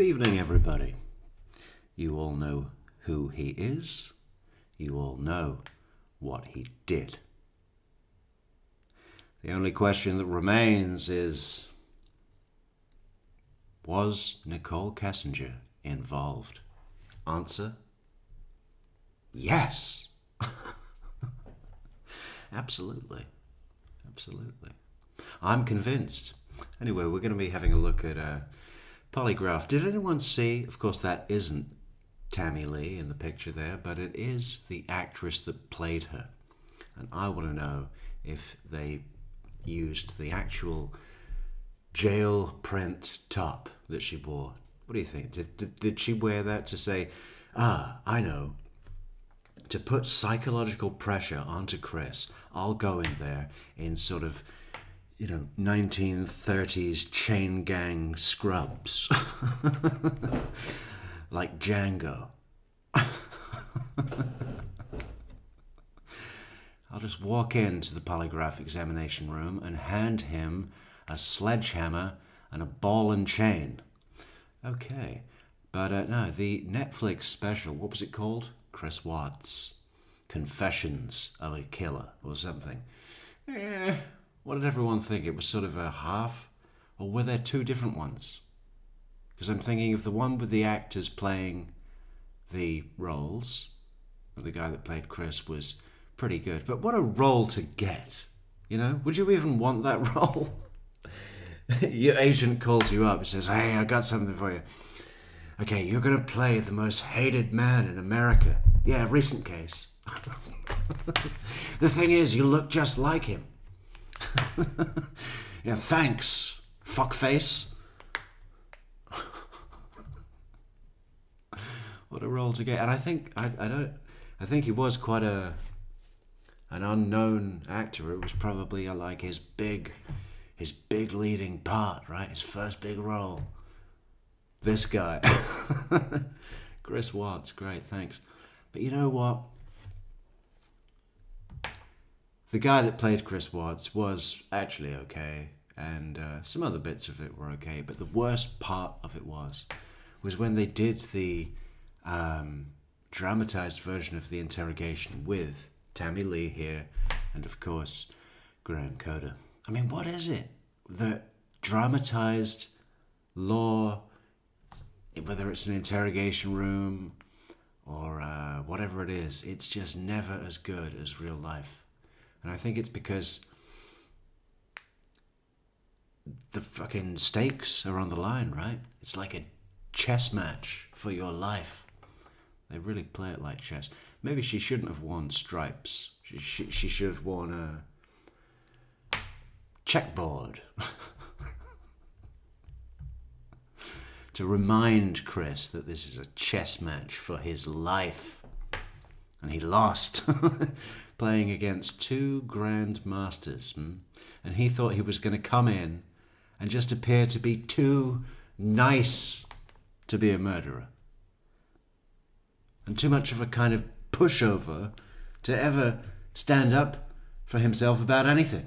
Good evening, everybody. You all know who he is. You all know what he did. The only question that remains is, was Nicole Kessinger involved? Answer, yes. Absolutely. Absolutely. I'm convinced. Anyway, we're going to be having a look at Polygraph. Did anyone see? Of course, that isn't Tammy Lee in the picture there, but it is the actress that played her. And I want to know if they used the actual jail print top that she wore. What do you think? Did she wear that to say, I know, to put psychological pressure onto Chris, I'll go in there in sort of, 1930s chain gang scrubs. Like Django. I'll just walk into the polygraph examination room and hand him a sledgehammer and a ball and chain. Okay, but no, the Netflix special, what was it called? Chris Watts, Confessions of a Killer or something. What did everyone think? It was sort of a half? Or were there two different ones? Because I'm thinking of the one with the actors playing the roles. The guy that played Chris was pretty good. But what a role to get. Would you even want that role? Your agent calls you up and says, hey, I got something for you. Okay, you're going to play the most hated man in America. Yeah, recent case. The thing is, you look just like him. Yeah, thanks, fuckface. What a role to get. And I think I think he was quite an unknown actor. It was probably like his big leading part, right? His first big role. This guy. Chris Watts, great, thanks. But you know what? The guy that played Chris Watts was actually okay, and some other bits of it were okay, but the worst part of it was when they did the dramatized version of the interrogation with Tammy Lee here, and of course, Graham Coder. I mean, what is it? The dramatized law, whether it's an interrogation room or whatever it is, it's just never as good as real life. And I think it's because the fucking stakes are on the line, right? It's like a chess match for your life. They really play it like chess. Maybe she shouldn't have worn stripes. She should have worn a checkboard. To remind Chris that this is a chess match for his life. And he lost. Playing against two grandmasters. And he thought he was going to come in and just appear to be too nice to be a murderer. And too much of a kind of pushover to ever stand up for himself about anything.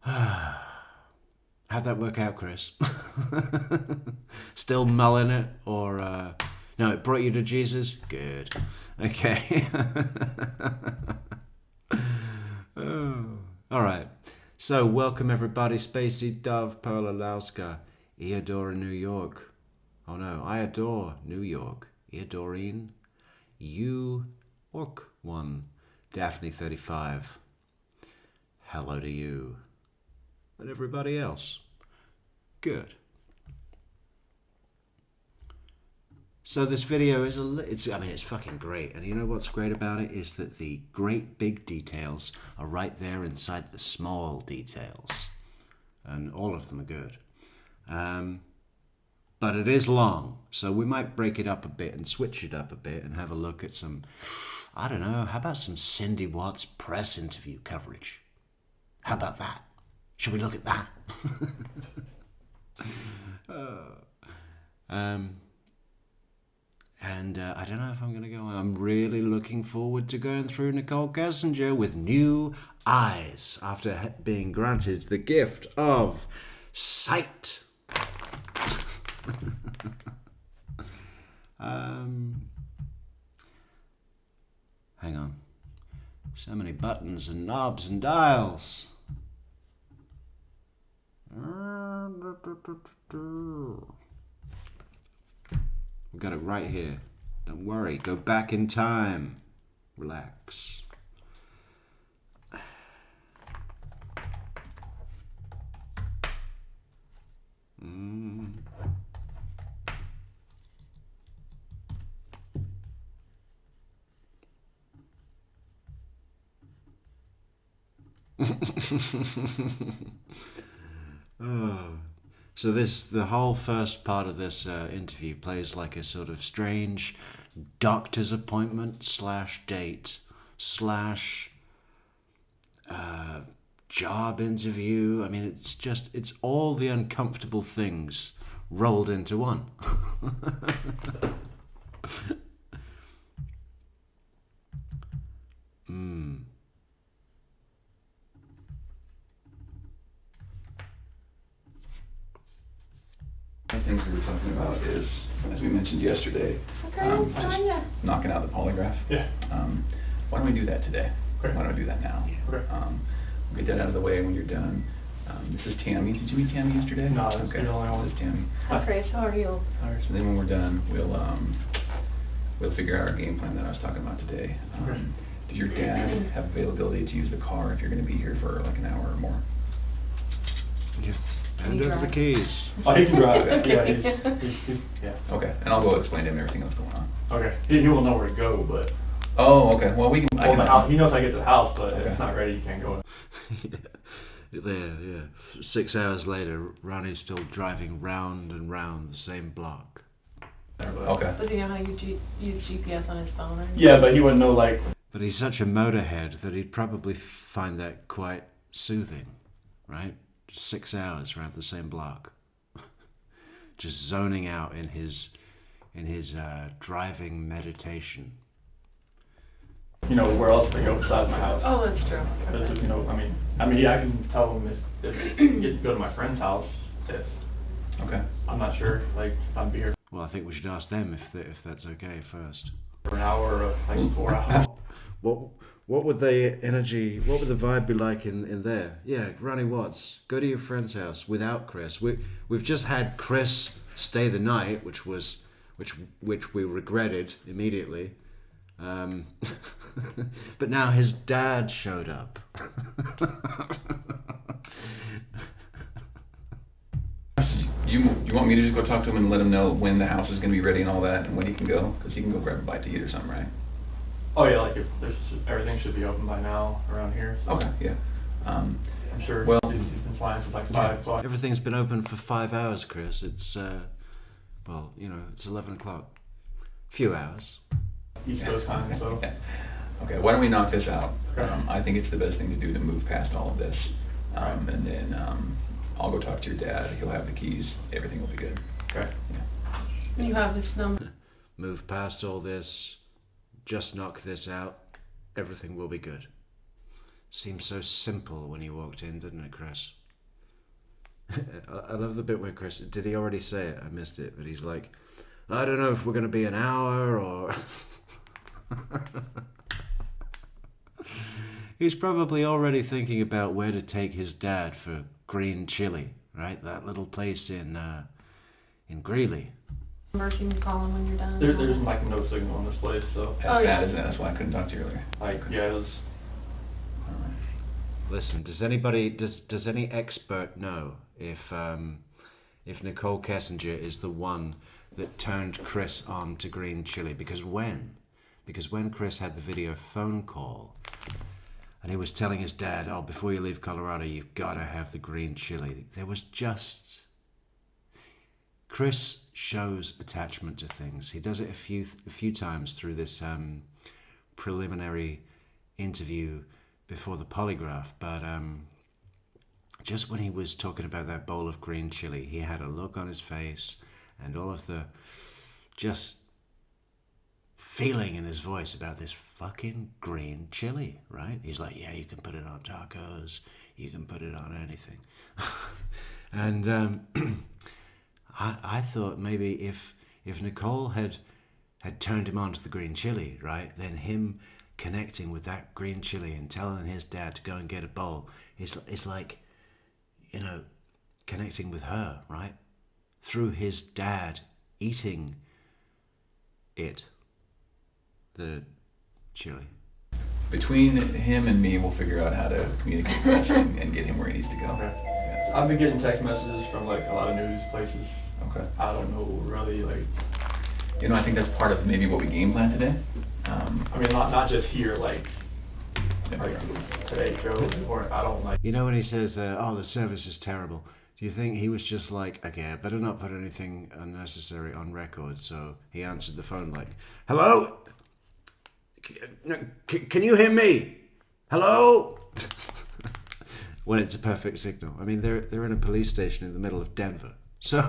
How'd that work out, Chris? Still mulling it? Or, no, it brought you to Jesus? Good. Okay. Oh. All right. So, welcome everybody. Spacey Dove, Paula Lauska, Eodora, New York. Oh no, I adore New York. Eodorine. You Orc 1. Daphne 35. Hello to you. And everybody else. Good. So this video is it's fucking great. And you know what's great about it is that the great big details are right there inside the small details. And all of them are good. But it is long, so we might break it up a bit and switch it up a bit and have a look at some, I don't know, how about some Cindy Watts press interview coverage? How about that? Should we look at that? And I don't know if I'm going to go on. I'm really looking forward to going through Nicole Kessinger with new eyes after being granted the gift of sight. Hang on. So many buttons and knobs and dials. We've got it right here. Don't worry. Go back in time. Relax. Oh. So the whole first part of this interview plays like a sort of strange doctor's appointment / date / job interview. I mean, it's all the uncomfortable things rolled into one. One of the things we were talking about is, as we mentioned yesterday, just knocking out the polygraph. Yeah. Why don't we do that today? Okay. Why don't we do that now? Okay. We'll get that out of the way when you're done. This is Tammy. Did you meet Tammy yesterday? No, this is okay. the only one. This is Tammy. Hi, Chris. How are you? All right. So then when we're done, we'll figure out our game plan that I was talking about today. Okay. Does your dad have availability to use the car if you're going to be here for like an hour or more? Yeah. Hand over the keys. Oh, he can drive. Yeah, yeah. Okay. And I'll go explain to him everything that's going on. Okay. He will know where to go, but Oh, okay. Well, we can. well, the house, he knows how to get to the house, but if Okay. it's not ready, you can't go. Yeah. 6 hours later, Ronnie's still driving round and round the same block. Okay. Does he know how to use GPS on his phone? Or Yeah, but he wouldn't know like. But he's such a motorhead that he'd probably find that quite soothing, right? 6 hours around the same block, just zoning out in his driving meditation. You know where else to go besides my house. Oh, that's true. Because, you know, I mean, I can tell him if he gets to go to my friend's house. If Okay. I'm not sure, like I'd be here Well, I think we should ask them if that's okay first. for an hour or like 4 hours. What would the vibe be like in there? Yeah, Ronnie Watts, go to your friend's house without Chris. We've just had Chris stay the night, which we regretted immediately. But now his dad showed up. You want me to just go talk to him and let him know when the house is going to be ready and all that, and when he can go? Because he can go grab a bite to eat or something, right? Oh yeah, like if there's everything should be open by now around here. So Okay, yeah. I'm sure. Well- he's been flying since like 5 o'clock. Everything's been open for 5 hours, Chris. It's it's 11 o'clock. Few hours. East Coast time, so. Okay, why don't we knock this out? Okay. I think it's the best thing to do to move past all of this. And then I'll go talk to your dad. He'll have the keys. Everything will be good. Okay. Yeah. You have this number. Move past all this. Just knock this out. Everything will be good. Seemed so simple when he walked in, didn't it, Chris? I love the bit where Chris, did he already say it? I missed it, but he's like, I don't know if we're going to be an hour or... He's probably already thinking about where to take his dad for green chili, right? That little place in Greeley. Number you can call him when you're done. There's like no signal in this place, so That's Oh, yeah. bad, isn't it? That's why I couldn't talk to you earlier. like yeah, it was. Listen, does any expert know if Nicole Kessinger is the one that turned Chris on to green chili? Because when Chris had the video phone call and he was telling his dad, oh, before you leave Colorado, you've got to have the green chili. There was just... Chris shows attachment to things. He does it a few times through this preliminary interview before the polygraph, but just when he was talking about that bowl of green chili, he had a look on his face and all of the just feeling in his voice about this fucking green chili, right? He's like, yeah, you can put it on tacos, you can put it on anything. And I thought maybe if Nicole had turned him on to the green chili, right, then him connecting with that green chili and telling his dad to go and get a bowl is like, you know, connecting with her, right, through his dad eating the chili. Between him and me, we'll figure out how to communicate best and get him where he needs to go. Okay. Yeah. I've been getting text messages from like a lot of news places. Okay. I don't know really like. You know, I think that's part of maybe what we game plan today. I mean, not just here, like today's show, or I don't like. You know when he says, oh, the service is terrible, do you think he was just like, okay, I better not put anything unnecessary on record, so he answered the phone like, hello? Can you hear me? Hello? When it's a perfect signal. I mean, they're in a police station in the middle of Denver. So,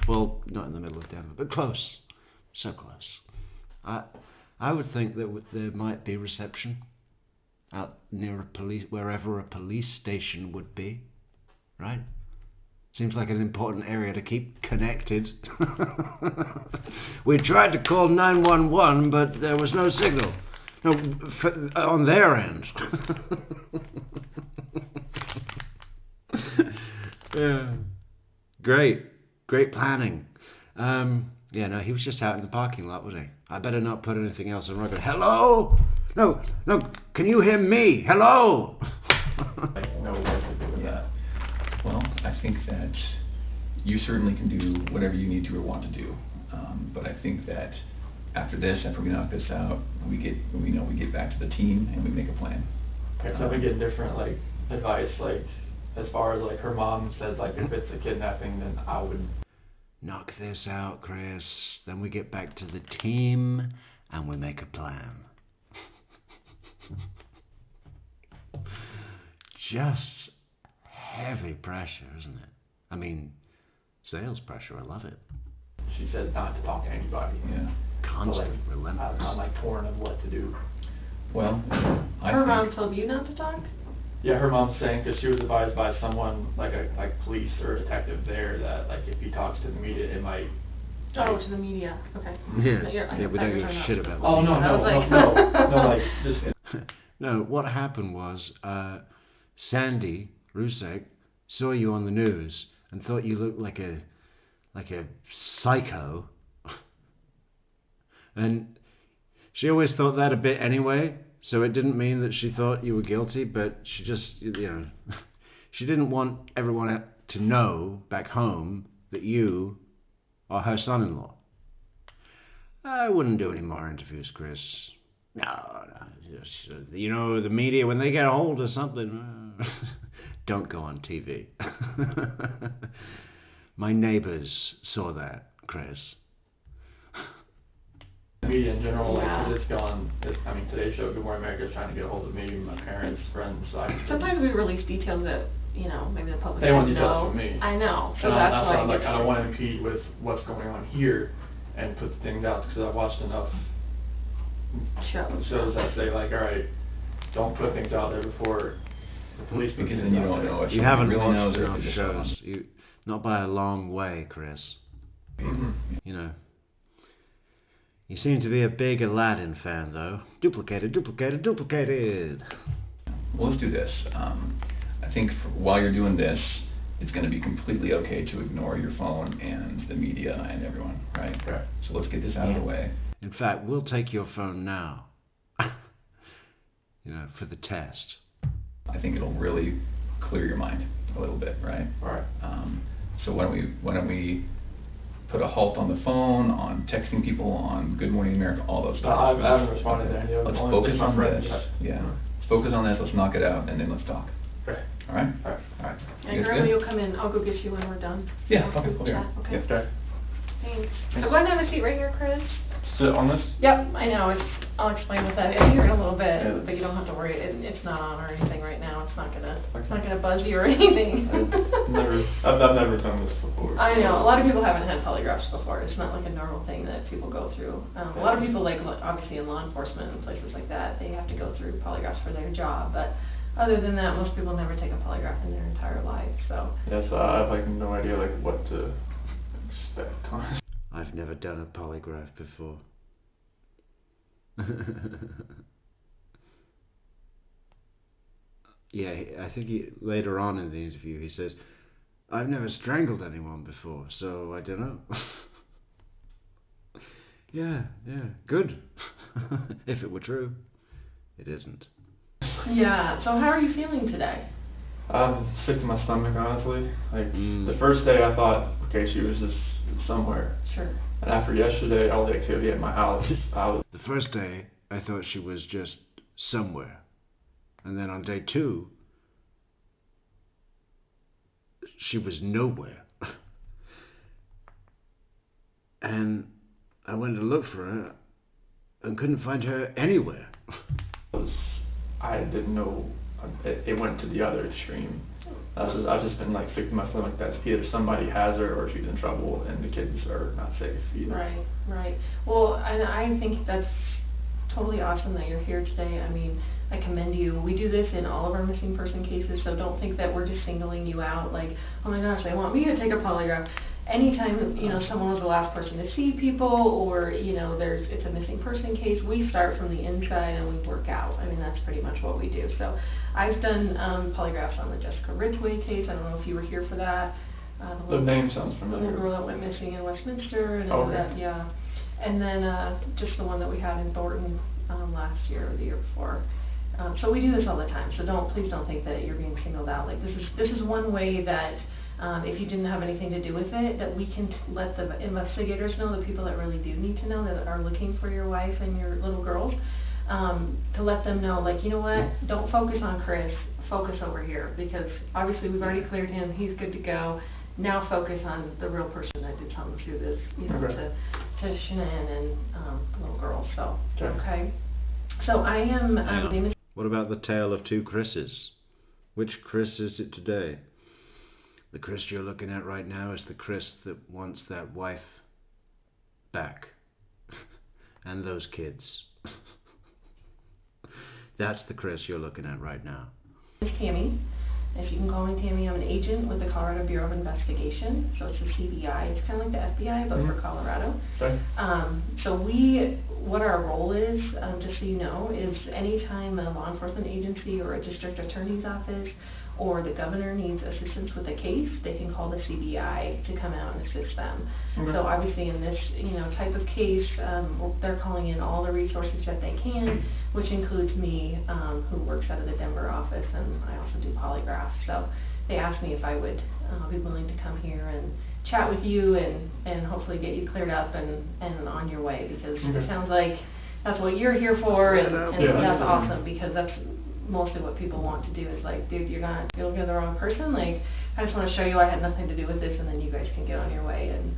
well, not in the middle of Denver, but close. So close. I would think that there might be reception out near wherever a police station would be, right? Seems like an important area to keep connected. We tried to call 911, but there was no signal. No, on their end. Yeah. Great planning. Yeah, no, he was just out in the parking lot, wasn't he? I better not put anything else on record. Hello? No, can you hear me? Hello? Yeah. Well, I think that you certainly can do whatever you need to or want to do. But I think that after we knock this out, we get back to the team and we make a plan. Okay, so I've been getting different like advice, like as far as like her mom said, like if it's a kidnapping, then I would. Knock this out, Chris. Then we get back to the team and we make a plan. Just heavy pressure, isn't it? I mean, sales pressure, I love it. She said not to talk to anybody. Yeah. Constant, So, like, relentless. I'm like torn of what to do. Well, I Her think, mom told you not to talk? Yeah, her mom's saying, because she was advised by someone, like police or a detective there, that like if he talks to the media, it might. Oh, to the media, okay. Yeah, we don't give a shit about Oh, no, I was like- no, like, just. No, what happened was Sandy Rusek saw you on the news and thought you looked like a psycho. And she always thought that a bit anyway, so it didn't mean that she thought you were guilty, but she just, you know, she didn't want everyone to know back home that you are her son-in-law. I wouldn't do any more interviews, Chris. No, just, you know, the media, when they get a hold of something, don't go on TV. My neighbors saw that, Chris. Media in general, like, Yeah. it's gone. I mean, today's show, Good Morning America, is trying to get a hold of me, my parents, friends. So Sometimes we release details that, you know, maybe the public They want doesn't details know. from me. I know, so And that's that's why. why I'm like, it I don't gets- want to impede with what's going on here and put the things out, because I've watched enough shows that say like, all right, don't put things out there before the police. put because things then you out don't there. know if You someone haven't really knows watched or if enough it's just shows. Not by a long way, Chris. Mhm. You know. You seem to be a big Aladdin fan, though. Duplicated. Well, let's do this. I think while you're doing this, it's going to be completely okay to ignore your phone and the media and everyone, right? Right. So let's get this out of the way. In fact, we'll take your phone now. You know, for the test. I think it'll really clear your mind a little bit, right? All right. So why don't we put a halt on the phone, on texting people, on Good Morning America, all those stuff. I haven't responded to any of them. Let's Only focus just my on friends. this. Yeah. Let's focus on this. Let's knock it out, and then let's talk. Okay. All right? All right. All right. And You guys Grandma, good? you'll come in, I'll go get you when we're done. Yeah, okay, cool. Yeah, Yeah. okay. Okay. Thanks. I'm going to have a seat right here, Chris. Sit on this? Yep, I know, I'll explain what that is here in a little bit, Yeah. but you don't have to worry, it's not on or anything right now, it's not gonna buzz you or anything. I've never done this before. I know, a lot of people haven't had polygraphs before, it's not like a normal thing that people go through. A lot of people, like, obviously in law enforcement and places like that, they have to go through polygraphs for their job, but other than that, most people never take a polygraph in their entire life, so. Yes, I have like no idea like what to expect, honestly. I've never done a polygraph before. Yeah, I think later on in the interview he says, I've never strangled anyone before, so I don't know. Yeah, good. If it were true. It isn't. Yeah, so how are you feeling today? I'm sick to my stomach, honestly. Like, Mm. the first day I thought, okay, she was just somewhere. Sure. And after yesterday, all the activity at my house, I was The first day, I thought she was just somewhere. And then on day 2, she was nowhere. And I went to look for her and couldn't find her anywhere. I didn't know, it went to the other extreme. I've just been like sick to my stomach that either somebody has her or she's in trouble and the kids are not safe either. Right. Well, and I think that's totally awesome that you're here today. I mean, I commend you. We do this in all of our missing person cases, so don't think that we're just singling you out like, oh my gosh, they want me to take a polygraph. Anytime, someone was the last person to see people or, it's a missing person case, we start from the inside and we work out. I mean, that's pretty much what we do. So I've done polygraphs on the Jessica Ridgway case. I don't know if you were here for that. The name sounds The familiar. little girl that went missing in Westminster and Okay. that, yeah. And then just the one that we had in Thornton last year or the year before. So we do this all the time. So please don't think that you're being singled out. Like this is one way that if you didn't have anything to do with it, that we can let the investigators know, the people that really do need to know, that are looking for your wife and your little girls, to let them know, like, you know what, don't focus on Chris, focus over here, because obviously we've already cleared him, he's good to go. Now focus on the real person that did something through this, Okay. to Shanann and the little girl. So, Okay. okay. So I am Hang on. Dana. What about the tale of 2 Chris's? Which Chris is it today? The Chris you're looking at right now is the Chris that wants that wife back. And those kids. That's the Chris you're looking at right now. Tammy. If you can call me Tammy, I'm an agent with the Colorado Bureau of Investigation. So it's the CBI. It's kind of like the FBI, but for Colorado. Okay. So what our role is, just so you know, is anytime a law enforcement agency or a district attorney's office or the governor needs assistance with a case, they can call the CBI to come out and assist them. Okay. So obviously in this, type of case, they're calling in all the resources that they can, which includes me, who works out of the Denver office, and I also do polygraphs. So they asked me if I would be willing to come here and chat with you and hopefully get you cleared up and on your way, because it sounds like that's what you're here for, and that's awesome, because that's mostly what people want to do is like, dude, you're the wrong person. Like, I just want to show you I had nothing to do with this, and then you guys can get on your way and,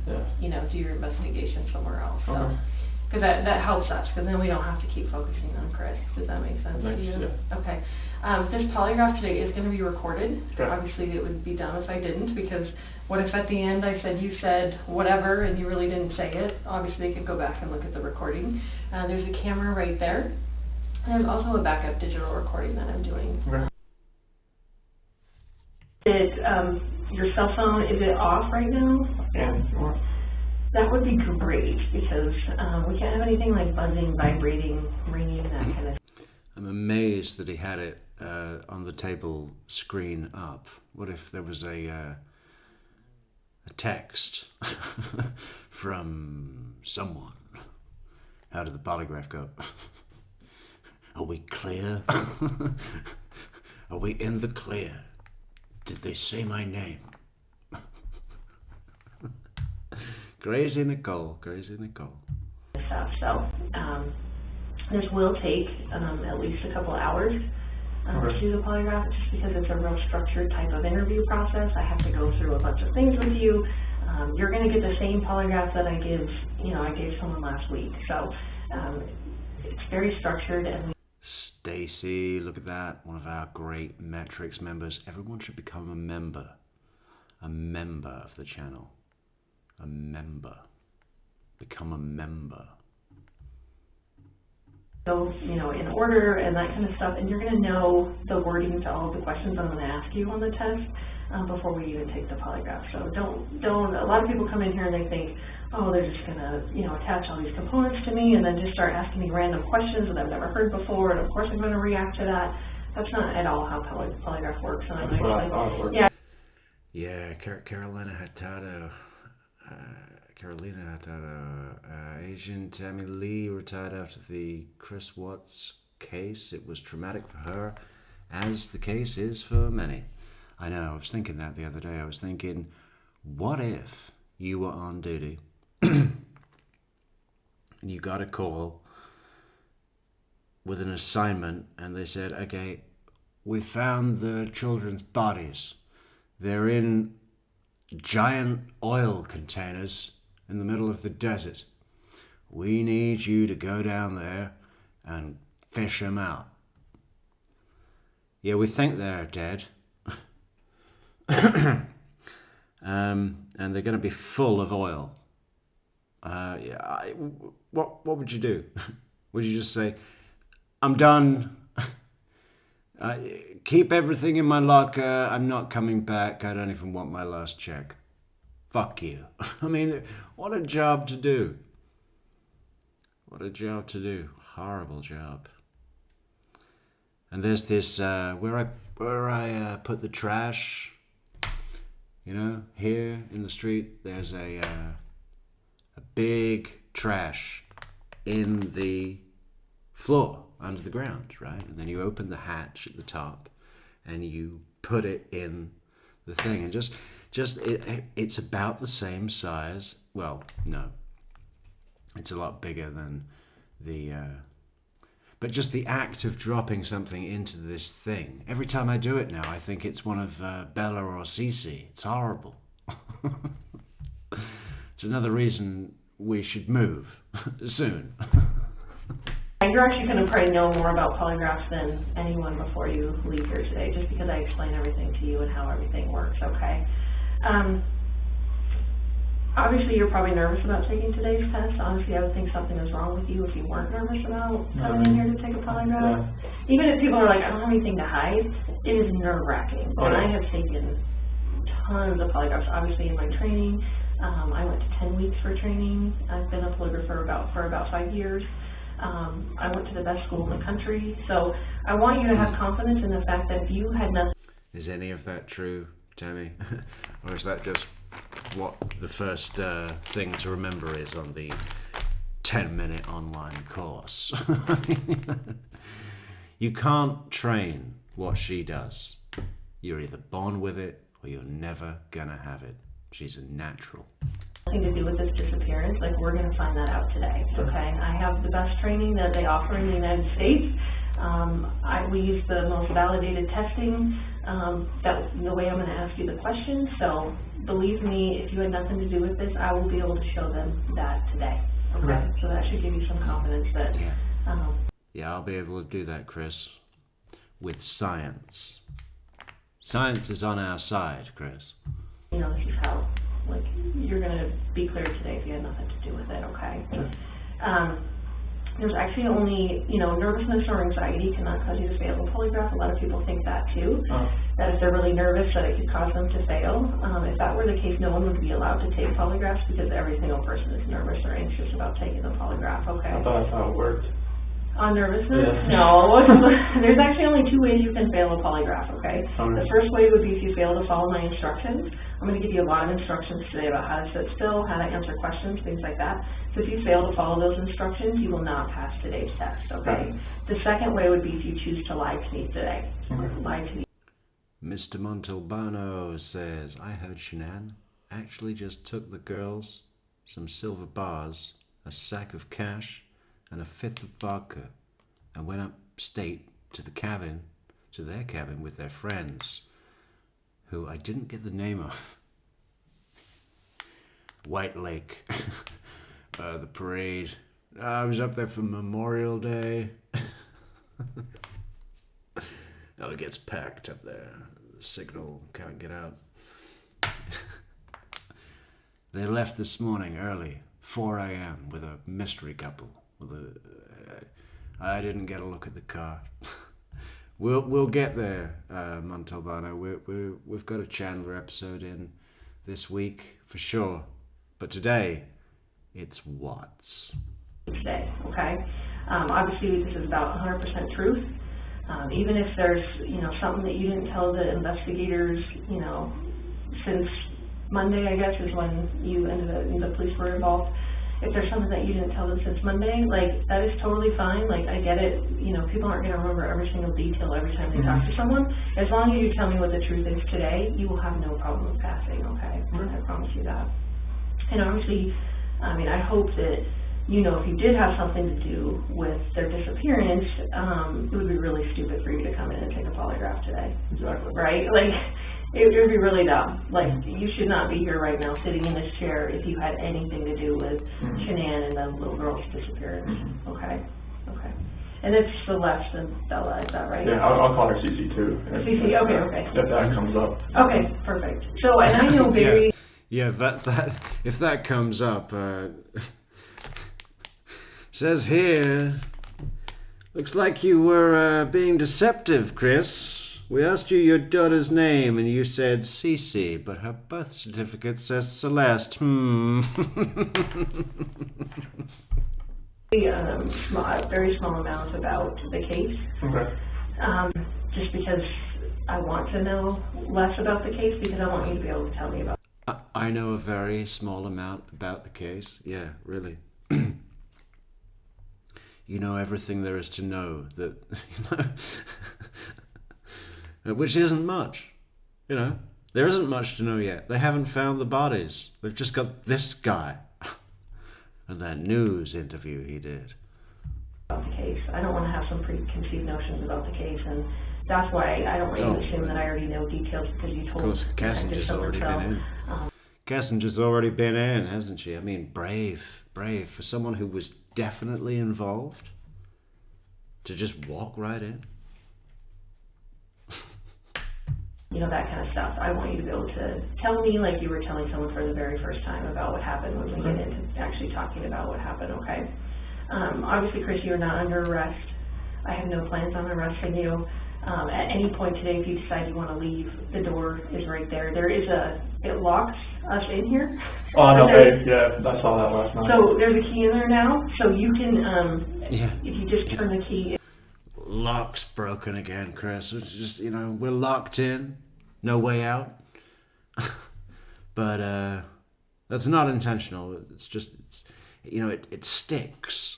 do your investigation somewhere else. So, Okay. because that helps us, because then we don't have to keep focusing on Chris. Does that make sense to you? Yeah. Okay. This polygraph today is going to be recorded. Okay. Obviously, it would be dumb if I didn't, because what if at the end I said you said whatever and you really didn't say it? Obviously, they could go back and look at the recording. There's a camera right there. And there's also a backup digital recording that I'm doing. Okay. Your cell phone, is it off right now? And That would be great, because we can't have anything like buzzing, vibrating, ringing, that kind of. I'm amazed that he had it on the table screen up. What if there was a text from someone? How did the polygraph go? Are we clear? Are we in the clear? Did they say my name? Crazy Nicole. Stuff. So this will take at least a couple hours to do the polygraph, just because it's a real structured type of interview process. I have to go through a bunch of things with you. You're going to get the same polygraph that I gave someone last week. So it's very structured, and Stacy, look at that. One of our great Metrics members. Everyone should become a member of the channel. A member. Become a member. go, in order and that kind of stuff, and you're going to know the wording to all of the questions I'm going to ask you on the test. before we even take the polygraph. So don't, a lot of people come in here and they think, oh, they're just gonna, attach all these components to me and then just start asking me random questions that I've never heard before, and of course I'm gonna react to that. That's not at all how polygraph works. And That's what I thought it worked. Yeah, Carolina Hurtado, Agent Tammy Lee retired after the Chris Watts case. It was traumatic for her, as the case is for many. I know, I was thinking that the other day. I was thinking, what if you were on duty and you got a call with an assignment and they said, okay, we found the children's bodies. They're in giant oil containers in the middle of the desert. We need you to go down there and fish them out. Yeah, we think they're dead. And they're going to be full of oil. What would you do? Would you just say, I'm done. Keep everything in my locker. I'm not coming back. I don't even want my last check. Fuck you. I mean, what a job to do. What a job to do. Horrible job. And there's this, where I put the trash, here in the street, there's a big trash in the floor under the ground, right? And then you open the hatch at the top and you put it in the thing, and it's about the same size. Well, no, it's a lot bigger than the but just the act of dropping something into this thing, every time I do it now, I think it's one of Bella or Cece. It's horrible. It's another reason we should move soon. You're actually going to probably know more about polygraphs than anyone before you leave here today, just because I explain everything to you and how everything works, okay? Obviously, you're probably nervous about taking today's test. Honestly, I would think something is wrong with you if you weren't nervous about coming in here to take a polygraph. Yeah. Even if people are like, I don't have anything to hide, it is nerve-wracking. And I have taken tons of polygraphs, obviously, in my training. I went to 10 weeks for training. I've been a polygrapher for about 5 years. I went to the best school in the country. So I want you to have confidence in the fact that if you had nothing... Is any of that true, Tammy? Or is that just what the first thing to remember is on the 10-minute online course? You can't train what she does. You're either born with it or you're never gonna have it. She's a natural. Nothing to do with this disappearance. Like, we're going to find that out today, okay? I have the best training that they offer in the United States. We use the most validated testing, the way I'm going to ask you the questions. So believe me, if you had nothing to do with this, I will be able to show them that today, okay? So that should give you some confidence that... Yeah, I'll be able to do that, Chris, with science. Science is on our side, Chris. This is how, you're going to be clear today if you had nothing to do with it, okay? There's actually only, nervousness or anxiety cannot cause you to fail a polygraph. A lot of people think that too, that if they're really nervous that it could cause them to fail. If that were the case, no one would be allowed to take polygraphs because every single person is nervous or anxious about taking the polygraph, okay? I thought that's how it worked. On nervousness? Yeah. No. There's actually only 2 ways you can fail a polygraph, okay? The first way would be if you fail to follow my instructions. I'm going to give you a lot of instructions today about how to sit still, how to answer questions, things like that. So if you fail to follow those instructions, you will not pass today's test, okay? The second way would be if you choose to lie to me today. Lie to me. Mr. Montalbano says, I heard Shanann actually just took the girls some silver bars, a sack of cash, and a fifth of vodka, and went upstate to their cabin with their friends, who I didn't get the name of. White Lake, the parade. I was up there for Memorial Day. Oh, it gets packed up there. The signal can't get out. They left this morning early, 4 a.m. with a mystery couple. I didn't get a look at the car. We'll get there, Montalbano. We've got a Chandler episode in this week for sure, but today it's Watts. Today, okay? Obviously, this is about 100% truth. Even if there's, something that you didn't tell the investigators, since Monday, I guess, is when the police were involved. If there's something that you didn't tell them since Monday, that is totally fine. I get it. People aren't going to remember every single detail every time they talk to someone. As long as you tell me what the truth is today, you will have no problem with passing, okay? I promise you that. And obviously, I hope that, if you did have something to do with their disappearance, it would be really stupid for you to come in and take a polygraph today. Exactly. Right? It would be really dumb. You should not be here right now sitting in this chair if you had anything to do with Shanann and the little girl's disappearance. Okay? Okay. And it's Celeste and Bella, is that right? Yeah, I'll call her CC too. CC, okay. If that comes up. Okay, perfect. So, and I know Barry... Yeah, that if that comes up, says here, looks like you were being deceptive, Chris. We asked you your daughter's name and you said Cece, but her birth certificate says Celeste. Very small amount about the case. Okay. Just because I want to know less about the case, because I want you to be able to tell me about it. I know a very small amount about the case. Yeah, really. You know everything there is to know that, which isn't much, There isn't much to know yet. They haven't found the bodies. They've just got this guy and that news interview he did. About the case. I don't want to have some preconceived notions about the case, and that's why I don't want you to assume that I already know details because you told me. Of course, Cassinger's already been in. Cassinger's already been in, hasn't she? Brave for someone who was definitely involved to just walk right in. That kind of stuff. I want you to be able to tell me like you were telling someone for the very first time about what happened when we get into actually talking about what happened, okay? Obviously, Chris, you are not under arrest. I have no plans on arresting you. At any point today, if you decide you want to leave, the door is right there. It locks us in here. Oh, no, yeah, I saw that last night. So there's a key in there now, so you can, if you just turn the key. Lock's broken again, Chris. It's just, we're locked in. No way out. But that's not intentional. It's just, it sticks.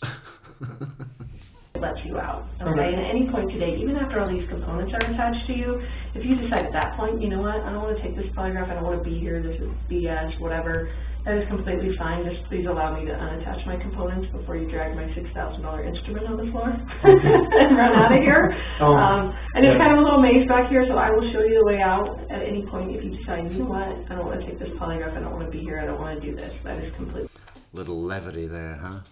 It lets you out, okay? And at any point today, even after all these components are attached to you, if you decide at that point, you know what, I don't want to take this polygraph, I don't want to be here, this is BS, whatever, that is completely fine. Just please allow me to unattach my components before you drag my $6,000 instrument on the floor and run out of here. And it's kind of a little maze back here, so I will show you the way out at any point if you decide, you know what, I don't want to take this polygraph, I don't want to be here, I don't want to do this. That is completely... Little levity there, huh?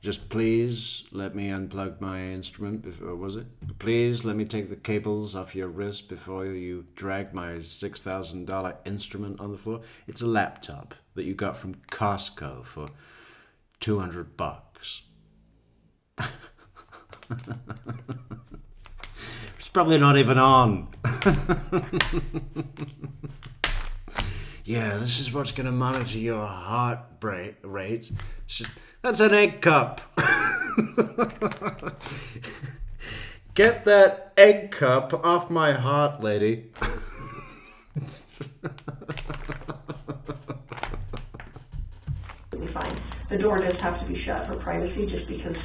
Just please let me unplug my instrument before, was it? Please let me take the cables off your wrist before you drag my $6,000 instrument on the floor. It's a laptop that you got from Costco for $200. It's probably not even on. Yeah, this is what's going to monitor your heart rate. That's an egg cup. Get that egg cup off my heart, lady. Fine. The door does have to be shut for privacy just because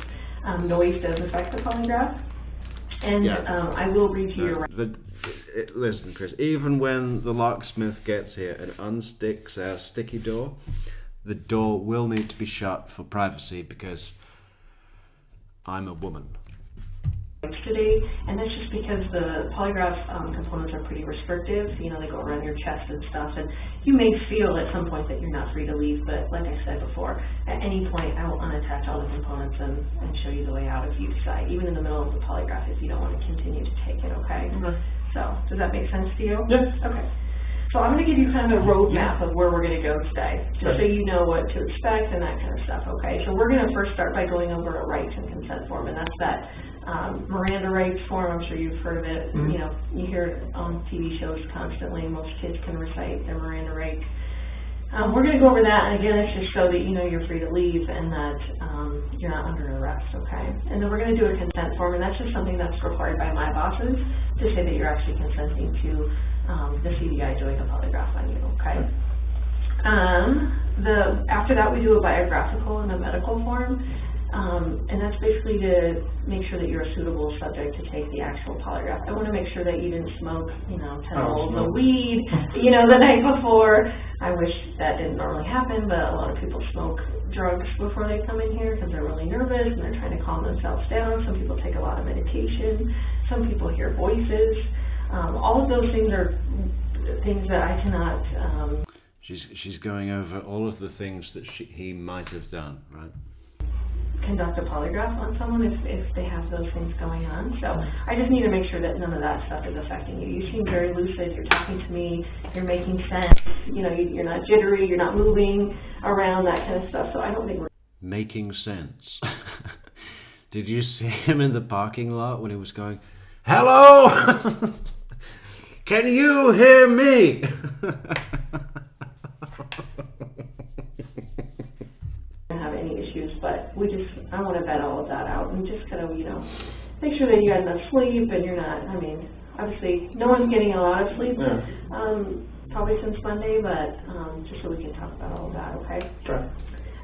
noise does affect the polygraph. And I will read you your... Listen, Chris, even when the locksmith gets here and unsticks our sticky door, the door will need to be shut for privacy because I'm a woman. Today, and that's just because the polygraph components are pretty restrictive. They go around your chest and stuff, and you may feel at some point that you're not free to leave, but like I said before, at any point I will unattach all the components and show you the way out if you decide, even in the middle of the polygraph, if you don't want to continue to take it, okay? So, does that make sense to you? Yes. Okay. So I'm going to give you kind of a roadmap of where we're going to go today, just so you know what to expect and that kind of stuff, okay? So we're going to first start by going over a rights and consent form, and that's that Miranda rights form, I'm sure you've heard of it. Mhm. You know, you hear it on TV shows constantly. Most kids can recite their Miranda rights. We're going to go over that, and again, it's just so that you know you're free to leave and that you're not under arrest, okay? And then we're going to do a consent form, and that's just something that's required by my bosses to say that you're actually consenting to the CBI doing a polygraph on you, okay? After that, we do a biographical and a medical form, and that's basically to make sure that you're a suitable subject to take the actual polygraph. I want to make sure that you didn't smoke, 10 bowls of weed, the night before. I wish that didn't normally happen, but a lot of people smoke drugs before they come in here because they're really nervous and they're trying to calm themselves down. Some people take a lot of medication. Some people hear voices. All of those things are things that I cannot... She's going over all of the things that he might have done, right? Conduct a polygraph on someone if they have those things going on. So I just need to make sure that none of that stuff is affecting you. You seem very lucid, you're talking to me, you're making sense, you're not jittery, you're not moving around, that kind of stuff. So I don't think we're... Making sense. Did you see him in the parking lot when he was going, "Hello? Can you hear me?" have any issues, but I want to vet all of that out and just kind of, make sure that you had enough sleep and you're not, obviously no one's getting a lot of sleep, probably since Monday, but just so we can talk about all of that, okay? Sure.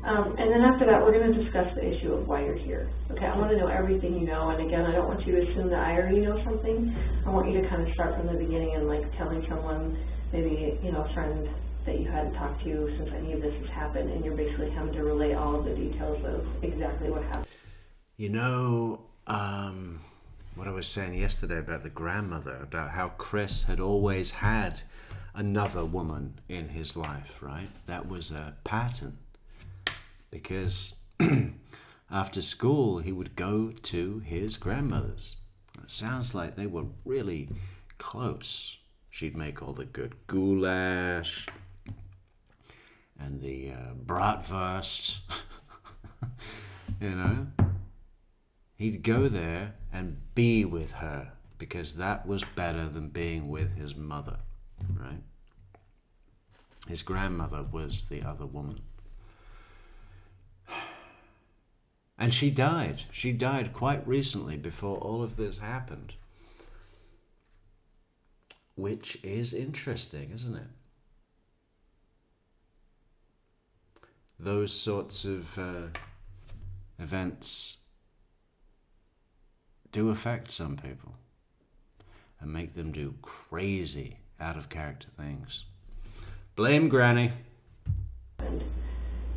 And then after that, we're going to discuss the issue of why you're here. Okay, I want to know everything you know, and again, I don't want you to assume that I already know something. I want you to kind of start from the beginning and like telling someone, maybe, a friend that you hadn't talked to since any of this has happened, and you're basically having to relay all of the details of exactly what happened. What I was saying yesterday about the grandmother, about how Chris had always had another woman in his life, right? That was a pattern. Because after school, he would go to his grandmother's. It sounds like they were really close. She'd make all the good goulash and the bratwurst, He'd go there and be with her because that was better than being with his mother, right? His grandmother was the other woman. And she died. She died quite recently before all of this happened. Which is interesting, isn't it? Those sorts of events do affect some people and make them do crazy, out of character things. Blame Granny. And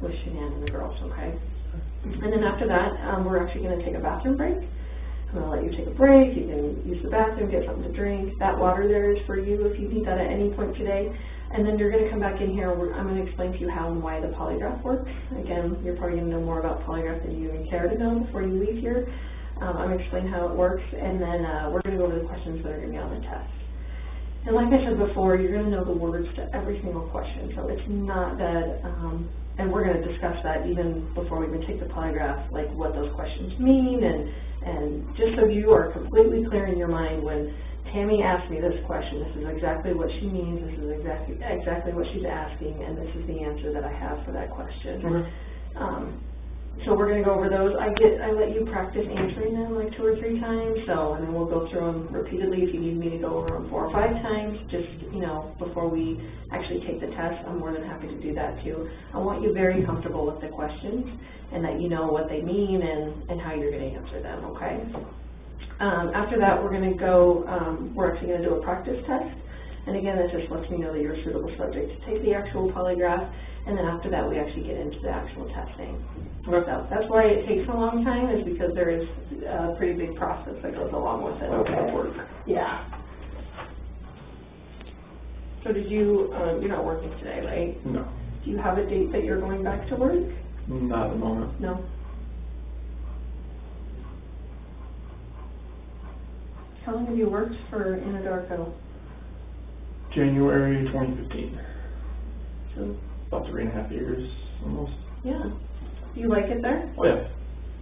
with Shanann and the girls, okay? And then after that, we're actually going to take a bathroom break. I'm going to let you take a break. You can use the bathroom, get something to drink. That water there is for you if you need that at any point today. And then you're going to come back in here. I'm going to explain to you how and why the polygraph works. Again, you're probably going to know more about polygraph than you even care to know before you leave here. I'm going to explain how it works, and then we're going to go over the questions that are going to be on the test. And like I said before, you're going to know the words to every single question. So it's not that, and we're going to discuss that even before we even take the polygraph, like what those questions mean, and just so you are completely clear in your mind when Tammy asked me this question, this is exactly what she means, this is exactly what she's asking, and this is the answer that I have for that question. Mm-hmm. So we're going to go over those. I let you practice answering them like 2 or 3 times, and then we'll go through them repeatedly if you need me to go over them 4 or 5 times, just, before we actually take the test. I'm more than happy to do that too. I want you very comfortable with the questions and that you know what they mean and how you're going to answer them, okay? After that, we're going to go, we're actually going to do a practice test. And again, that just lets me know that you're a suitable subject to take the actual polygraph. And then after that, we actually get into the actual testing. So that's why it takes a long time, is because there is a pretty big process that goes along with it. Okay. Yeah. So did you, you're not working today, right? No. Do you have a date that you're going back to work? Not at the moment. No. How long have you worked for Anadarko? January 2015. So, About 3.5 years, almost. yeah. Do you like it there? Oh, yeah.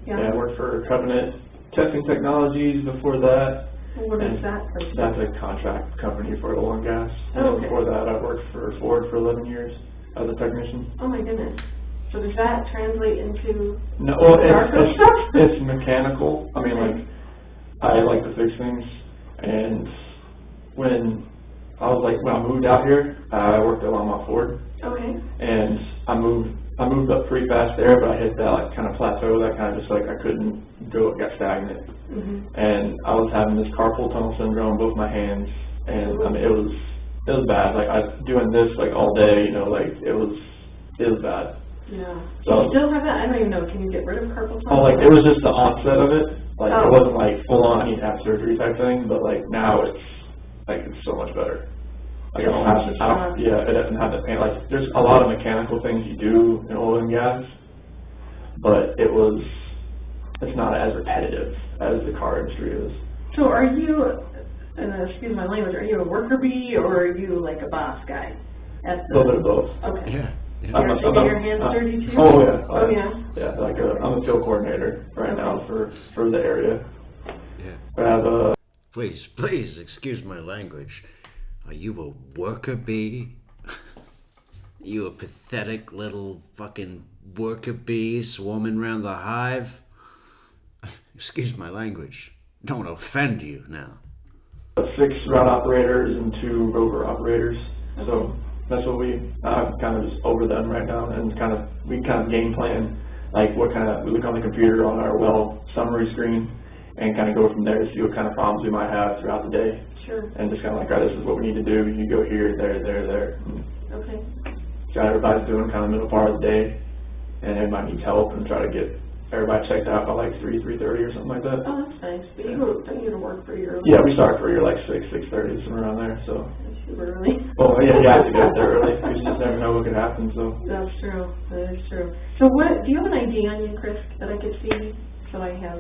Yeah, I worked for Covenant testing technologies before that. What is And that? That's a contract company for oil and gas. Oh, And okay. before that, I worked for Ford for 11 years as a technician. Oh my goodness. So does that translate into No, well, darker stuff? it's mechanical. I mean, like, I like to fix things. And when I moved out here, I worked at Longmont Ford. Okay. And I moved up pretty fast there, but I hit that like kind of plateau that kind of just like I couldn't go, it got stagnant. And I was having this carpal tunnel syndrome in both my hands, and I mean it was bad. Like I was doing this like all day, you know, like it was bad. Yeah. So- You still have that? I don't even know. Can you get rid of carpal tunnel? Oh, like it was just the onset of it. Like Oh. it wasn't like full on I need to have surgery type thing, but like now it's so much better. Like I don't have to, it doesn't have the pain. Like there's a lot of mechanical things you do in oil and gas, but it's not as repetitive as the car industry is. So are you, excuse my language, are you a worker bee or are you like a boss guy? A little bit of both. Okay. Yeah. You're getting your hands dirty too? Oh yeah. Oh yeah. Yeah, like I'm a field coordinator right now for the area. Yeah. I have Please, excuse my language. Are you a worker bee? You a pathetic little fucking worker bee swarming around the hive? Excuse my language. Don't want to offend you now. 6 route operators and 2 rover operators. So that's what I'm kind of just over them right now, and we kind of game plan, like we look on the computer on our well summary screen and kind of go from there to see what kind of problems we might have throughout the day. Sure. And just kind of like, all right, this is what we need to do. You go here, there. And Okay. got everybody's doing kind of middle part of the day, and everybody needs help, and try to get everybody checked out by like 3:30 or something like that. Oh, that's nice. But don't you go to work pretty early? Yeah, we start for like 6:30, somewhere around there. So. That's super early. Oh yeah, you have to get there early. You just never know what could happen. So. That's true. That is true. So do you have an ID on you, Chris, that I could see? So I have,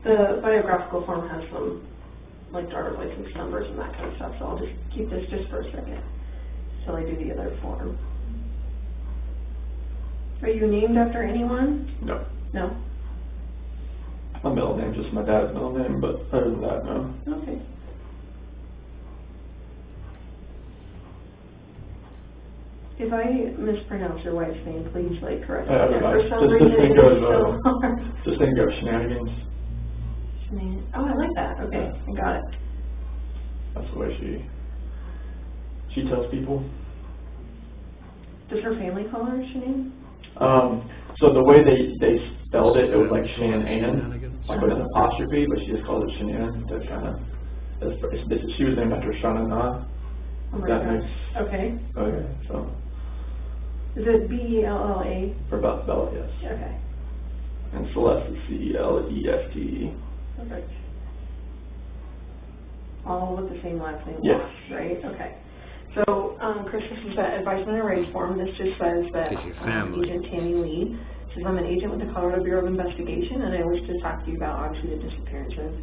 the biographical form has some, like, driver's license numbers and that kind of stuff, so I'll just keep this just for a second till I do the other form. Are you named after anyone? No. No? My middle name's just my dad's middle name, but other than that, no. Okay. If I mispronounce your wife's name, please, like, correct me. For some reason, this thing it goes, is so hard. this thing goes shenanigans. Oh, I like that. Okay, I got it. That's the way she tells people. Does her family call her Shanann? So the way they spelled it was like Shan-Ann, Shenanigans. like with an apostrophe, but she just calls it Shanann. That kind of, she was named after Shanana. Oh my That gosh. makes, Okay. okay, so, Is it B-E-L-L-A? for Bella, yes. Okay, And Celeste is C-E-L-E-S-T-E. perfect. All with the same last name? Yes. Right, okay. So, Chris, this is that advisement and rights form. This just says that Is your family. Agent Tammy Lee says, I'm an agent with the Colorado Bureau of Investigation, and I wish to talk to you about, obviously, the disappearance of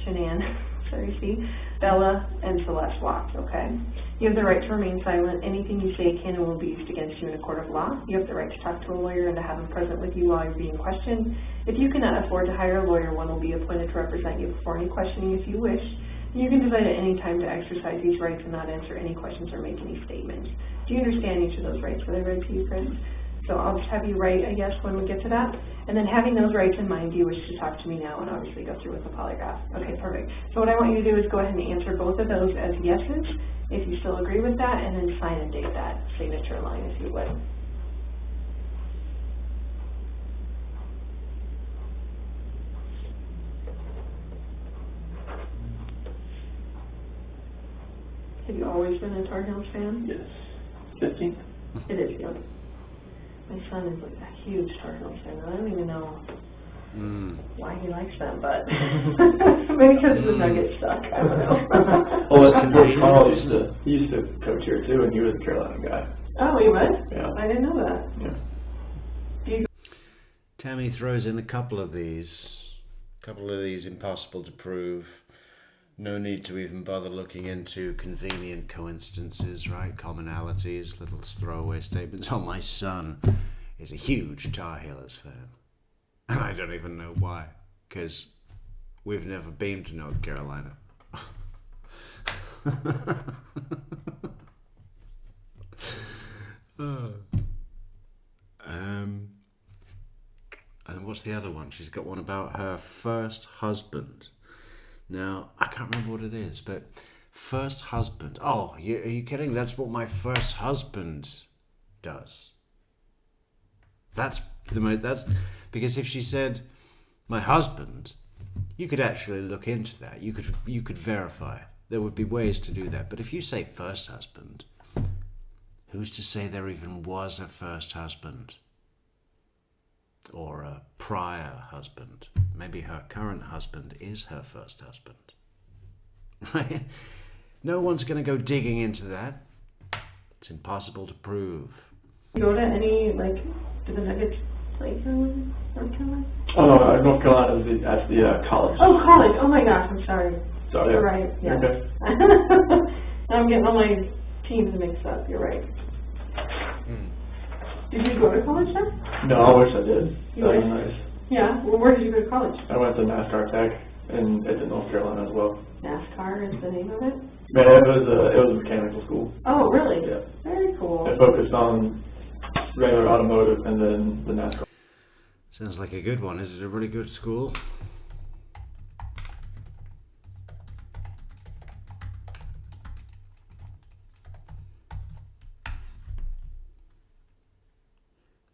Shanann, Bella, and Celeste Watts, okay? You have the right to remain silent. Anything you say can and will be used against you in a court of law. You have the right to talk to a lawyer and to have him present with you while you're being questioned. If you cannot afford to hire a lawyer, one will be appointed to represent you before any questioning if you wish. You can decide at any time to exercise these rights and not answer any questions or make any statements. Do you understand each of those rights? Were they read to you, Chris? So I'll just have you write, I guess, when we get to that. And then having those rights in mind, do you wish to talk to me now and obviously go through with the polygraph? Okay, perfect. So what I want you to do is go ahead and answer both of those as yeses, if you still agree with that, and then sign and date that signature line if you would. Have you always been a Tar Heels fan? Yes. 15th? It is, yeah. My son is like a huge Tar Heels fan, and I don't even know why he likes them, but maybe because of the Nuggets stuck, I don't know. Well, it's convenient, Carl isn't he used to coach here too, and he was a Carolina guy. Oh, he was? Yeah. I didn't know that. Yeah. Do you Tammy throws in a couple of these impossible to prove. No need to even bother looking into convenient coincidences, right? Commonalities, little throwaway statements. Oh, my son is a huge Tar Heels fan. And I don't even know why. because we've never been to North Carolina. And what's the other one? She's got one about her first husband. Now, I can't remember what it is, but first husband. Oh, are you kidding? That's what my first husband does. That's because if she said my husband, you could actually look into that. You could verify. There would be ways to do that. But if you say first husband, who's to say there even was a first husband? Or a prior husband? Maybe her current husband is her first husband. Right? No one's going to go digging into that. It's impossible to prove. Go to any, do the Nuggets play here in North Carolina? Oh no, North Carolina is at the college. Oh, college. Oh my gosh, I'm sorry. Sorry. You're right. Yeah. Okay. I'm getting all my teams mixed up. You're right. Did you go to college then? No, I wish I did. You That was wish? nice. Yeah. Well, where did you go to college? I went to NASCAR Tech in North Carolina as well. NASCAR is the name of it? Man, it was a mechanical school. Oh, really? Yeah. Very cool. It focused on regular automotive and then the NASCAR. Sounds like a good one. Is it a really good school?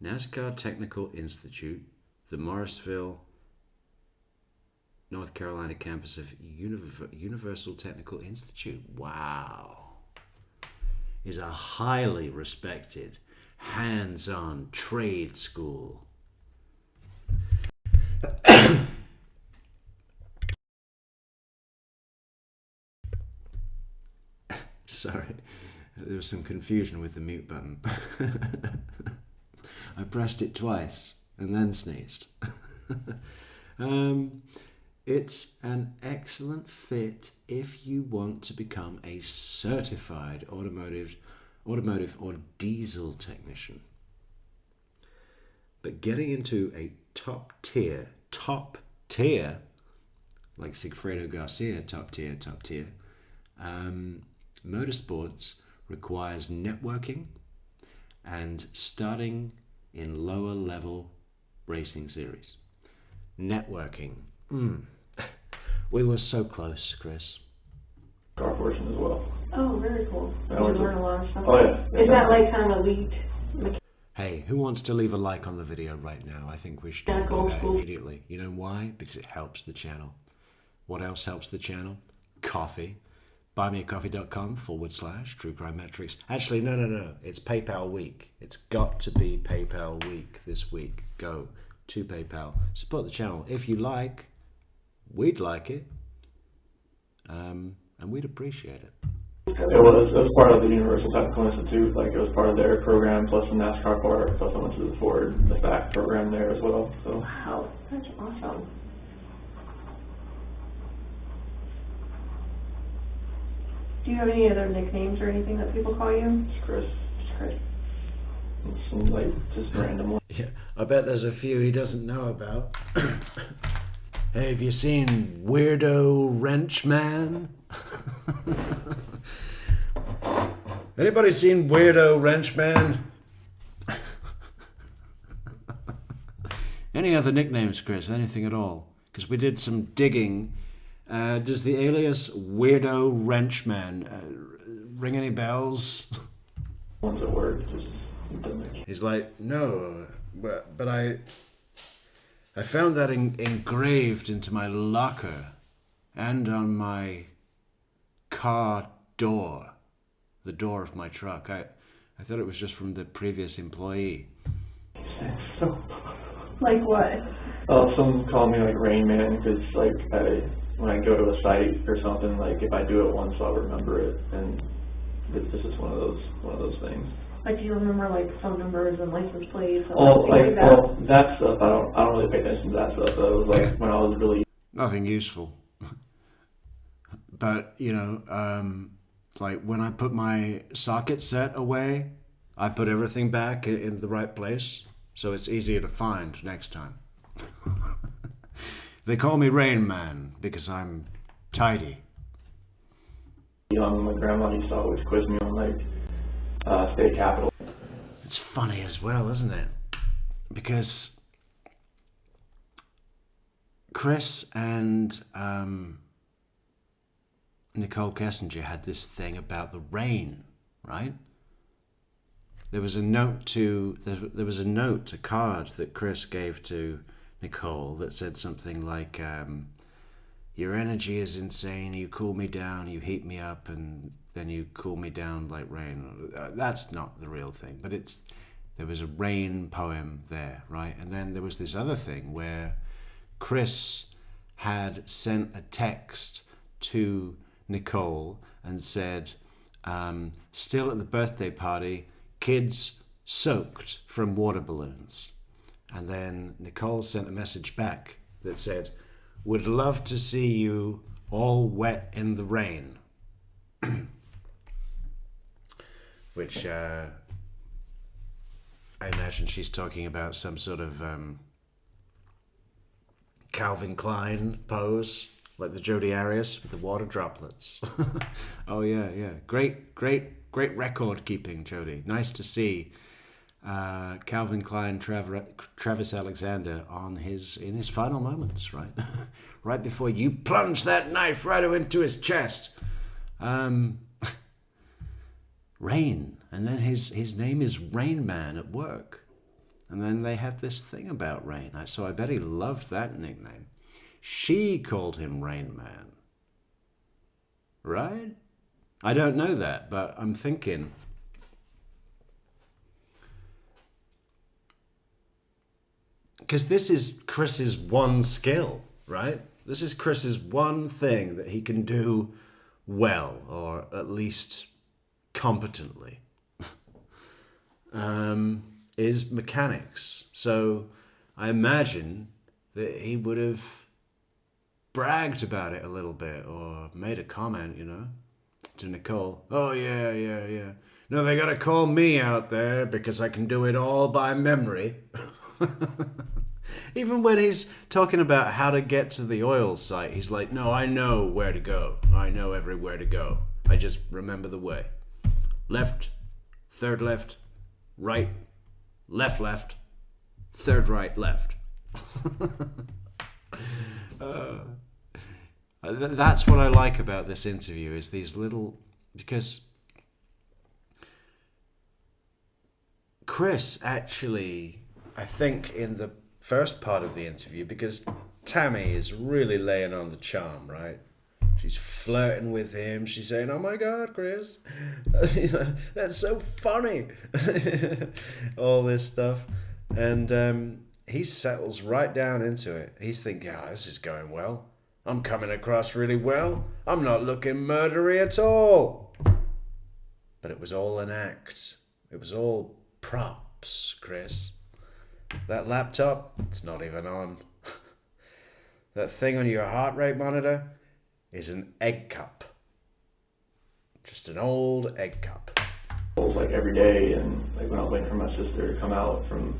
NASCAR Technical Institute, the Morrisville, North Carolina campus of Universal Technical Institute. Wow. Is a highly respected, hands-on trade school. Sorry, there was some confusion with the mute button. I pressed it twice and then sneezed. It's an excellent fit if you want to become a certified automotive or diesel technician. But getting into a top tier, like Sigfredo Garcia, top tier, motorsports requires networking and starting in lower level racing series. Networking. We were so close, Chris. Car portion as well. Oh, very cool. You I went to- learn a lot of stuff. Oh yeah. Is that like kind of elite? Hey, who wants to leave a like on the video right now? I think we should Yeah, do go that cool. immediately. You know why? Because it helps the channel. What else helps the channel? Coffee. buymeacoffee.com/True Crime Metrics. Actually, no. It's PayPal week. It's got to be PayPal week this week. Go to PayPal. Support the channel. If you like, we'd like it. And we'd appreciate it. It was part of the Universal Technical Institute. Like it was part of their program plus the NASCAR part. Plus I went to the Ford, the FAC program there as well. So Wow, that's awesome. Do you have any other nicknames or anything that people call you? it's Chris. Just Chris. It's some like just random one. Yeah, I bet there's a few he doesn't know about. Hey, have you seen Weirdo Wrench Man? Anybody seen Weirdo Wrench Man? Any other nicknames, Chris? Anything at all? Because we did some digging. Does the alias Weirdo Wrench Man ring any bells? Ones that work just doesn't make. He's like, no, but I found that engraved into my locker and on my car door, the door of my truck. I thought it was just from the previous employee. So, Like what? some call me like Rain Man because like when I go to a site or something, like if I do it once, I'll remember it, and this is one of those things. Like, do you remember like phone numbers and license plates and Well, things like that? well, that stuff I don't really pay attention to that stuff. That was like when I was really. Nothing useful. But, you know, like when I put my socket set away, I put everything back in the right place, so it's easier to find next time. They call me Rain Man because I'm tidy. Young, my grandma used to always quiz me on like state capital. It's funny as well, isn't it? Because Chris and Nicole Kessinger had this thing about the rain, right? There was a note a card that Chris gave to Nicole that said something like, your energy is insane, you cool me down, you heat me up, and then you cool me down like rain. That's not the real thing, but there was a rain poem there, right? And then there was this other thing where Chris had sent a text to Nicole and said, still at the birthday party, kids soaked from water balloons. And then Nicole sent a message back that said, would love to see you all wet in the rain. Which I imagine she's talking about some sort of Calvin Klein pose, like the Jodi Arias with the water droplets. Oh yeah. Great record keeping, Jodi. Nice to see Calvin Klein, Travis Alexander in his final moments, right? Right before you plunge that knife right into his chest. Rain, and then his name is Rain Man at work, and then they had this thing about rain. So I bet he loved that nickname. She called him Rain Man, right? I don't know that, but I'm thinking. Because this is Chris's one skill, right? This is Chris's one thing that he can do well, or at least competently, is mechanics. So I imagine that he would have bragged about it a little bit, or made a comment, to Nicole. Oh, yeah. No, they gotta call me out there because I can do it all by memory. Even when he's talking about how to get to the oil site, he's like, no, I know where to go. I know everywhere to go. I just remember the way. Left, third left, right, left, third right, left. That's what I like about this interview, is these little, because Chris actually, I think in the first part of the interview, because Tammy is really laying on the charm, right? She's flirting with him. She's saying, oh my God, Chris, that's so funny. All this stuff. And he settles right down into it. He's thinking, this is going well. I'm coming across really well. I'm not looking murdery at all. But it was all an act. It was all props, Chris. That laptop, it's not even on. That thing on your heart rate monitor is an egg cup. Just an old egg cup. Like every day, and like when I was waiting for my sister to come out from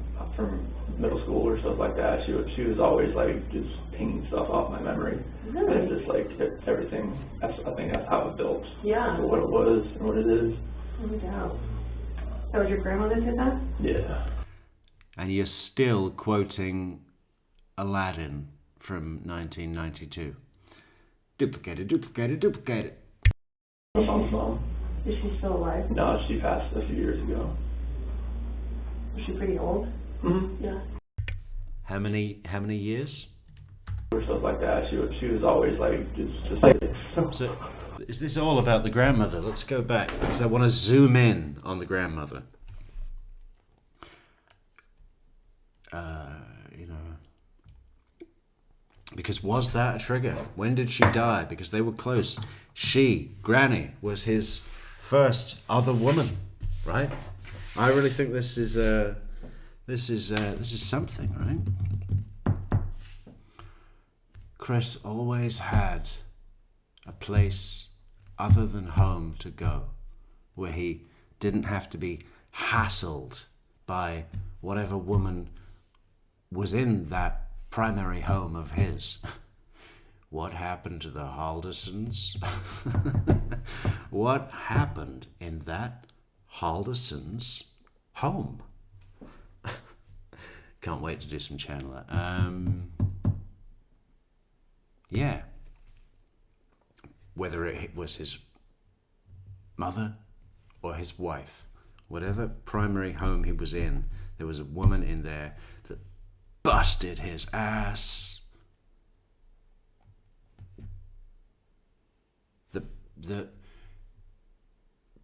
middle school or stuff like that, she was always like just pinging stuff off my memory. Really? And it's just like everything. I think that's how it built. Yeah. So what it was and what it is. No doubt. So was your grandmother did that? Yeah. And you're still quoting Aladdin from 1992. Duplicate it. My mom's mom. Is she still alive? No, she passed a few years ago. Was she pretty old? Mm-hmm. Yeah. How many years? Or stuff like that. She was always like just like. So, is this all about the grandmother? Let's go back, because I want to zoom in on the grandmother. Because was that a trigger? When did she die? Because they were close. Granny, was his first other woman, right? I really think this is something, right? Chris always had a place other than home to go, where he didn't have to be hassled by whatever woman was in that primary home of his. What happened to the Haldersons? What happened in that Haldersons home? Can't wait to do some Chandler. Yeah. Whether it was his mother or his wife, whatever primary home he was in, there was a woman in there that busted his ass. That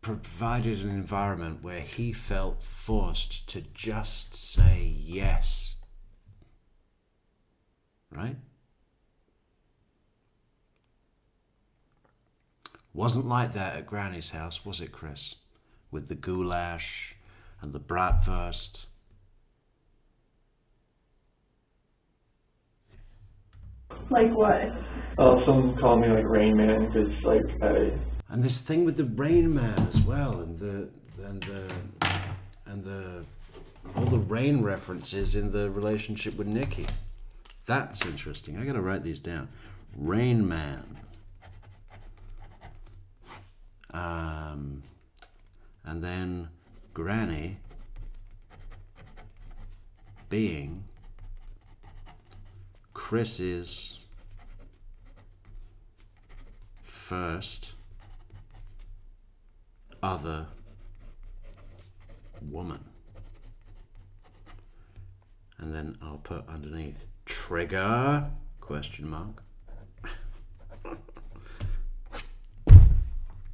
provided an environment where he felt forced to just say yes. Right? Wasn't like that at Granny's house, was it, Chris? With the goulash and the bratwurst. Like what? Some call me like Rain Man because like And this thing with the Rain Man as well, and all the rain references in the relationship with Nikki. That's interesting. I gotta write these down. Rain Man. And then Granny being Chris's first other woman. And then I'll put underneath trigger question mark.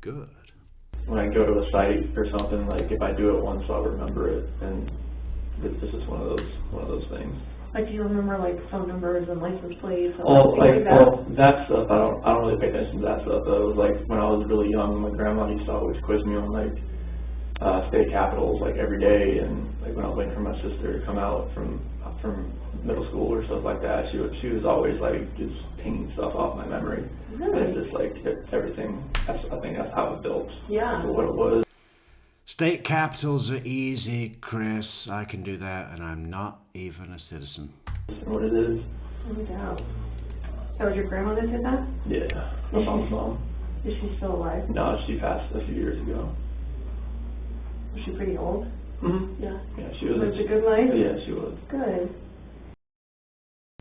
Good. when I go to a site or something, like if I do it once, I'll remember it, and this is one of those things. Like, do you remember, like, phone numbers and license plates and Oh, things like that? well, that stuff, I don't really pay attention to that stuff, though. It was like, when I was really young, my grandma used to always quiz me on, like, state capitals, like, every day, and, like, when I was waiting for my sister to come out from middle school or stuff like that, she was always, like, just pinging stuff off my memory. Really? And it's just, like, everything, I think that's how it built. Yeah. For what it was. State capitals are easy, Chris. I can do that, and I'm not even a citizen. And what it is. No doubt. That was your grandma that did that? Yeah. My mom's mom. Is she still alive? No, she passed a few years ago. Was she pretty old? Mm-hmm. Yeah. Yeah, she was. Lived a good life? Yeah, she was. Good.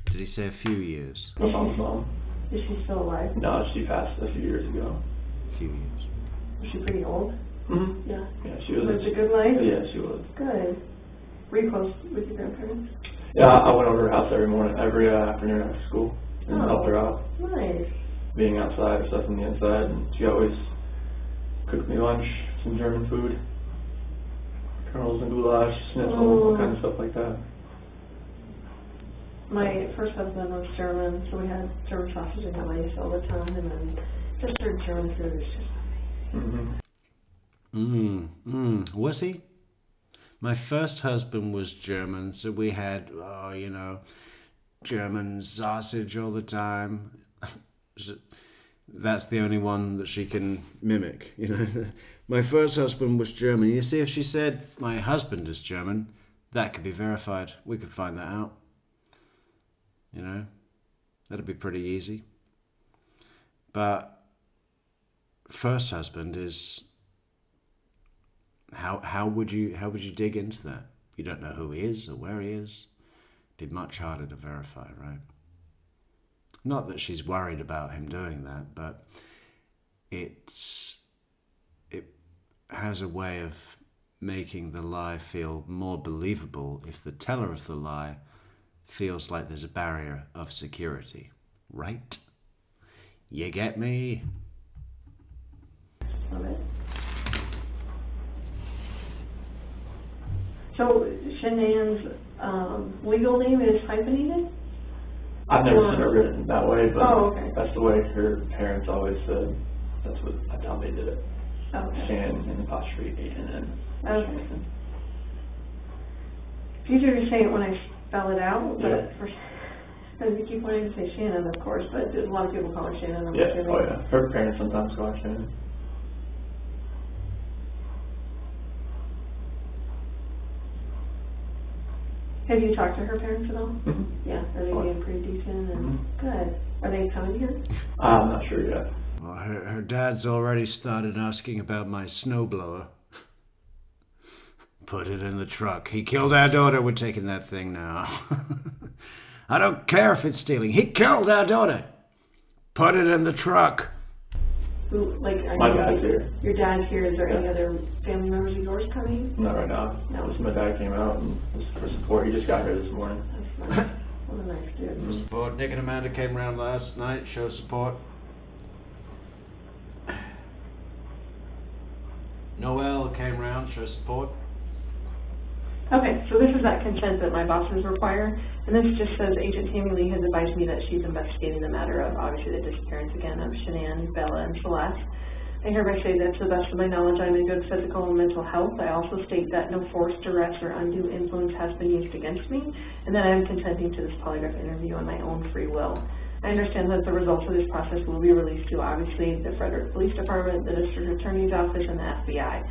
Did he say a few years? My mom's mom. Is she still alive? No, she passed a few years ago. A few years. Was she pretty old? Mm-hmm. Yeah. Yeah, she was. Lived a good life? Yeah, she was. Good. Were you close with your grandparents? Yeah, I went over to her house every afternoon after school and helped her out, Nice. being outside, stuff on the inside, and she always cooked me lunch, some German food, kernels and goulash, schnitzel, all kinds of stuff like that. My first husband was German, so we had German sausage and rice all the time, and then just their German food is just Mm-hmm. Was he? My first husband was German, so we had, German sausage all the time. That's the only one that she can mimic, My first husband was German. You see, if she said, my husband is German, that could be verified. We could find that out. That'd be pretty easy. But first husband is... How would you dig into that? You don't know who he is or where he is. It'd be much harder to verify, right? Not that she's worried about him doing that, but it has a way of making the lie feel more believable if the teller of the lie feels like there's a barrier of security, right? You get me? love it. So, Shanann's legal name is hyphenated? I've never seen it written that way, but okay. That's the way her parents always said. That's how they did it. Okay. Shan and apostrophe A-N-N. Okay. It's easier to say it when I spell it out, but Yeah. you keep wanting to say Shannon, of course, but a lot of people call her Shannon. I'm Yeah, assuming. oh yeah. Her parents sometimes call her Shannon. Have you talked to her parents at all? Mhm. Yeah, are they being pretty decent and good? Are they coming here? I'm not sure yet. Well, her dad's already started asking about my snowblower. Put it in the truck. He killed our daughter. We're taking that thing now. I don't care if it's stealing. He killed our daughter. Put it in the truck. Who, like, are My you, dad's here. your dad's here, is there any Yeah. other family members of yours coming? Not right now. No. Just my dad came out and just for support. He just got here this morning. That's nice. What a nice dude. For support. Nick and Amanda came around last night, showed support. Noel came around, showed support. Okay, so this is that consent that my bosses require, and this just says Agent Tammy Lee has advised me that she's investigating the matter of, obviously, the disappearance again of Shanann, Bella, and Celeste. I hereby say that to the best of my knowledge, I'm in good physical and mental health. I also state that no force, duress, or undue influence has been used against me, and that I am consenting to this polygraph interview on my own free will. I understand that the results of this process will be released to, obviously, the Frederick Police Department, the District Attorney's Office, and the FBI.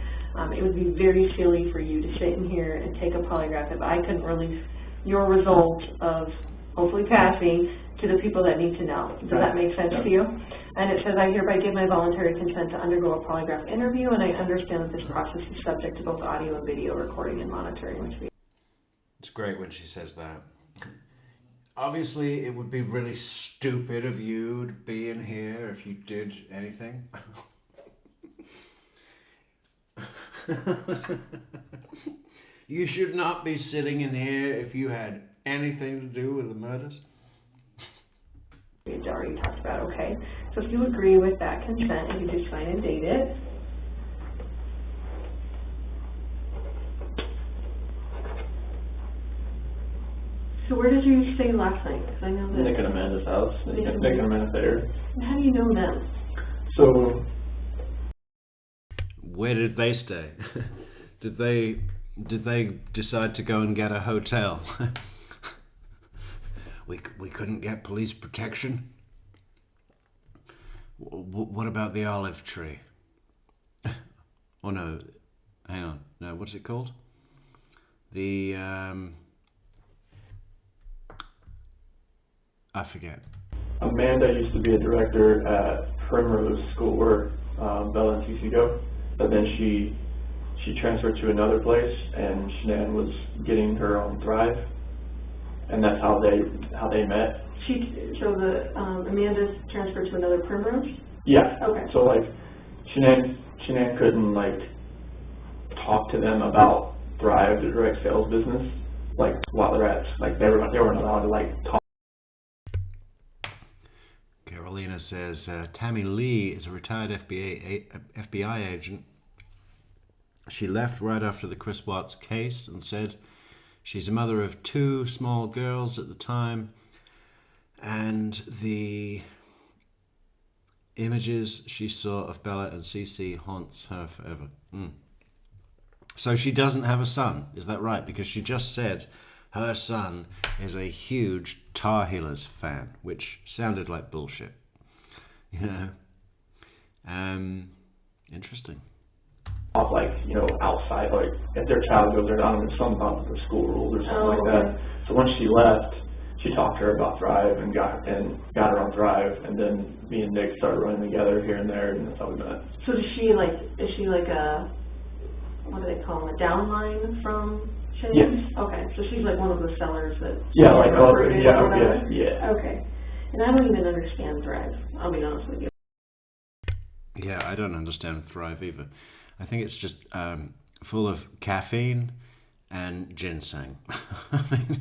It would be very silly for you to sit in here and take a polygraph if I couldn't release your result of hopefully passing to the people that need to know. Does that make sense to you? And it says, I hereby give my voluntary consent to undergo a polygraph interview, and I understand that this process is subject to both audio and video recording and monitoring, which we... It's great when she says that. Obviously, it would be really stupid of you to be in here if you did anything. You should not be sitting in here if you had anything to do with the murders. We had already talked about, okay. So if you agree with that consent, you can just sign and date it. So where did you stay last night? Because I know that... Nick and Amanda's house. Nick and Amanda there. How do you know them? So Where did they stay? Did they decide to go and get a hotel? we couldn't get police protection. What about the olive tree? Oh no, hang on. No, what's it called? The I forget. Amanda used to be a director at Primrose School where Bella and Cece go, but then she transferred to another place, and Shanann was getting her on Thrive, and that's how they met. So Amanda's transferred to another Primrose? Yeah. Okay. So like Shanann couldn't like talk to them about Thrive, the direct sales business, like while they're at like they weren't allowed to like talk. Carolina says Tammy Lee is a retired FBI agent. She left right after the Chris Watts case and said she's a mother of 2 small girls at the time, and the images she saw of Bella and Cece haunts her forever. So she doesn't have a son, is that right? Because she just said her son is a huge Tar Heelers fan, which sounded like bullshit. You know? Interesting. Off like, you know, outside, like if their child goes around and something about the school rules or something like that. So when she left, she talked to her about Thrive and got her on Thrive, and then me and Nick started running together here and there, and that's how we met. So is she like a, what do they call them, a downline from Shanann? Yes. Okay, so she's like one of the sellers that... Yeah, like, yeah. Okay. And I don't even understand Thrive, I'll be honest with you. Yeah, I don't understand Thrive either. I think it's just full of caffeine and ginseng. I mean,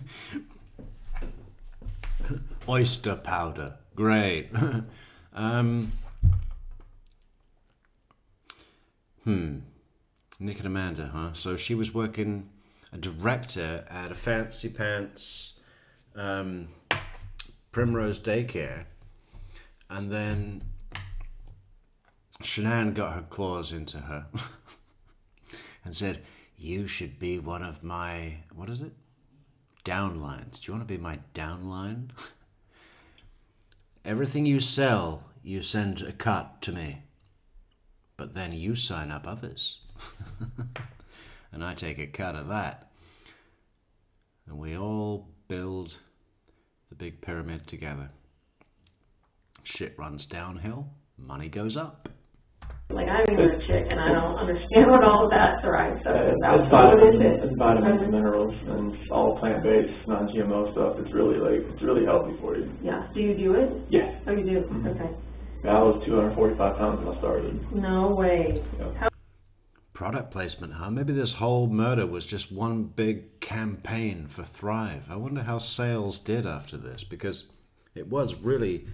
oyster powder, great. Nick and Amanda, huh? So she was working a director at a fancy pants Primrose daycare, and then Shanann got her claws into her and said, you should be one of my, what is it? Downlines. Do you want to be my downline? Everything you sell, you send a cut to me. But then you sign up others. And I take a cut of that. and we all build the big pyramid together. Shit runs downhill, money goes up. Like, I'm even a chick, and I don't understand what all of that thrives. So It's vitamins and minerals, and it's all plant-based, non-GMO stuff. It's really healthy for you. Yeah. Do you do it? Yeah. Oh, you do? Mm-hmm. Okay. I was 245 pounds when I started. No way. Yeah. Product placement, huh? Maybe this whole murder was just one big campaign for Thrive. I wonder how sales did after this, because it was really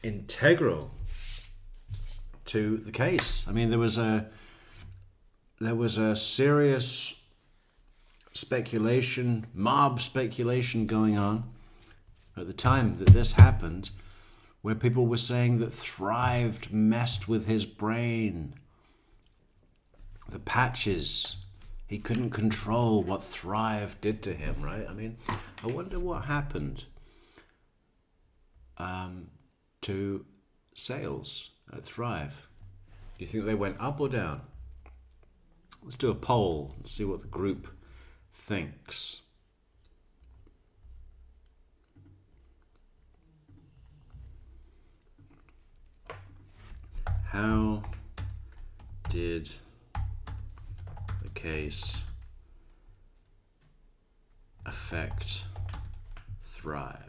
integral to the case. I mean, there was a serious speculation, mob speculation going on at the time that this happened, where people were saying that Thrive messed with his brain. The patches, he couldn't control what Thrive did to him, right? I mean, I wonder what happened to sales at Thrive. Do you think they went up or down? Let's do a poll and see what the group thinks. How did the case affect Thrive?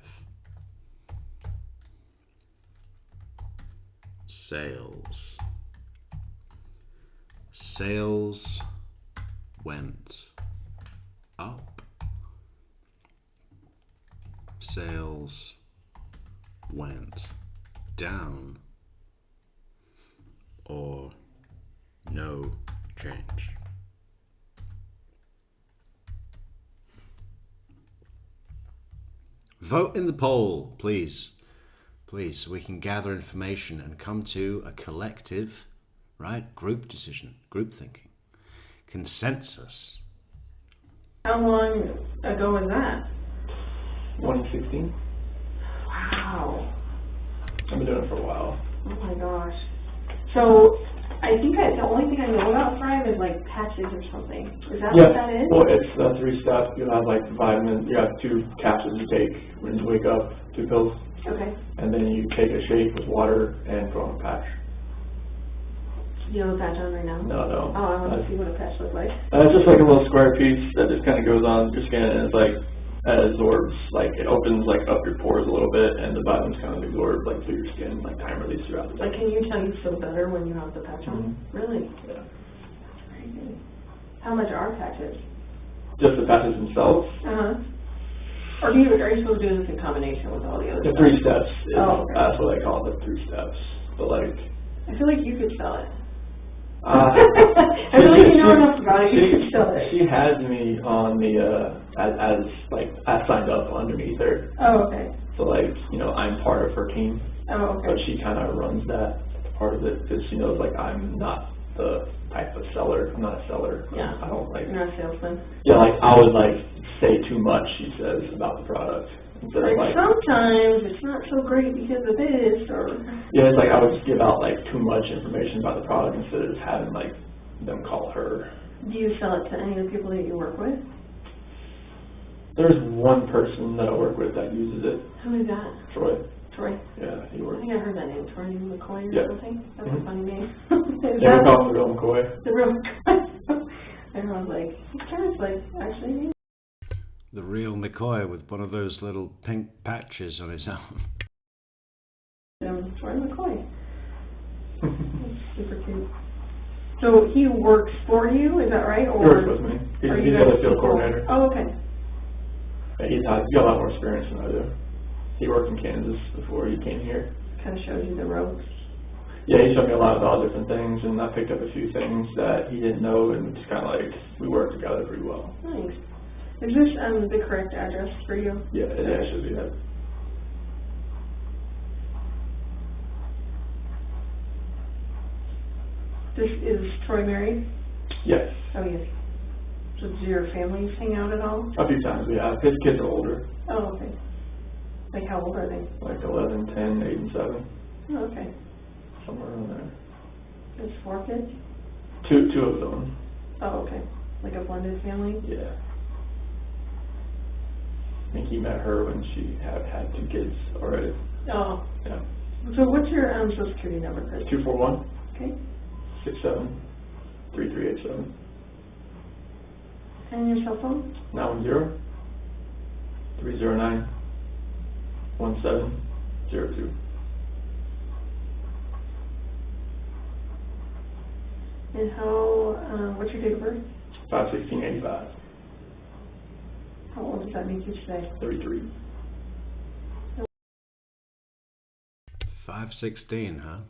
Sales. Sales went up. Sales went down. Or no change. Vote in the poll, please. Please, so we can gather information and come to a collective, right, group decision, group thinking, consensus. How long ago was that? 2016. Wow. I've been doing it for a while. Oh my gosh. So, I think the only thing I know about Thrive is like patches or something. Is that what that is? Well, it's 3 steps. You have like vitamins. You have 2 capsules you take when you wake up, 2 pills. Okay. And then you take a shake with water and throw on a patch. You have a patch on right now? No. Oh, I want to see what a patch looks like. It's just like a little square piece that just kind of goes on your skin, and it's like, it absorbs, like it opens like up your pores a little bit, and the vitamins kind of absorb like through your skin, like time release throughout the day. Like, can you tell you feel better when you have the patch on? Mm-hmm. Really? Yeah. That's very good. How much are patches? Just the patches themselves. Or are you supposed to do this in combination with all the other The stuff? 3 steps. Okay. That's what I call it, the 3 steps. But like, I feel like you could sell it. I feel like you know enough about it. You could sell it. She has me on the as like I signed up underneath her. Oh, okay. So like, you know, I'm part of her team. Oh, okay. But she kind of runs that part of it because she knows like I'm not the type of seller. I'm not a seller. Yeah. I don't like. You're not a salesman. Yeah, like I would like say too much. She says about the product. Instead of, Like sometimes it's not so great because of this, or. Yeah, it's like I would just give out like too much information about the product instead of just having like them call her. Do you sell it to any of the people that you work with? There's one person that I work with that uses it. Who is that? Troy. Troy. Yeah, he I works. think I heard that name. Troy McCoy or Yeah. something. That's Mhm. a funny name. Yeah, we call him the real McCoy. The real McCoy. Everyone's like, it sounds like actually me. The real McCoy with one of those little pink patches on his arm. Troy McCoy. That's super cute. So he works for you, is that right? He works with me. He's are you the guys other field equal? coordinator. Oh, okay. Yeah, he's got a lot more experience than I do. He worked in Kansas before he came here. Kind of shows you the ropes. Yeah, he showed me a lot about different things, and I picked up a few things that he didn't know, and just kind of like, we worked together pretty well. Nice. Is this the correct address for you? Yeah, it actually should be that. This is Troy married? Yes. Oh, yes. So do your families hang out at all? A few times we have. His kids are older, Oh, okay. Like how old are they? like 11, 10, 8, and 7, Oh, okay. somewhere around there. There's 4 kids? Two of them. Oh, okay. Like a blended family? Yeah. I think he met her when she had 2 kids already. Oh, Yeah. so what's your social security number, Chris? 241 Okay, 67 3387 and your cell phone? 910 309 1702. And what's your date of birth? 5/16/85. How old does that make you today? 33. 5/16, huh?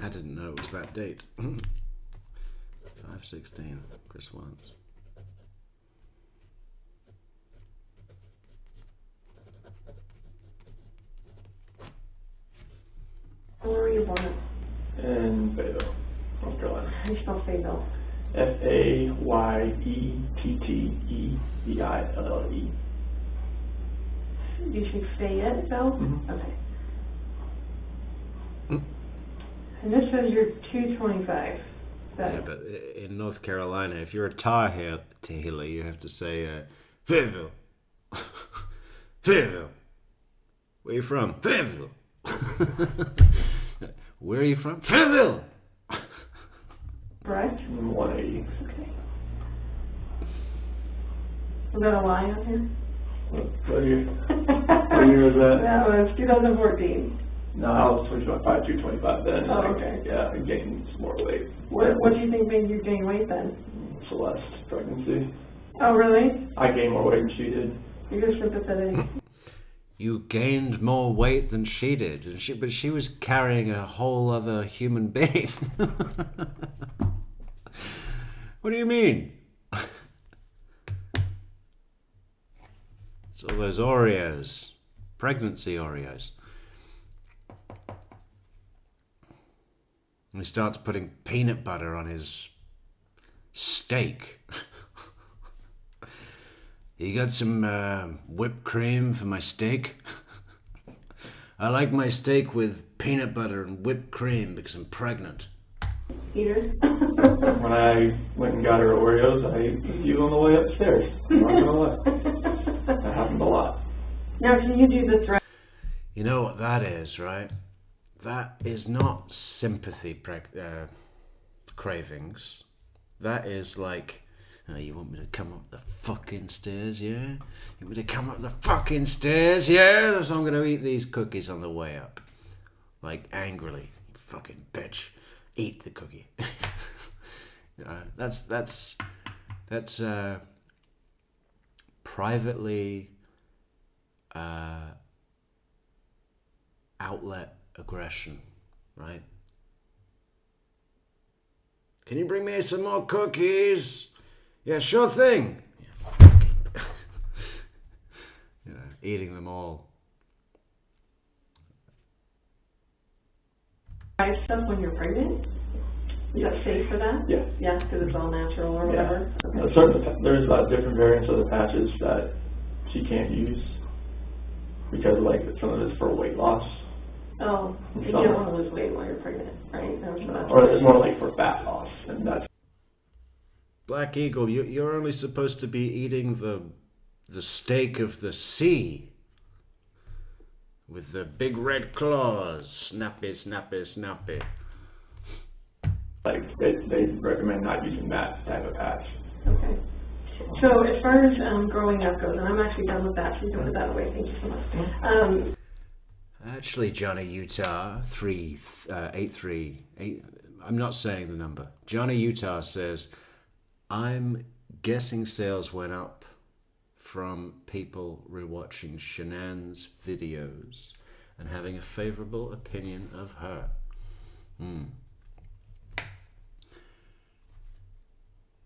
I didn't know it was that date. 5/16, Chris Wants. Where were you born? In Fayetteville, North Carolina. How do you spell Fayetteville? FAYETTEVILLE. Do you speak Fayetteville? Mhm. Okay. And this says you're 225. Yeah, but in North Carolina, if you're a Tar Heeler, you have to say, Fayetteville. Fayetteville. Where you from? Fayetteville. Where are you from? Fayetteville. Correct? 180. Okay. Was that a lie on here? What year was that? That was 2014. No, I was 225 then. Oh, okay. Yeah, I gained some more weight. What do you think made you gain weight then? Celeste, pregnancy. Oh, really? I gained more weight than she did. You're sympathetic. You gained more weight than she did, but she was carrying a whole other human being. What do you mean? It's all those Oreos, pregnancy Oreos. And he starts putting peanut butter on his steak. You got some whipped cream for my steak? I like my steak with peanut butter and whipped cream because I'm pregnant. Eater? When I went and got her Oreos, I ate a few on the way upstairs. I'm not gonna lie. That happened a lot. Now, can you do the threat? You know what that is, right? That is not sympathy cravings. That is like, oh, you want me to come up the fucking stairs, yeah? You want me to come up the fucking stairs, yeah? So I'm going to eat these cookies on the way up. Like, angrily. You fucking bitch. Eat the cookie. You know, that's privately outlet aggression, right? Can you bring me some more cookies? Yeah, sure thing. You know, eating them all. Try stuff when you're pregnant? Is that safe for that? Yeah. Yeah, because it's all natural or whatever? Yeah. Okay. There's different variants of the patches that she can't use because like some of it's for weight loss. Oh, you don't want to lose weight while you're pregnant, right? Or it's more like for fat loss, and that's Black Eagle, you're only supposed to be eating the steak of the sea with the big red claws. Snappy, snappy, snappy. like they recommend not using that type of patch. Okay. So as far as growing up goes, and I'm actually done with that, so you can put that away. Thank you so much. Actually, Johnny Utah 3838. I'm not saying the number. Johnny Utah says, I'm guessing sales went up from people rewatching Shanann's videos and having a favorable opinion of her.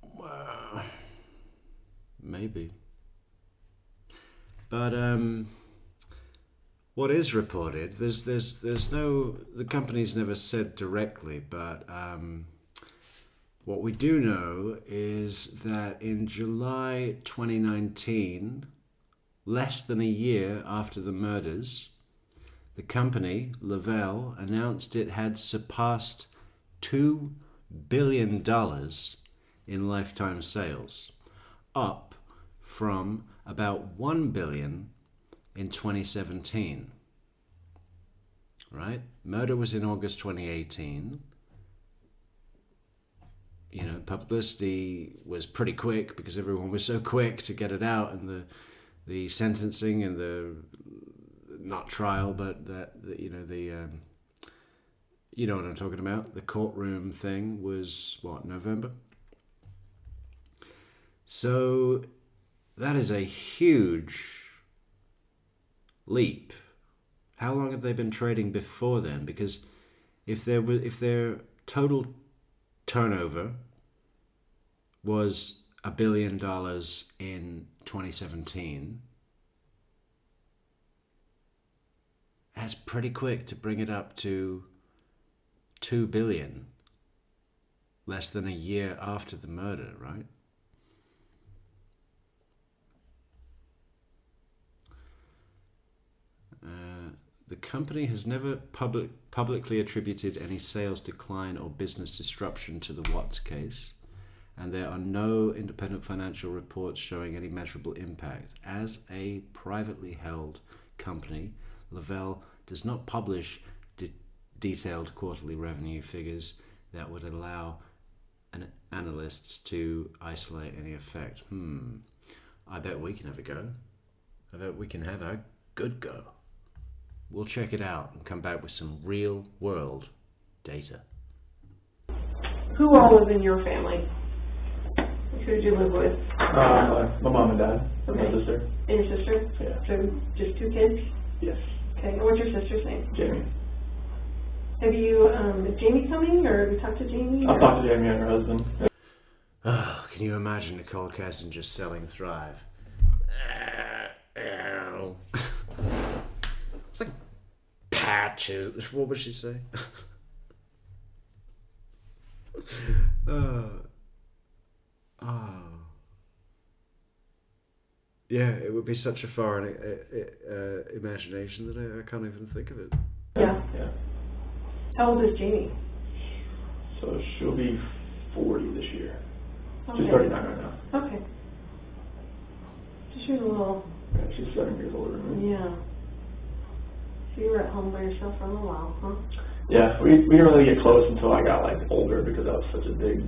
Well, maybe. But what is reported, there's no, the company's never said directly, but what we do know is that in July 2019, less than a year after the murders, the company, Lavelle, announced it had surpassed $2 billion in lifetime sales, up from about 1 billion in 2017. Right? Murder was in August 2018. You know, publicity was pretty quick because everyone was so quick to get it out, and the sentencing and the not trial, but you know what I'm talking about. The courtroom thing was what, November? So that is a huge leap. How long have they been trading before then? Because if their total turnover was $1 billion in 2017, that's pretty quick to bring it up to 2 billion less than a year after the murder, right? The company has never publicly attributed any sales decline or business disruption to the Watts case, and there are no independent financial reports showing any measurable impact. As a privately held company, Lavelle does not publish detailed quarterly revenue figures that would allow analysts to isolate any effect. I bet we can have a go. I bet we can have a good go. We'll check it out and come back with some real world data. Who all live in your family? Who did you live with? My mom and dad, Okay. my sister. And your sister? Yeah. So just 2 kids? Yes. Okay, and what's your sister's name? Jamie. Have you, is Jamie coming, or have you talked to Jamie? I've talked to Jamie and her husband. Oh, can you imagine Nicole Kessinger selling Thrive? It's like patches. What would she say? Yeah, it would be such a foreign imagination that I can't even think of it. Yeah. Yeah. How old is Jamie? So she'll be 40 this year. Okay. She's 39 right now. Okay. So she's a little, Yeah, she's 7 years older than me. yeah. So you were at home by yourself for a little while, huh? Yeah, we didn't really get close until I got like older because that was such a big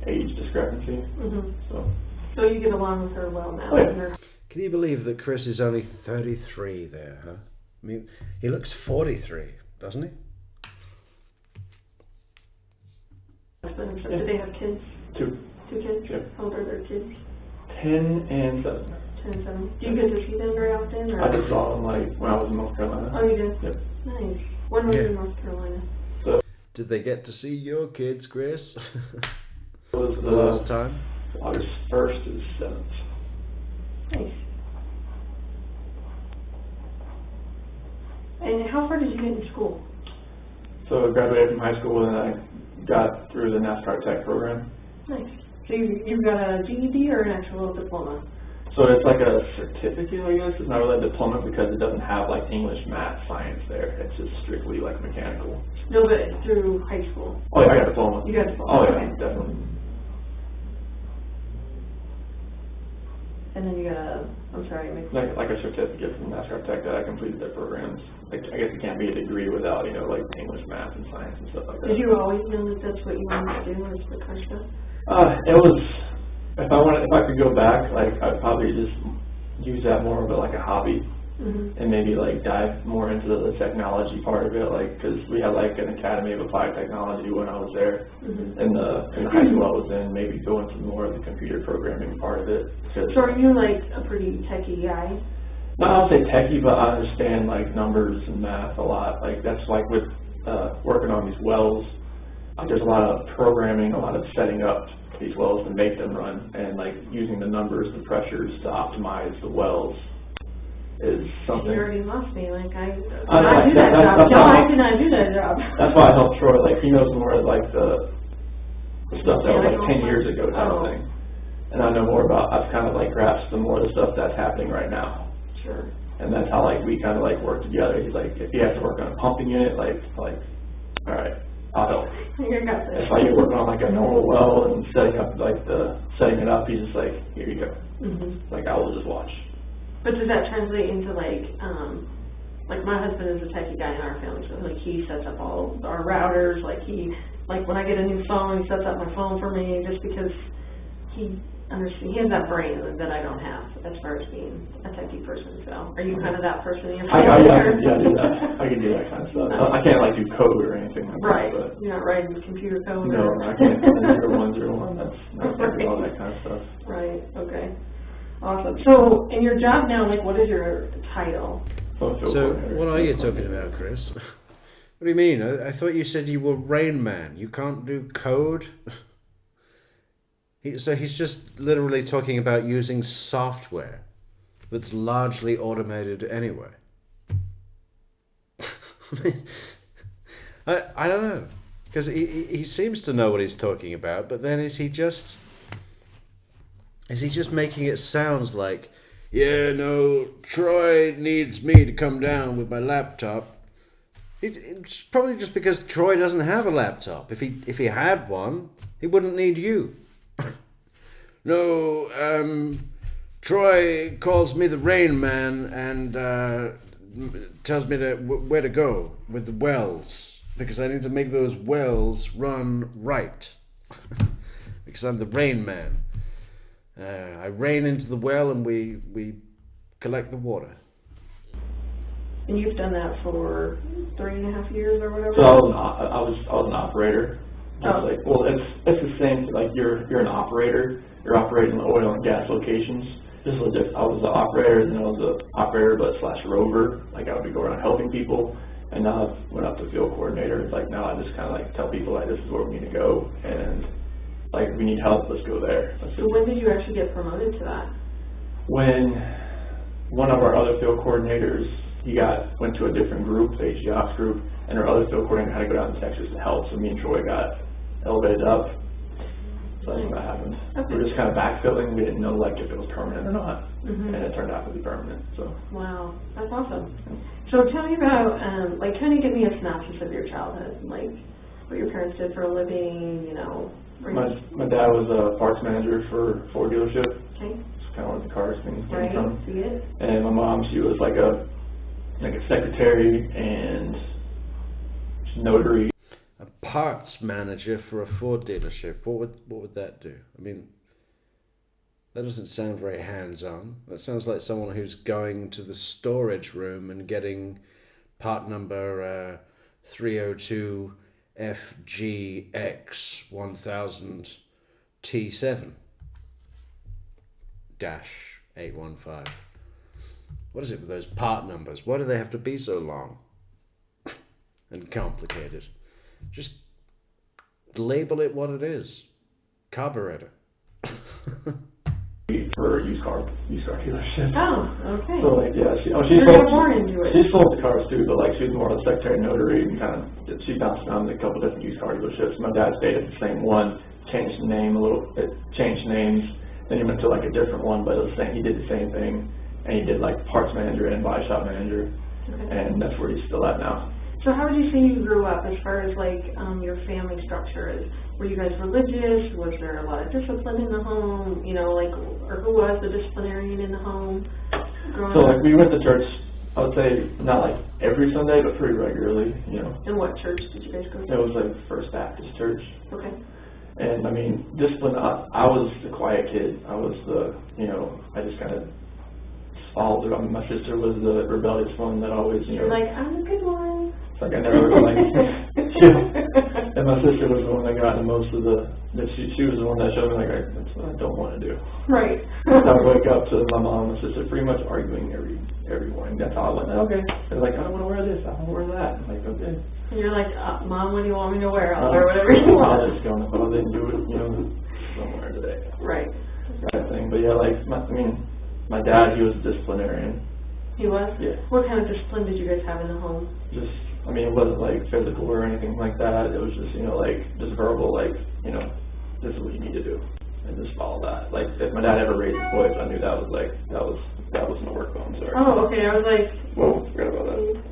age discrepancy. Mm-hmm. So you get along with her well now? Oh, yeah. and her- Can you believe that Chris is only 33 there, huh? I mean, he looks 43, doesn't he? husband? Do they have kids? 2, 2 kids? Yep. How old are their kids? 10 and 7. 10 and 7. Do you get to see them very often? Or? I just saw them like when I was in North Carolina. Oh, you did? Yep. Nice. When were you Yeah. in North Carolina? Did they get to see your kids, Chris? It was For the last time? August 1st to the 7th. Nice. And how far did you get in school? So I graduated from high school and I got through the NASCAR Tech program. Nice. So you got a GED or an actual diploma? So it's like a certificate, I guess. It's not really a diploma because it doesn't have like English, math, science there. It's just strictly like mechanical. No, but through high school. Oh yeah, I got a diploma. You got a diploma? Oh yeah, Okay. definitely. And then you got a, I'm sorry, Like a certificate from NASCAR Tech that I completed their programs. Like, I guess it can't be a degree without, you know, like English, math, and science and stuff like that. Did you always know that that's what you wanted to do, was the car stuff? It was, if I could go back, like, I'd probably just use that more of like a hobby. Mm-hmm. And maybe like dive more into the technology part of it, like, because we had like an Academy of Applied Technology when I was there. Mm-hmm. In the high school I was in, maybe go into more of the computer programming part of it. So are you like a pretty techie guy? Not I would say techie, but I understand like numbers and math a lot. Like that's like with working on these wells, like there's a lot of programming, a lot of setting up these wells to make them run, and like using the numbers, the pressures to optimize the wells is something. You already lost me, like I do that's- that job. that's No, why- I cannot do that job. That's why I helped Troy. Like he knows more of like the stuff that was like 10 years ago type of thing, and I know more about. I've kind of like grasped some more of the stuff that's happening right now. Sure. And that's how like we kind of like work together. He's like, if he has to work on a pumping unit, like, all right, I'll help. You You got this. if I get working on like a normal well and setting it up, he's just like, here you go. Mm-hmm. Like, I will just watch. But does that translate into like my husband is a techie guy in our family, so like he sets up all our routers, like when I get a new phone, he sets up my phone for me just because he has that brain that I don't have as far as being a techie person. So are you kind of that person in your family? Yeah, I do that. I can do that kind of stuff. I can't like do code or anything like Right. that. But You're not writing computer code. no, I can't. 0101. That's all that kind of stuff. Right. Okay. Awesome. So in your job now, like, what is your title? So, what are you talking about, Chris? What do you mean? I thought you said you were Rain Man. You can't do code? So he's just literally talking about using software that's largely automated anyway. I don't know. Because he seems to know what he's talking about, but then is he just making it sound like, yeah, no, Troy needs me to come down with my laptop. It's probably just because Troy doesn't have a laptop. If he had one, he wouldn't need you. No, Troy calls me the Rain Man and tells me where to go with the wells, because I need to make those wells run right. Because I'm the Rain Man. I rain into the well and we collect the water. And you've done that for 3.5 years or whatever? So I was an operator. Oh. Like, well, it's the same. Like, you're an operator. You're operating oil and gas locations. Just a little different. I was an operator, and then I was an operator but / rover. Like, I would go around helping people. And now I've went up to field coordinator. It's like, now I just kind of like tell people, like, this is where we need to go, and like, we need help, let's go there. So when did you actually get promoted to that? When one of our other field coordinators, he went to a different group, the HG Ops group, and our other field coordinator had to go down to Texas to help. So me and Troy got elevated up. So that's what happened. Okay. We were just kind of backfilling. We didn't know like if it was permanent or not, Mm-hmm. and it turned out to be permanent. So. Wow, that's awesome. So tell me about, kind of give me a synopsis of your childhood, like what your parents did for a living, you know. My dad was a parts manager for a Ford dealership. Okay. It's kind of where the cars things came Right, from. see it. And my mom, she was like a secretary and notary. A parts manager for a Ford dealership. What would that do? I mean, that doesn't sound very hands-on. That sounds like someone who's going to the storage room and getting part number 302 FGX 1000 T7 -815. What is it with those part numbers? Why do they have to be so long and complicated? Just label it what it is. Carburetor. For used car dealership. Oh, okay. So like, yeah, she You're sold, more into it. she sold the cars too, but like she was more of a secretary and notary, and kind of she bounced around a couple different used car dealerships. My dad stayed at the same one, changed the name a little, it changed names. Then he went to like a different one, but it was the same. He did the same thing, and he did like parts manager and body shop manager, and that's where he's still at now. So how would you say you grew up as far as like your family structure is? Were you guys religious? Was there a lot of discipline in the home? You know, like, or who was the disciplinarian in the home growing So up? like we went to church, I would say not like every Sunday, but pretty regularly, you know. And what church did you guys go to? It was like First Baptist Church. Okay. And I mean, discipline, I was the quiet kid. I was I just kind of followed. I mean, my sister was the rebellious one that always, You're like, I'm a good one. It's like I never like, and my sister was the one that got the most of she was the one that showed me like, that's what I don't want to do. Right. I would wake up to my mom and my sister pretty much arguing every morning. That's how I went, okay. They're like, I don't want to wear this, I want to wear that. I'm like, okay. And you're like, Mom, what do you want me to wear? I'll wear whatever you want. I was just going, if I didn't do it, don't wear it today. Right. That thing. But yeah, like, my dad, he was a disciplinarian. He was? Yeah. What kind of discipline did you guys have in the home? Just, it wasn't like physical or anything like that. It was just, just verbal, like, this is what you need to do. And just follow that. Like, if my dad ever raised his voice, I knew that was my work phone, sorry. Oh, okay. I was like, whoa, forgot about that.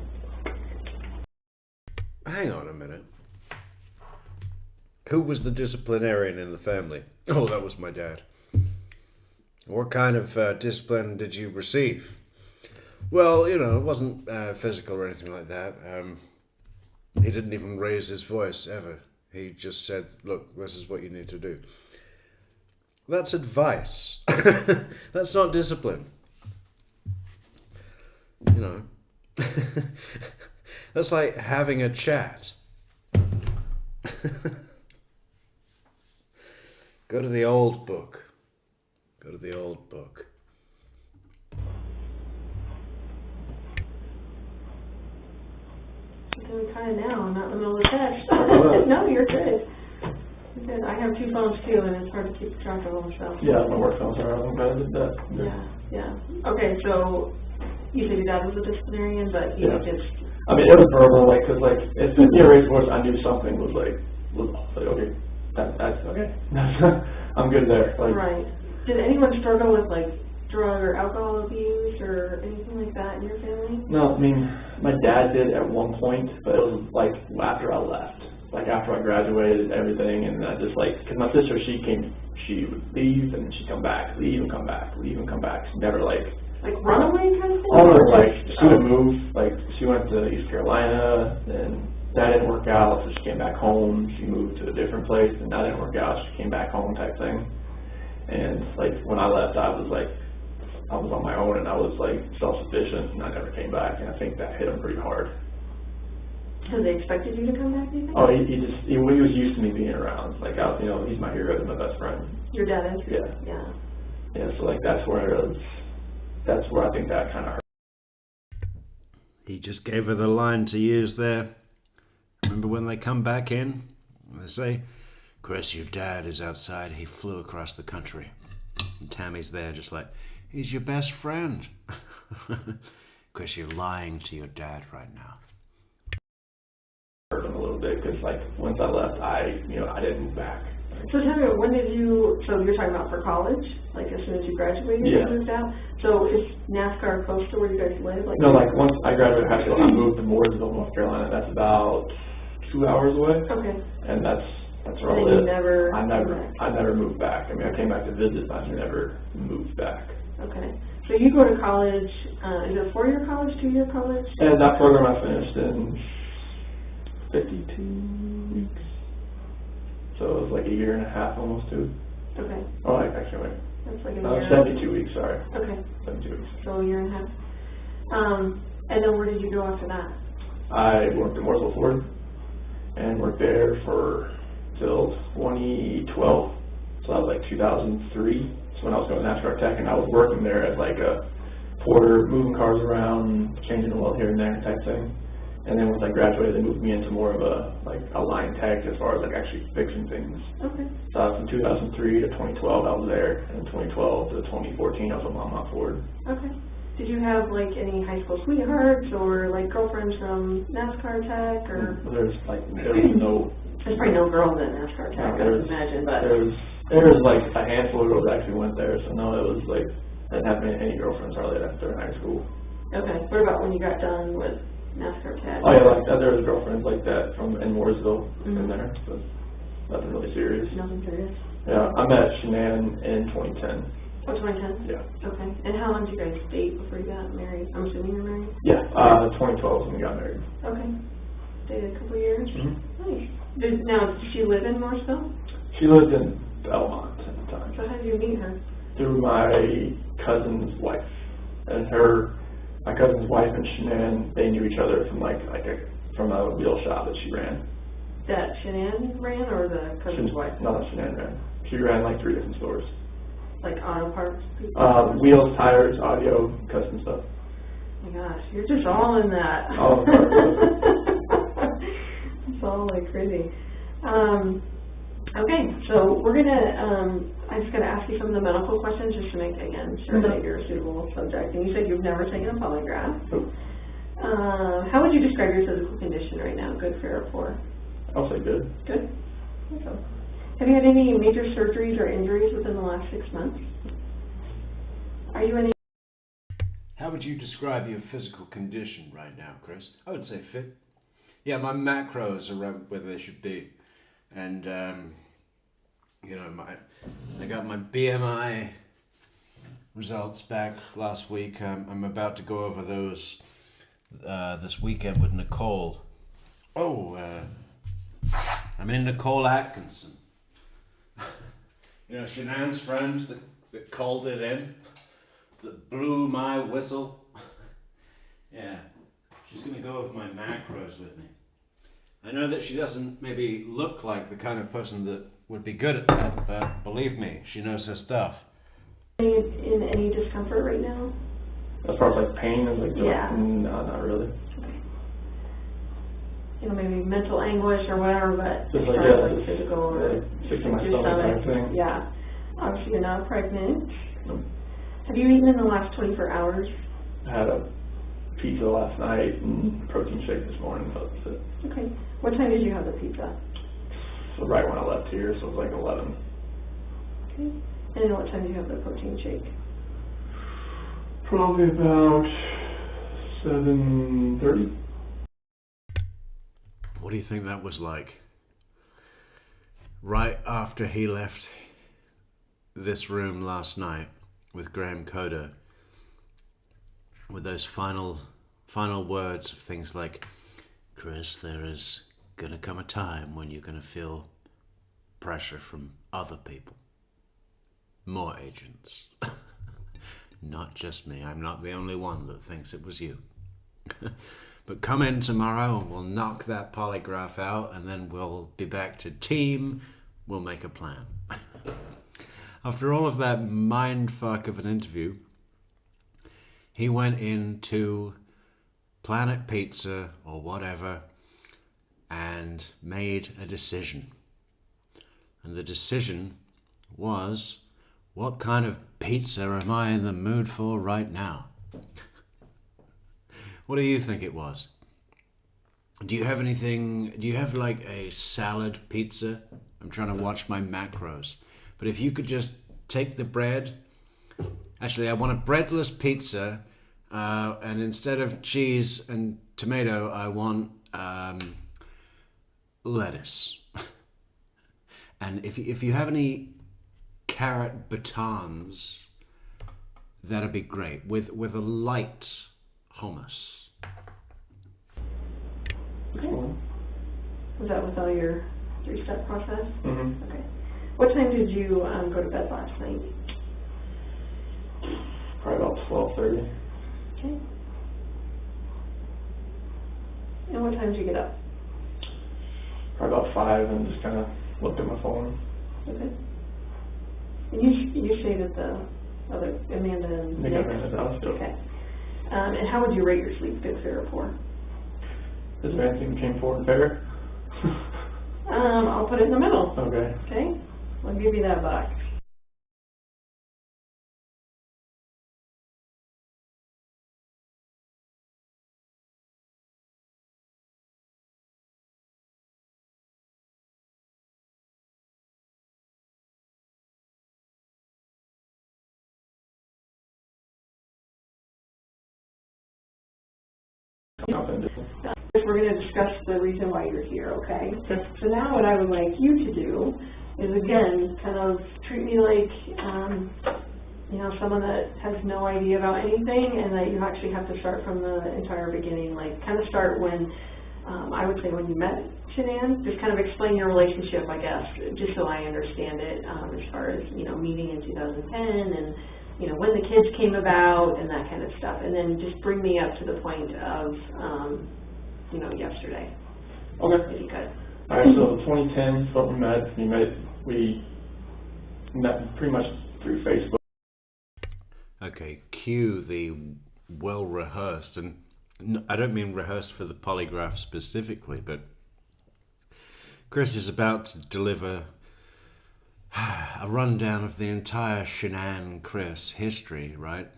Hang on a minute. Who was the disciplinarian in the family? Oh, that was my dad. What kind of discipline did you receive? Well, it wasn't physical or anything like that. He didn't even raise his voice, ever. He just said, look, this is what you need to do. That's advice. That's not discipline. That's like having a chat. Go to the old book. Go to the old book. I'm doing kind of now. I'm not in the middle of the text. No, you're good. You're good. I have 2 phones too, and it's hard to keep track of them. So. Yeah, my work phone's are. I'm glad I did that. Yeah. Okay, so you said your dad was a disciplinarian, but he just. I mean, it was verbal, like, cause like if the raised voice, I knew something was like okay, that's okay. I'm good there. Like. Right. Did anyone struggle with like drug or alcohol abuse or anything like that in your family? No, I mean, my dad did at one point, but it was like after I left, like after I graduated and everything, and I just like, cause my sister, she would leave and she'd come back, leave and come back, leave and come back. She never like runaway kind of thing? Oh, like she would move, like she went to East Carolina, and that didn't work out, so she came back home. She moved to a different place, and that didn't work out. She came back home type thing. And like when I left, I was on my own, and I was like self-sufficient, and I never came back, and I think that hit him pretty hard. So they expected you to come back, do you think? Oh, he was used to me being around. Like, he's my hero, he's my best friend. Your dad is? Yeah. Yeah. Yeah, so like that's where I think that kind of hurt. He just gave her the line to use there. Remember when they come back in? They say, Chris, your dad is outside. He flew across the country. And Tammy's there just like, he's your best friend. Chris, you're lying to your dad right now. Hurt him a little bit because like once I left, I didn't move back. So tell me, so you're talking about for college? Like as soon as you graduated, you moved out? So is NASCAR close to where you guys live? No, like once I graduated high school, I moved to Mooresville, North Carolina. That's about 2 hours away. Okay. And that's where I lived. I never moved back. I mean, I came back to visit, but I never moved back. Okay. So you go to college, is it a 4-year college, 2-year college? And that program I finished in 52 weeks. So it was like a year and a half, almost 2. Okay. Oh, actually, wait. That's like a year. 72 weeks, sorry. Okay. 72 weeks. So a year and a half. And then where did you go after that? I worked at Mooresville Ford and worked there till 2012. So that was like 2003. That's when I was going to NASCAR Tech, and I was working there as like a porter, moving cars around, changing the oil here and there type thing. And then once I graduated, they moved me into more of a line tech as far as like actually fixing things. Okay. So from 2003 to 2012, I was there, and 2012 to 2014, I was at Mont Ford. Okay. Did you have like any high school sweethearts or like girlfriends from NASCAR Tech or? There was no. There's probably no girls at NASCAR Tech, I would imagine, but. There was like a handful of girls that actually went there, so no, it was like I didn't have any girlfriends hardly after high school. Okay. What about when you got done with NASCAR Tech? Oh yeah, like there was girlfriends like that in Mooresville in there, so nothing really serious. Nothing serious. Yeah, I met Shanann in 2010. Oh, 2010? Yeah. Okay. And how long did you guys date before you got married? I'm assuming you're married? Yeah, 2012 when we got married. Okay. Dated a couple of years? Mm-hmm. Nice. Now, did she live in Morrisville? She lived in Belmont at the time. So how did you meet her? Through my cousin's wife. And my cousin's wife and Shanann, they knew each other from from a wheel shop that she ran. That Shanann ran or the cousin's wife? No, that Shanann ran. She ran like 3 different stores. Like auto parts? Wheels, tires, audio, custom stuff. Oh my gosh, you're just all in that. All in It's all like crazy. Okay, so we're gonna, I just gotta ask you some of the medical questions just to make, again, sure that you're a suitable subject. And you said you've never taken a polygraph. How would you describe your physical condition right now? Good, fair, or poor? I'll say good. Good. Okay. Have you had any major surgeries or injuries within the last 6 months? Are you any? How would you describe your physical condition right now, Chris? I would say fit. Yeah, my macros are right where they should be. And I got my BMI results back last week. I'm about to go over those this weekend with Nicole. I'm in Nicole Atkinson. Shanann's friend that called it in, that blew my whistle. Yeah, she's going to go over my macros with me. I know that she doesn't maybe look like the kind of person that would be good at that, but believe me, she knows her stuff. In any discomfort right now? As far as like pain and like Yeah. No, not really. Maybe mental anguish or whatever, but Just as like, far yeah, as just, physical or sick to my your stomach type thing. Yeah. Obviously you're not pregnant. Nope. Have you eaten in the last 24 hours? I had a pizza last night and protein shake this morning, but that's it. Okay. What time did you have the pizza? So right when I left here, so it was like 11. Okay. And what time did you have the protein shake? Probably about 7:30. What do you think that was like? Right after he left this room last night with Graham Coder, with those final words of things like, Chris, there is going to come a time when you're going to feel pressure from other people. More agents. Not just me. I'm not the only one that thinks it was you. But come in tomorrow and we'll knock that polygraph out, and then we'll be back to team. We'll make a plan. After all of that mindfuck of an interview, he went into Planet Pizza or whatever and made a decision. And the decision was, what kind of pizza am I in the mood for right now? What do you think it was? Do you have like a salad pizza? I'm trying to watch my macros. But if you could just take the bread, actually I want a breadless pizza, and instead of cheese and tomato, I want lettuce. And if you have any carrot batons, that'd be great, with a light hummus. Okay. Was that with all your 3-step process? Mm-hmm. Okay. What time did you go to bed last night? Probably about 12:30. Okay. And what time did you get up? Probably about 5 and just kind of looked at my phone. Okay. And you say that the other Amanda and Nick Nick. ran his house. Okay. And how would you rate your sleep, good, fair, or poor? Is there anything between 4 and fair? I'll put it in the middle. Okay. Okay. I'll give you that buck. We're going to discuss the reason why you're here, okay? So now what I would like you to do is, again, kind of treat me like, someone that has no idea about anything, and that you actually have to start from the entire beginning, like kind of start when, I would say when you met Shanann, just kind of explain your relationship, I guess, just so I understand it, as far as, meeting in 2010 and, when the kids came about and that kind of stuff, and then just bring me up to the point of, yesterday. Okay. If you could. All right, so 2010 is what we met pretty much through Facebook. Okay, cue the well-rehearsed, and I don't mean rehearsed for the polygraph specifically, but Chris is about to deliver a rundown of the entire Shanann Chris history, right?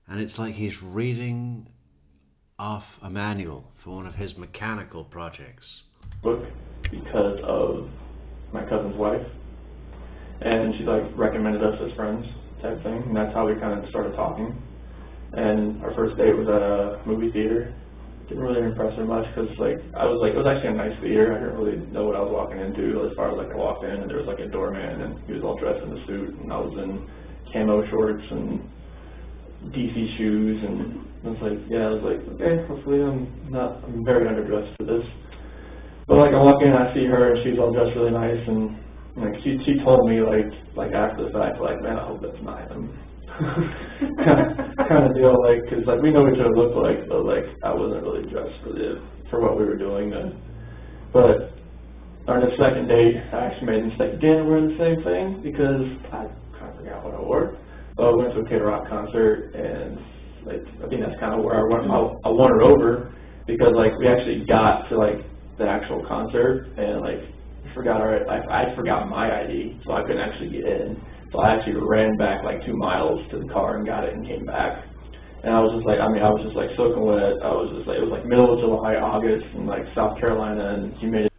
And it's like he's reading off a manual for one of his mechanical projects. Book because of my cousin's wife, and she recommended us as friends type thing, and that's how we kind of started talking. And our first date was at a movie theater, didn't really impress her much because like it was actually a nice theater. I didn't really know what I was walking into as far as like I walked in and there was like a doorman and he was all dressed in a suit and I was in camo shorts and DC shoes and I was like, yeah, I was like, okay, hopefully I'm very underdressed for this. But like I walk in and I see her and she's all dressed really nice and like she told me like after the fact, like, man, I hope that's not him. kind of deal, like, because like we know what each other look like, but like I wasn't really dressed for what we were doing then. But on the second date, I actually made a mistake again wearing the same thing because I kind of forgot what I wore. But I went to a Kid Rock concert and like I think that's kind of where I won her over because like we actually got to like the actual concert and like I forgot my ID, so I couldn't actually get in. So I actually ran back like 2 miles to the car and got it and came back. And I was just like, I was just like soaking wet. I was just like, it was like middle of July, August in like South Carolina and humidity.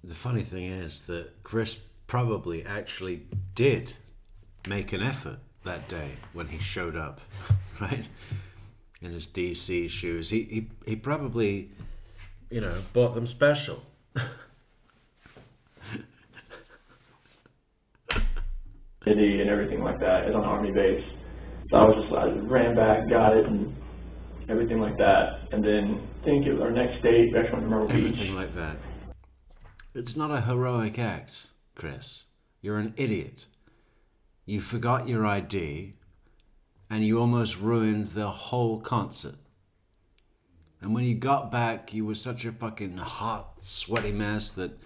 The funny thing is that Chris probably actually did make an effort that day when he showed up, right? In his DC shoes. He probably, bought them special. And everything like that. It's on Army base. So I ran back, got it, and everything like that. And then I think it was our next date, we actually went to Myrtle Beach. Everything like that. It's not a heroic act, Chris. You're an idiot. You forgot your ID, and you almost ruined the whole concert. And when you got back, you were such a fucking hot, sweaty mess that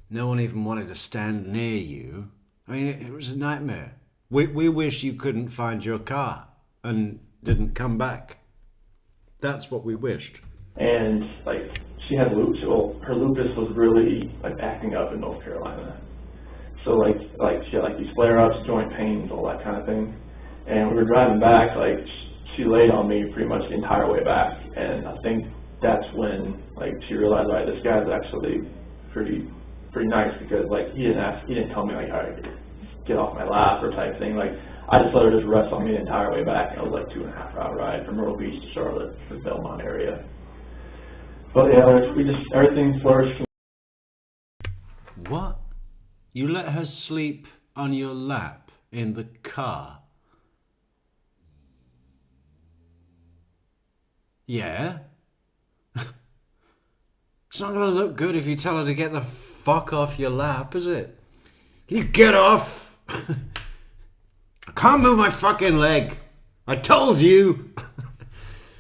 no one even wanted to stand near you. I mean, it was a nightmare. We wish you couldn't find your car and didn't come back. That's what we wished. And like she had lupus. Well, her lupus was really like acting up in North Carolina. So like she had like these flare-ups, joint pains, all that kind of thing. And we were driving back. Like she laid on me pretty much the entire way back. And I think that's when like she realized, like, this guy's actually pretty nice because like he didn't tell me like, all right, get off my lap or type thing. Like I just let her just rest on me the entire way back, and it was like 2.5 hour ride from Myrtle Beach to Charlotte, the Belmont area. But yeah, everything flourished. What? You let her sleep on your lap in the car? Yeah? It's not gonna look good if you tell her to get the fuck off your lap, is it? Can you get off? I can't move my fucking leg. I told you.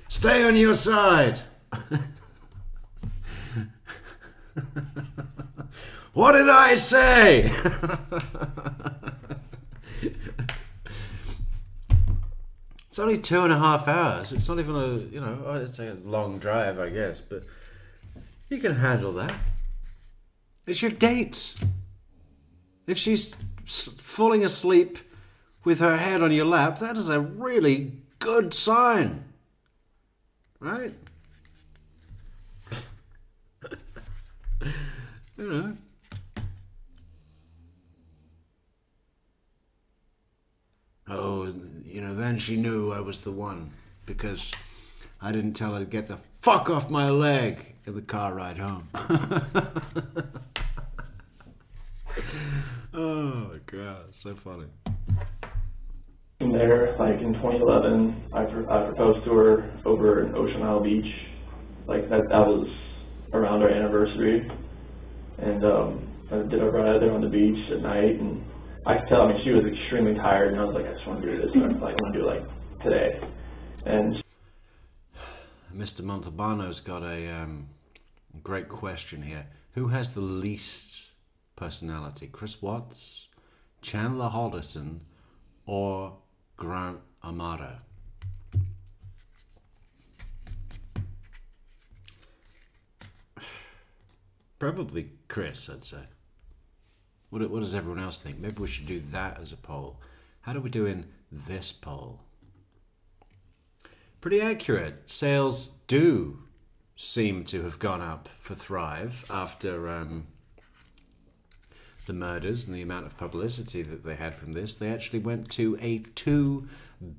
Stay on your side. What did I say? It's only 2.5 hours. It's not even it's a long drive, I guess, but you can handle that. It's your date. If she's falling asleep with her head on your lap, that is a really good sign. Right? Oh, then she knew I was the one because I didn't tell her to get the fuck off my leg in the car ride home. Oh my God, so funny. There, like in 2011, I proposed to her over in Ocean Isle Beach. Like that was around our anniversary, and I did a ride there on the beach at night, and I could tell. I mean, she was extremely tired, and I was like, I just want to do this. I want to do it like today. And Mr. Montalbano's got a great question here. Who has the least personality? Chris Watts, Chandler Halderson, or Grant Amato? Probably Chris, I'd say. What does everyone else think? Maybe we should do that as a poll. How do we do in this poll? Pretty accurate. Sales do seem to have gone up for Thrive after the murders and the amount of publicity that they had from this. They actually went to a $2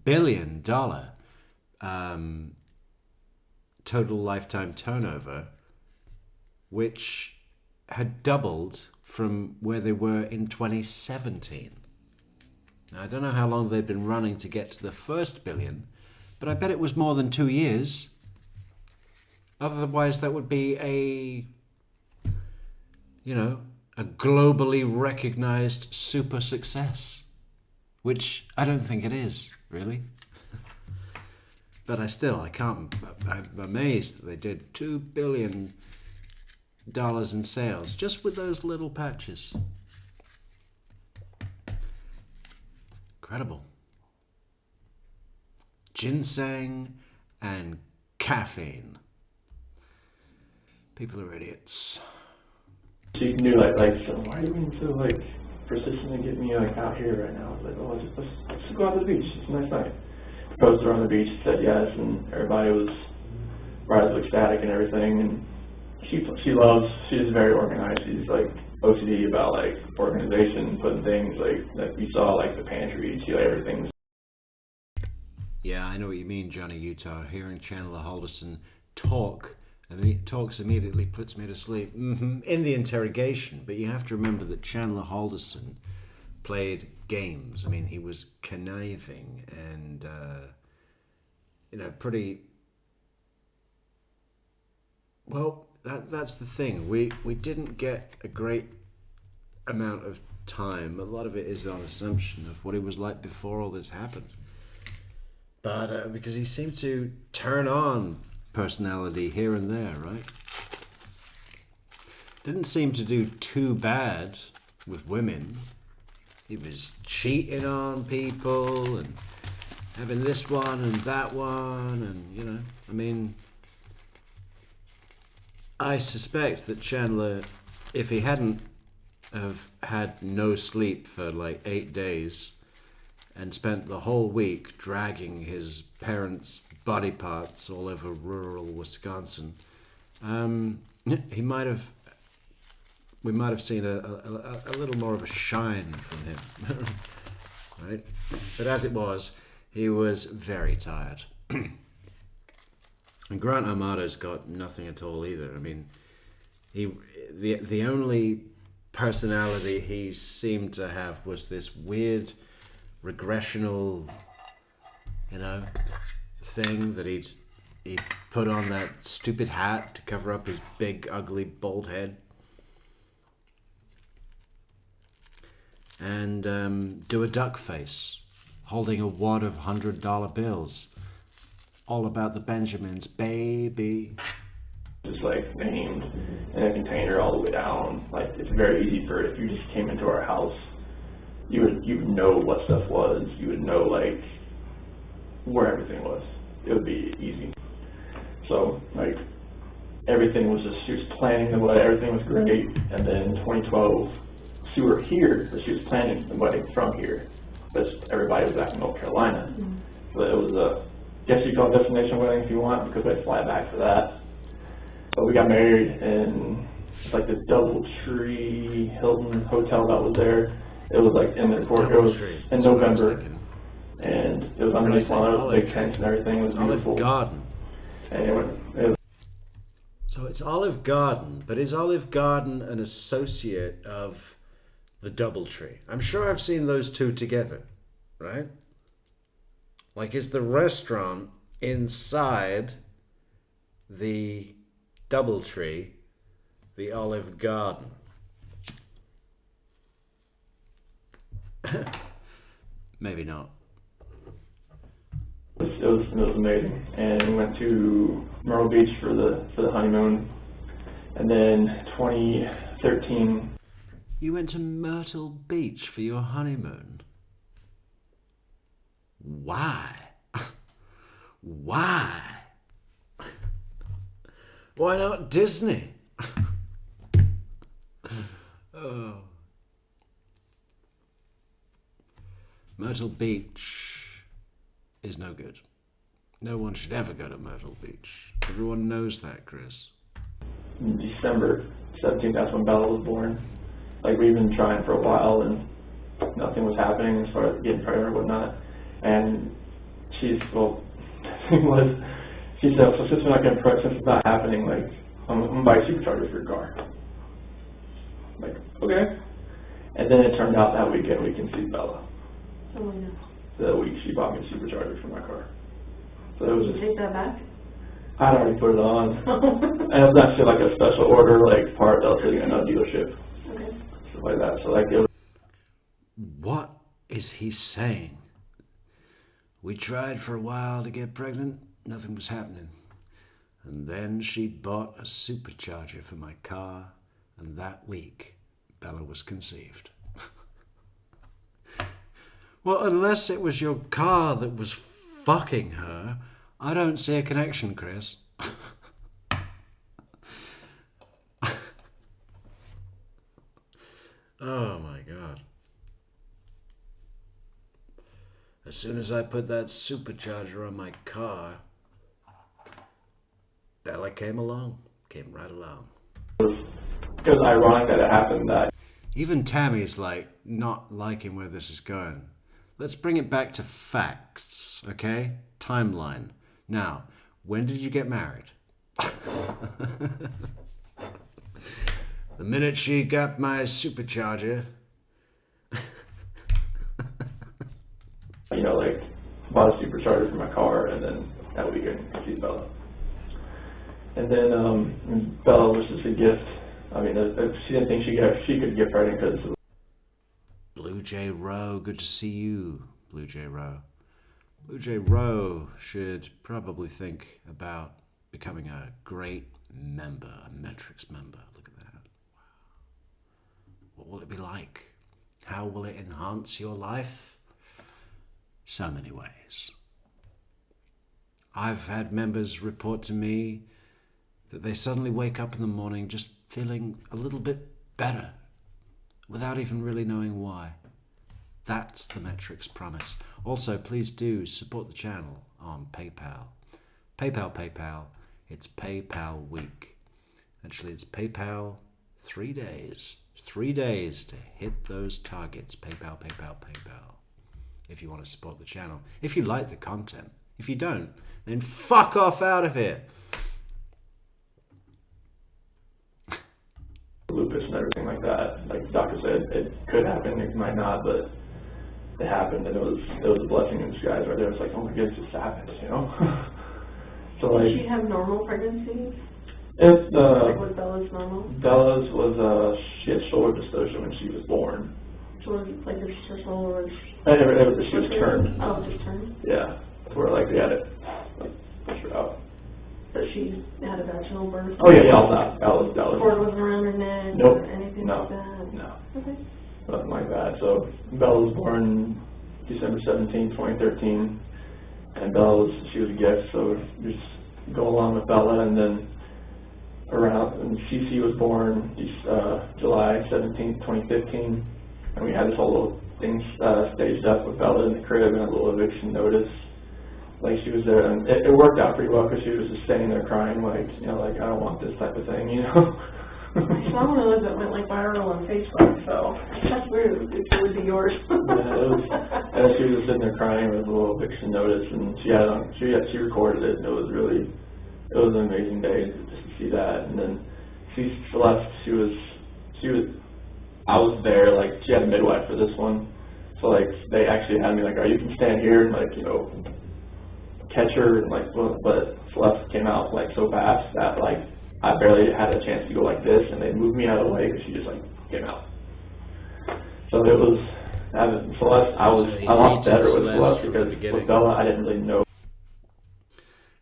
billion total lifetime turnover, which had doubled from where they were in 2017. Now, I don't know how long they'd been running to get to the first billion, but I bet it was more than 2 years. Otherwise, that would be a globally recognized super success, which I don't think it is, really. But I'm amazed that they did $2 billion in sales just with those little patches. Incredible. Ginseng and caffeine. People are idiots. She knew so why are you being so persistent in getting me out here right now? I was like, oh, let's go out to the beach. It's a nice night. Proposed her on the beach, said yes, and everybody was rather ecstatic and everything. And she's very organized. She's OCD about organization, putting things like you saw the pantry. She everything's. Yeah, I know what you mean, Johnny Utah. Hearing Chandler Halderson talks immediately puts me to sleep. In the interrogation, but you have to remember that Chandler Halderson played games. I mean, he was conniving and pretty. Well, that's the thing. We didn't get a great amount of time. A lot of it is on assumption of what he was like before all this happened. But because he seemed to turn on personality here and there, right? Didn't seem to do too bad with women. He was cheating on people and having this one and that one, and I suspect that Chandler, if he hadn't have had no sleep for 8 days and spent the whole week dragging his parents' body parts all over rural Wisconsin, we might have seen a little more of a shine from him, right? But as it was, he was very tired. And Grant Amado's got nothing at all either. I mean, the only personality he seemed to have was this weird regressional, thing that he'd put on that stupid hat to cover up his big, ugly, bald head. And do a duck face, holding a wad of $100 bills. All about the Benjamins, baby. Just named in a container all the way down. It's very easy for if you just came into our house, you would know what stuff was. You would know where everything was. It would be easy. So everything was she was planning the wedding. Everything was great. And then 2012, she was here, but she was planning the wedding from here. But everybody was back in North Carolina. Mm-hmm. So it was a, guess you call it destination wedding if you want, because we had to fly back for that. But we got married in this DoubleTree Hilton hotel that was there. It was in the Portos in November, and it was underneath one of those big tents and everything. It was beautiful. Olive Garden. And so it's Olive Garden, but is Olive Garden an associate of the DoubleTree? I'm sure I've seen those two together, right? Is the restaurant inside the DoubleTree the Olive Garden? Maybe not. It was amazing, and we went to Myrtle Beach for the honeymoon, and then 2013. You went to Myrtle Beach for your honeymoon? Why? Why? Why not Disney? Oh. Myrtle Beach is no good. No one should ever go to Myrtle Beach. Everyone knows that, Chris. December 17th, that's when Bella was born. We've been trying for a while and nothing was happening as far as getting pregnant or whatnot. And the thing was, she said, so since we're not getting pregnant, since it's not happening, like, I'm gonna buy a supercharger for your car. I'm like, okay. And then it turned out that weekend we conceived Bella. Oh, no. The week she bought me a supercharger for my car. So it was Did you just, take that back? I'd already put it on. And it was actually like a special order, like, part that was sitting in a dealership. Okay. Stuff like that. So, like, it was. What is he saying? We tried for a while to get pregnant, nothing was happening. And then she bought a supercharger for my car, and that week, Bella was conceived. Well, unless it was your car that was fucking her, I don't see a connection, Chris. Oh my God. As soon as I put that supercharger on my car, Bella came right along. It was ironic that it happened that. Even Tammy's like, not liking where this is going. Let's bring it back to facts, okay? Timeline. Now, when did you get married? The minute she got my supercharger. You know, like, bought a supercharger for my car, and then that weekend conceived Bella. And then Bella was just a gift. I mean, she didn't think she could get pregnant because. Blue Jay Rowe, good to see you, Blue Jay Rowe. Blue Jay Rowe should probably think about becoming a great member, a Metrics member. Look at that. Wow. What will it be like? How will it enhance your life? So many ways. I've had members report to me that they suddenly wake up in the morning just feeling a little bit better without even really knowing why. That's the Metrics promise. Also, please do support the channel on PayPal. PayPal. It's PayPal week. Actually, it's PayPal 3 days. 3 days to hit those targets. PayPal. If you want to support the channel. If you like the content. If you don't, then fuck off out of here. Lupus and everything like that. Like the doctor said, it could happen, it might not, but it happened, and it was a blessing in disguise right there. It's like, oh my goodness, this happened, you know? So like. Did she have normal pregnancies? If Like, was Bella's normal? Bella's was, she had shoulder dystocia when she was born. So was it like her shoulder was? She was turned. Oh, just turned? Yeah, where like they had it, like, push her out. But she had a vaginal birth? Oh yeah, all that. That was. Cord wasn't around her neck? Nope. Or anything No. like that? No. Okay. Nothing like that. So Bella was born December 17, 2013, and she was a gift. So we just go along with Bella, and then and CC was born July 17, 2015, and we had this whole little thing staged up with Bella in the crib and a little eviction notice. Like, she was there, and it worked out pretty well because she was just standing there crying, like, you know, like, I don't want this type of thing, you know. I saw one of those that went like viral on Facebook, so that's weird. It would be yours. Yeah, it was, and she was just sitting there crying with a little eviction notice, and she recorded it, and it was an amazing day just to see that. And then Celeste, I was there, like, she had a midwife for this one, so like they actually had me like, you can stand here and, like, you know, catch her, and like, but Celeste came out like so fast that like I barely had a chance to go like this, and they moved me out of the way because she just like came out. So it was Celeste. I lost better with Celeste because with Bella I didn't really know.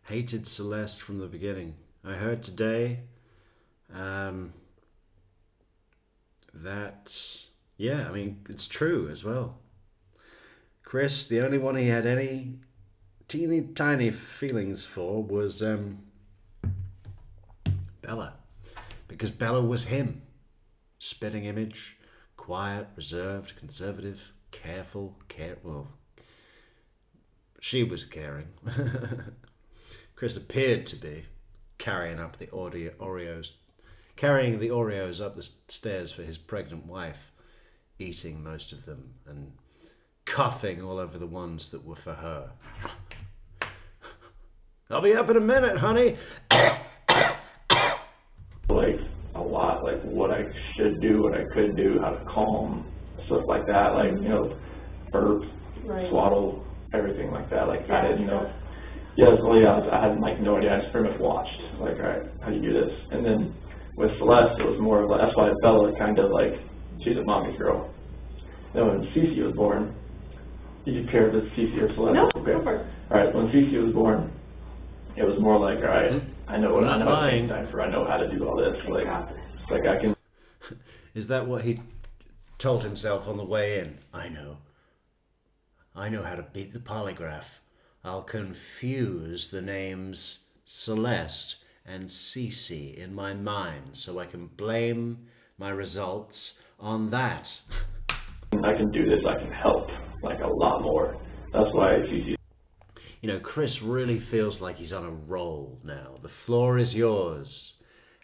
Hated Celeste from the beginning. I heard today that, yeah, I mean, it's true as well. Chris, the only one he had any teeny tiny feelings for was Bella, because Bella was him. Spitting image, quiet, reserved, conservative, careful, well, she was caring. Chris appeared to be carrying the Oreos up the stairs for his pregnant wife, eating most of them and coughing all over the ones that were for her. I'll be up in a minute, honey. Like a lot, like what I should do, what I could do, how to calm, stuff like that, like, you know, burp, swaddle, everything like that. Like I didn't know. I had like no idea. I just pretty much watched, like, all right, how do you do this? And then with Celeste, it was more of like, that's why Bella kind of like, she's a mommy's girl. Then when Cece was born, did you care if it's Cece or Celeste? No, okay. go for it. All right, when Cece was born, it was more like, all right, I know what I know how to take time for, I know how to do all this. Like I can. Is that what he told himself on the way in? I know how to beat the polygraph. I'll confuse the names Celeste and Cece in my mind so I can blame my results on that. I can do this, I can help, like a lot more. That's why Cece. You know, Chris really feels like he's on a roll now. The floor is yours.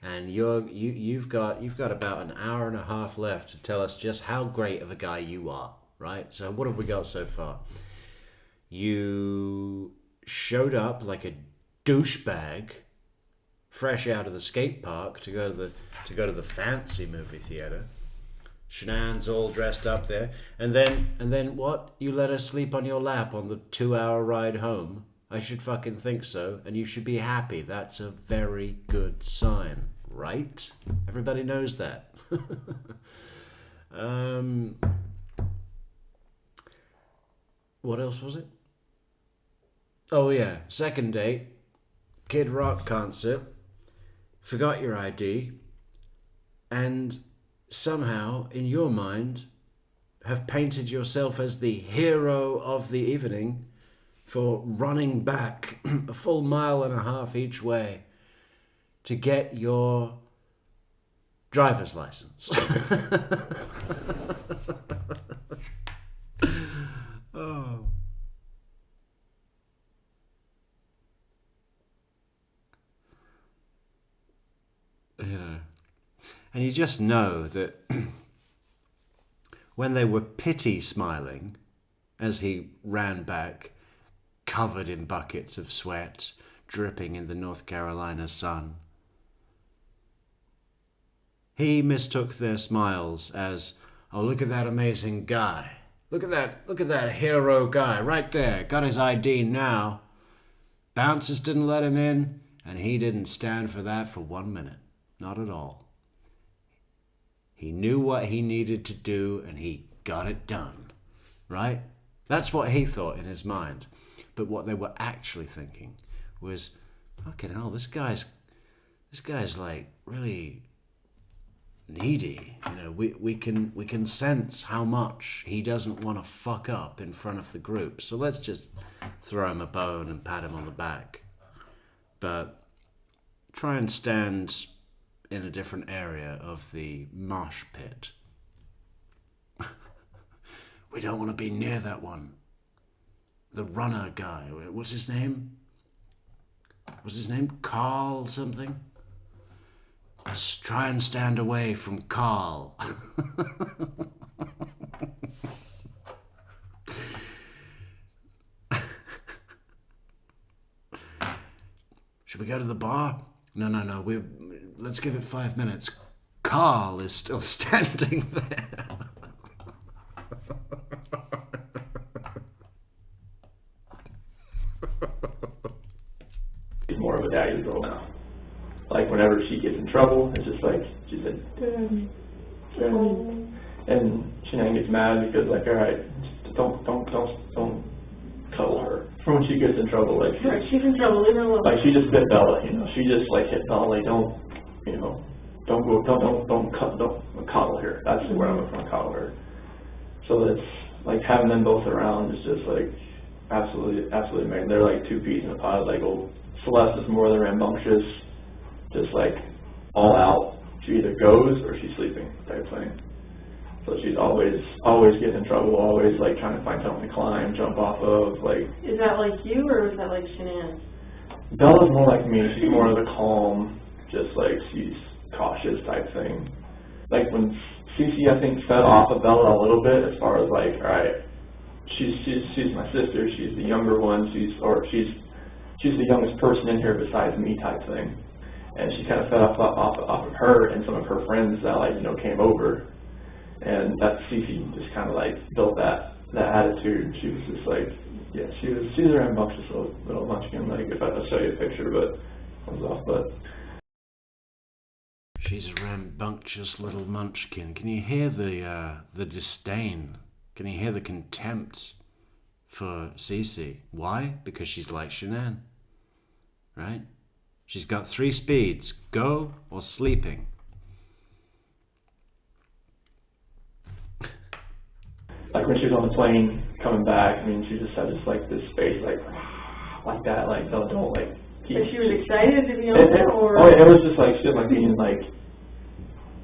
And you've got about an hour and a half left to tell us just how great of a guy you are, right? So what have we got so far? You showed up like a douchebag, fresh out of the skate park to go to the fancy movie theater. Shenan's all dressed up there, and then what? You let her sleep on your lap on the 2-hour ride home. I should fucking think so, and you should be happy. That's a very good sign, right? Everybody knows that. What else was it? Oh yeah, second date, Kid Rock concert, forgot your ID, and somehow, in your mind, have painted yourself as the hero of the evening for running back a full 1.5 miles each way to get your driver's license. Oh. You know. And you just know that when they were pity smiling as he ran back, covered in buckets of sweat, dripping in the North Carolina sun, he mistook their smiles as, oh, look at that amazing guy. Look at that hero guy right there. Got his ID now. Bouncers didn't let him in, and he didn't stand for that for 1 minute. Not at all. He knew what he needed to do, and he got it done. Right? That's what he thought in his mind. But what they were actually thinking was, fucking hell, this guy's like really needy. You know, we can sense how much he doesn't want to fuck up in front of the group. So let's just throw him a bone and pat him on the back. But try and stand in a different area of the mosh pit. We don't want to be near that one. The runner guy. What's his name? Was his name Carl something? Let's try and stand away from Carl. Should we go to the bar? No. Let's give it 5 minutes. Carl is still standing there. She's more of a daddy's girl now. Like whenever she gets in trouble, it's just like she said, Daddy. And Shanann gets mad because like, all right, don't cuddle her. For when she gets in trouble, like She's in trouble, leave her alone. like she just bit Bella, you know. She just like hit Bella, like don't coddle her. That's where I'm from, coddle her. So that's like having them both around is just like absolutely amazing. They're like two peas in a pod. Like Celeste is more the rambunctious, just like all out. She either goes or she's sleeping type thing. So she's always getting in trouble, always like trying to find something to climb, jump off of. Like, is that like you or is that like Shanann? Bella's more like me. She's more of the calm, just like she's cautious type thing. Like when Cece, I think, fed off of Bella a little bit as far as like, all right, she's my sister. She's the younger one. She's she's the youngest person in here besides me type thing. And she kind of fed off of her and some of her friends that like, you know, came over. And that Cece just kind of like built that attitude. She was just like, yeah, she's a rambunctious little munchkin. Like if I could show you a picture, but it was off, but. She's a rambunctious little munchkin. Can you hear the disdain? Can you hear the contempt for Cece? Why? Because she's like Shanann, right? She's got 3 speeds: go or sleeping. Like when she was on the plane coming back, I mean, she just had like this face, like that, like don't like. But she was excited to be on there, or? Oh, it was just like she was like being like.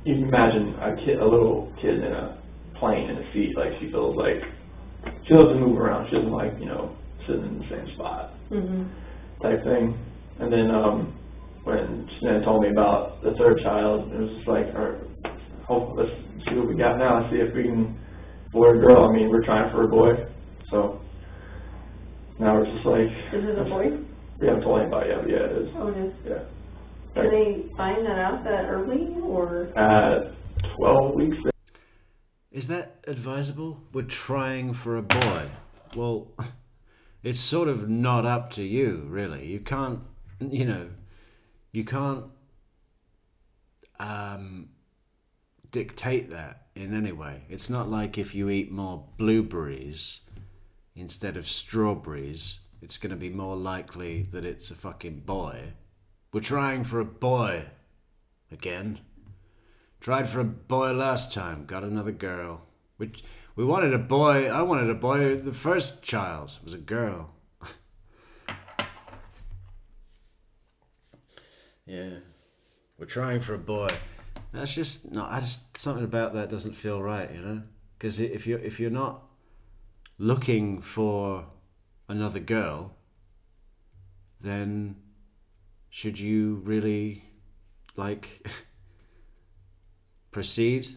You can imagine a little kid in a plane in a seat, like she feels like she loves to move around. She doesn't like, you know, sitting in the same spot type thing. And then when Shanann told me about the 3rd child, it was just like, all right, let's see what we got now. See if we can, boy or girl. I mean, we're trying for a boy, so now we're just like. Is it a boy? We haven't told anybody yet. Yeah, it is. Oh, it is. Yeah. Did they find that out that early, or? At 12 weeks. Is that advisable? We're trying for a boy. Well, it's sort of not up to you, really. You can't, you know, you can't dictate that in any way. It's not like if you eat more blueberries instead of strawberries, it's going to be more likely that it's a fucking boy. We're trying for a boy again. Tried for a boy last time, got another girl. We wanted a boy. I wanted a boy. The first child was a girl. Yeah, we're trying for a boy. That's just no. Something about that doesn't feel right, you know. Because if you're not looking for another girl, then should you really like proceed?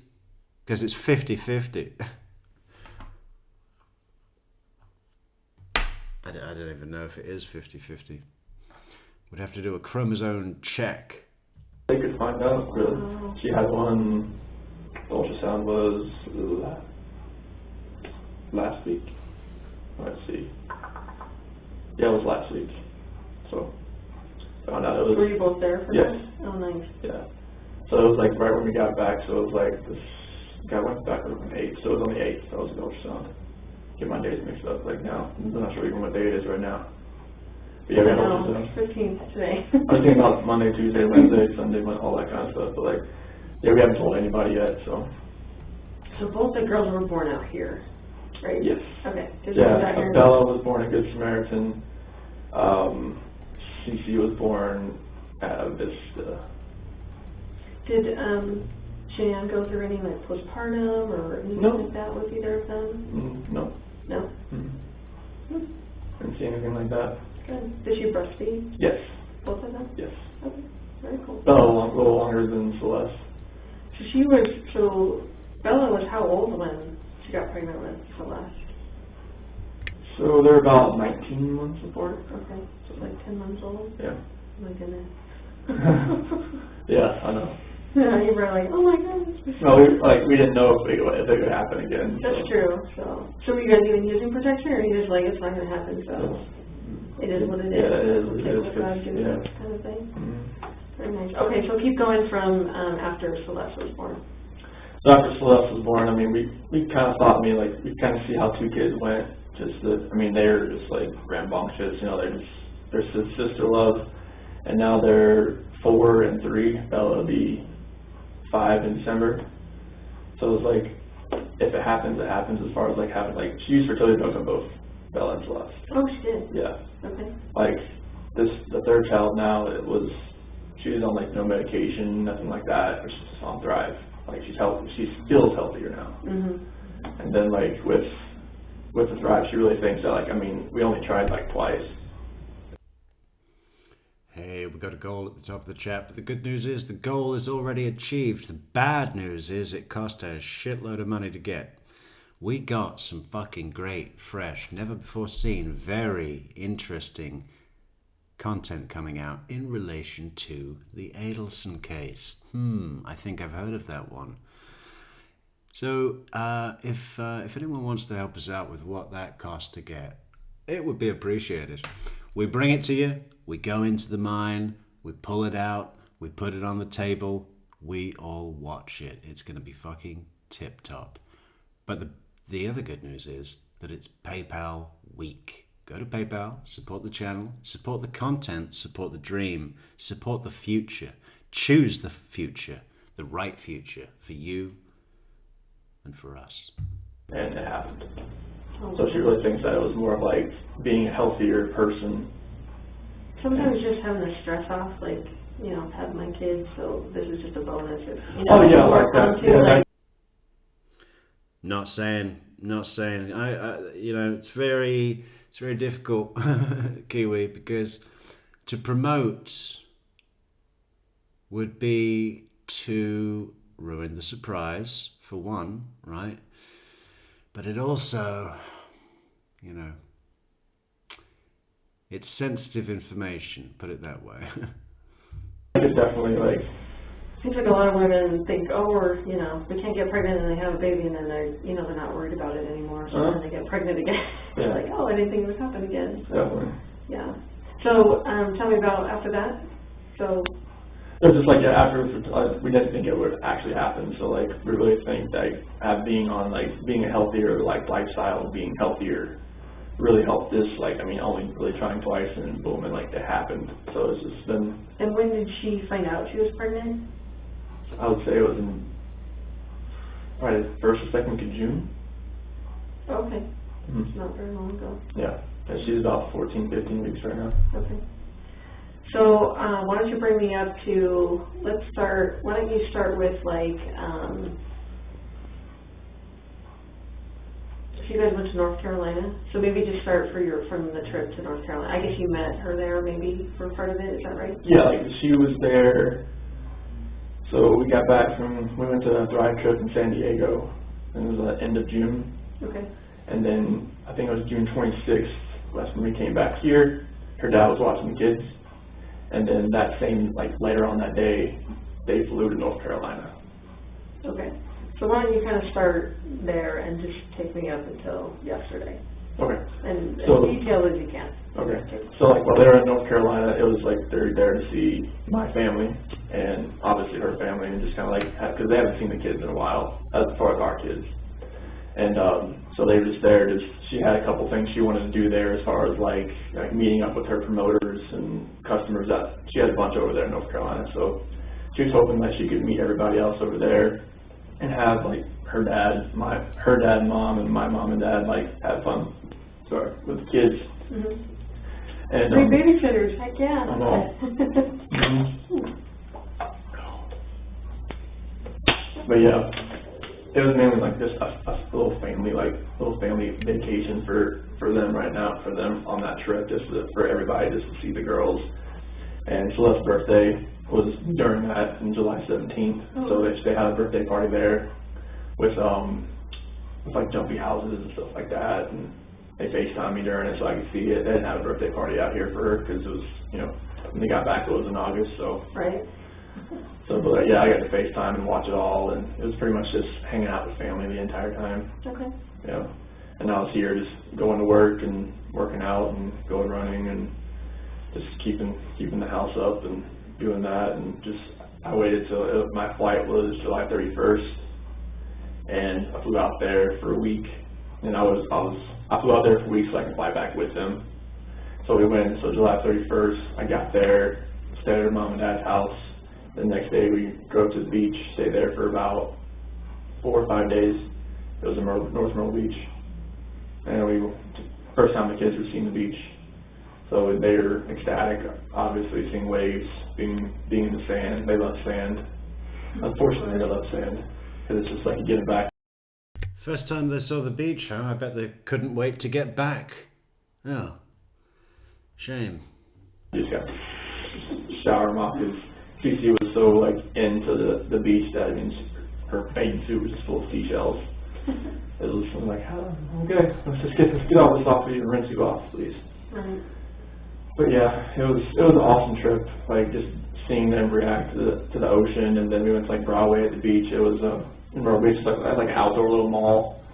Because it's 50-50. I don't even know if it is 50-50. We'd have to do a chromosome check. They could find out, really. She had one, the ultrasound was last week. Let's see. Yeah, it was last week. So, found out it was. Were you both there for Yes. that? Oh, nice. Yeah. So it was like right when we got back, so it was like this guy went back on the 8th, so it was on the 8th, that was the ultrasound. Get my days mixed up, like now. I'm not sure even what day it is right now. But yeah, we had No, ultrasound. 15th today. I was thinking about Monday, Tuesday, Wednesday, Sunday, all that kind of stuff, but like, yeah, we haven't told anybody yet, so. So both the girls were born out here, right? Yes. Okay. Yeah, Bella was born at Good Samaritan. Cece was born at Vista. Did Shanann go through any like postpartum or anything No. like that with either of them? No. No? Didn't see anything like that. Good. Did she breastfeed? Yes. Both of them? Yes. Okay. Very cool. Bella a little longer than Celeste. So Bella was how old when she got pregnant with Celeste? So they're about 19 months apart. Okay. So like 10 months old? Yeah. Oh my goodness. Yeah, I know. Yeah, you were like, oh my goodness. No, we didn't know if it could happen again. That's true. So were you guys even using protection, or are you just like, it's not going to happen, so it is what it is? Yeah, it is. We'll It take is what God gives yeah. us kind of thing. Mhm. Very nice. Okay, so keep going from after Celeste was born. So after Celeste was born, I mean, we kind of thought, we kind of see how 2 kids went. They're just like rambunctious, you know, they're sister love. And now they're 4 and 3. Bella will be 5 in December. So it was like, if it happens, it happens. As far as like having she used fertility drugs on both Bella and Celeste. Oh, she did? Yeah. Okay. Like the 3rd child now, she was on like no medication, nothing like that. She's just on Thrive. Like she's healthy. She feels healthier now. Mm-hmm. And then like with the Thrive, she really thinks that we only tried like twice. Hey, we got a goal at the top of the chat, but the good news is the goal is already achieved. The bad news is it cost a shitload of money to get. We got some fucking great, fresh, never before seen, very interesting content coming out in relation to the Adelson case. I think I've heard of that one. So if anyone wants to help us out with what that cost to get, it would be appreciated. We bring it to you, we go into the mine, we pull it out, we put it on the table, we all watch it. It's going to be fucking tip top. But the other good news is that it's PayPal week. Go to PayPal, support the channel, support the content, support the dream, support the future. Choose the future, the right future for you and for us. And it happened. So she really thinks that it was more of like being a healthier person. Sometimes just having the stress off, like, you know, have my kids, so this is just a bonus. If, you Oh know, yeah, like work on that. too, Yeah, like, Not saying. I you know, it's very difficult, Kiwi, because to promote would be to ruin the surprise, for one, right? But it also, you know, it's sensitive information, put it that way. it's definitely like, seems like a lot of women think, oh, we're, you know, we can't get pregnant and they have a baby and then they're, you know, they're not worried about it anymore. So then they get pregnant again. They're like, oh, I didn't think it would happen again. definitely. Yeah. So, tell me about after that. So, It was just like, yeah, after we didn't think it would actually happen. So like, we really think that being on like being a healthier like lifestyle, being healthier, really helped this. Like, I mean, only really trying twice and boom, and like it happened. So it's just been. and when did she find out she was pregnant? I would say it was in probably the first or second week of June. Okay. Mm-hmm. It's not very long ago. Yeah. Yeah, she's about 14, 15 weeks right now. Okay. So, why don't you bring me up to, why don't you start with like, so you guys went to North Carolina, so maybe just start from the trip to North Carolina. I guess you met her there maybe for part of it, is that right? Yeah, like she was there. So we got back we went to a drive trip in San Diego, and it was the end of June. Okay. And then I think it was June 26th, that's when we came back here. Her dad was watching the kids. And then that same, like later on that day, they flew to North Carolina. Okay. So why don't you kind of start there and just take me up until yesterday? Okay. And So- as detailed as you can. Okay. So like while they were in North Carolina, it was like they're there to see my family and obviously her family, and just kind of like, because they haven't seen the kids in a while, as far as our kids. And so they were just there. She had a couple things she wanted to do there as far as like meeting up with her promoters and customers. That she had a bunch over there in North Carolina, so she was hoping that she could meet everybody else over there and have like her dad, and mom, and my mom and dad like have fun, with the kids. Mm-hmm. And Free babysitters, heck yeah. I know. But yeah, it was mainly like just a little family vacation for them right now, for them on that trip, just for everybody, just to see the girls. And Celeste's birthday was during that, on July 17th. So they had a birthday party there with like jumpy houses and stuff like that. And they FaceTimed me during it so I could see it. They didn't have a birthday party out here for her because it was, you know, when they got back it was in August, so. Right. So, but yeah, I got to FaceTime and watch it all, and it was pretty much just hanging out with family the entire time. Okay. Yeah. And I was here just going to work and working out and going running and just keeping the house up and doing that, and just I waited till my flight was July 31st, and I flew out there for a week, and I flew out there for a week so I could fly back with them. So we went. So July 31st, I got there, stayed at her mom and dad's house. The next day we drove to the beach, stayed there for about 4 or 5 days. It was in North Myrtle Beach, and first time the kids were seeing the beach. So they were ecstatic, obviously seeing waves, being in the sand. They love sand. Unfortunately, they love sand because it's just like getting back. First time they saw the beach, huh? I bet they couldn't wait to get back. Oh, shame. You just got to shower them off because Cece was so like into the beach that, I mean, her bathing suit was just full of seashells. It was like, oh, okay, let's get all this off of you and rinse you off, please. Right. But yeah, it was an awesome trip. Like just seeing them react to the ocean, and then we went to like Broadway at the beach. It was in Broadway, it's like an outdoor little mall,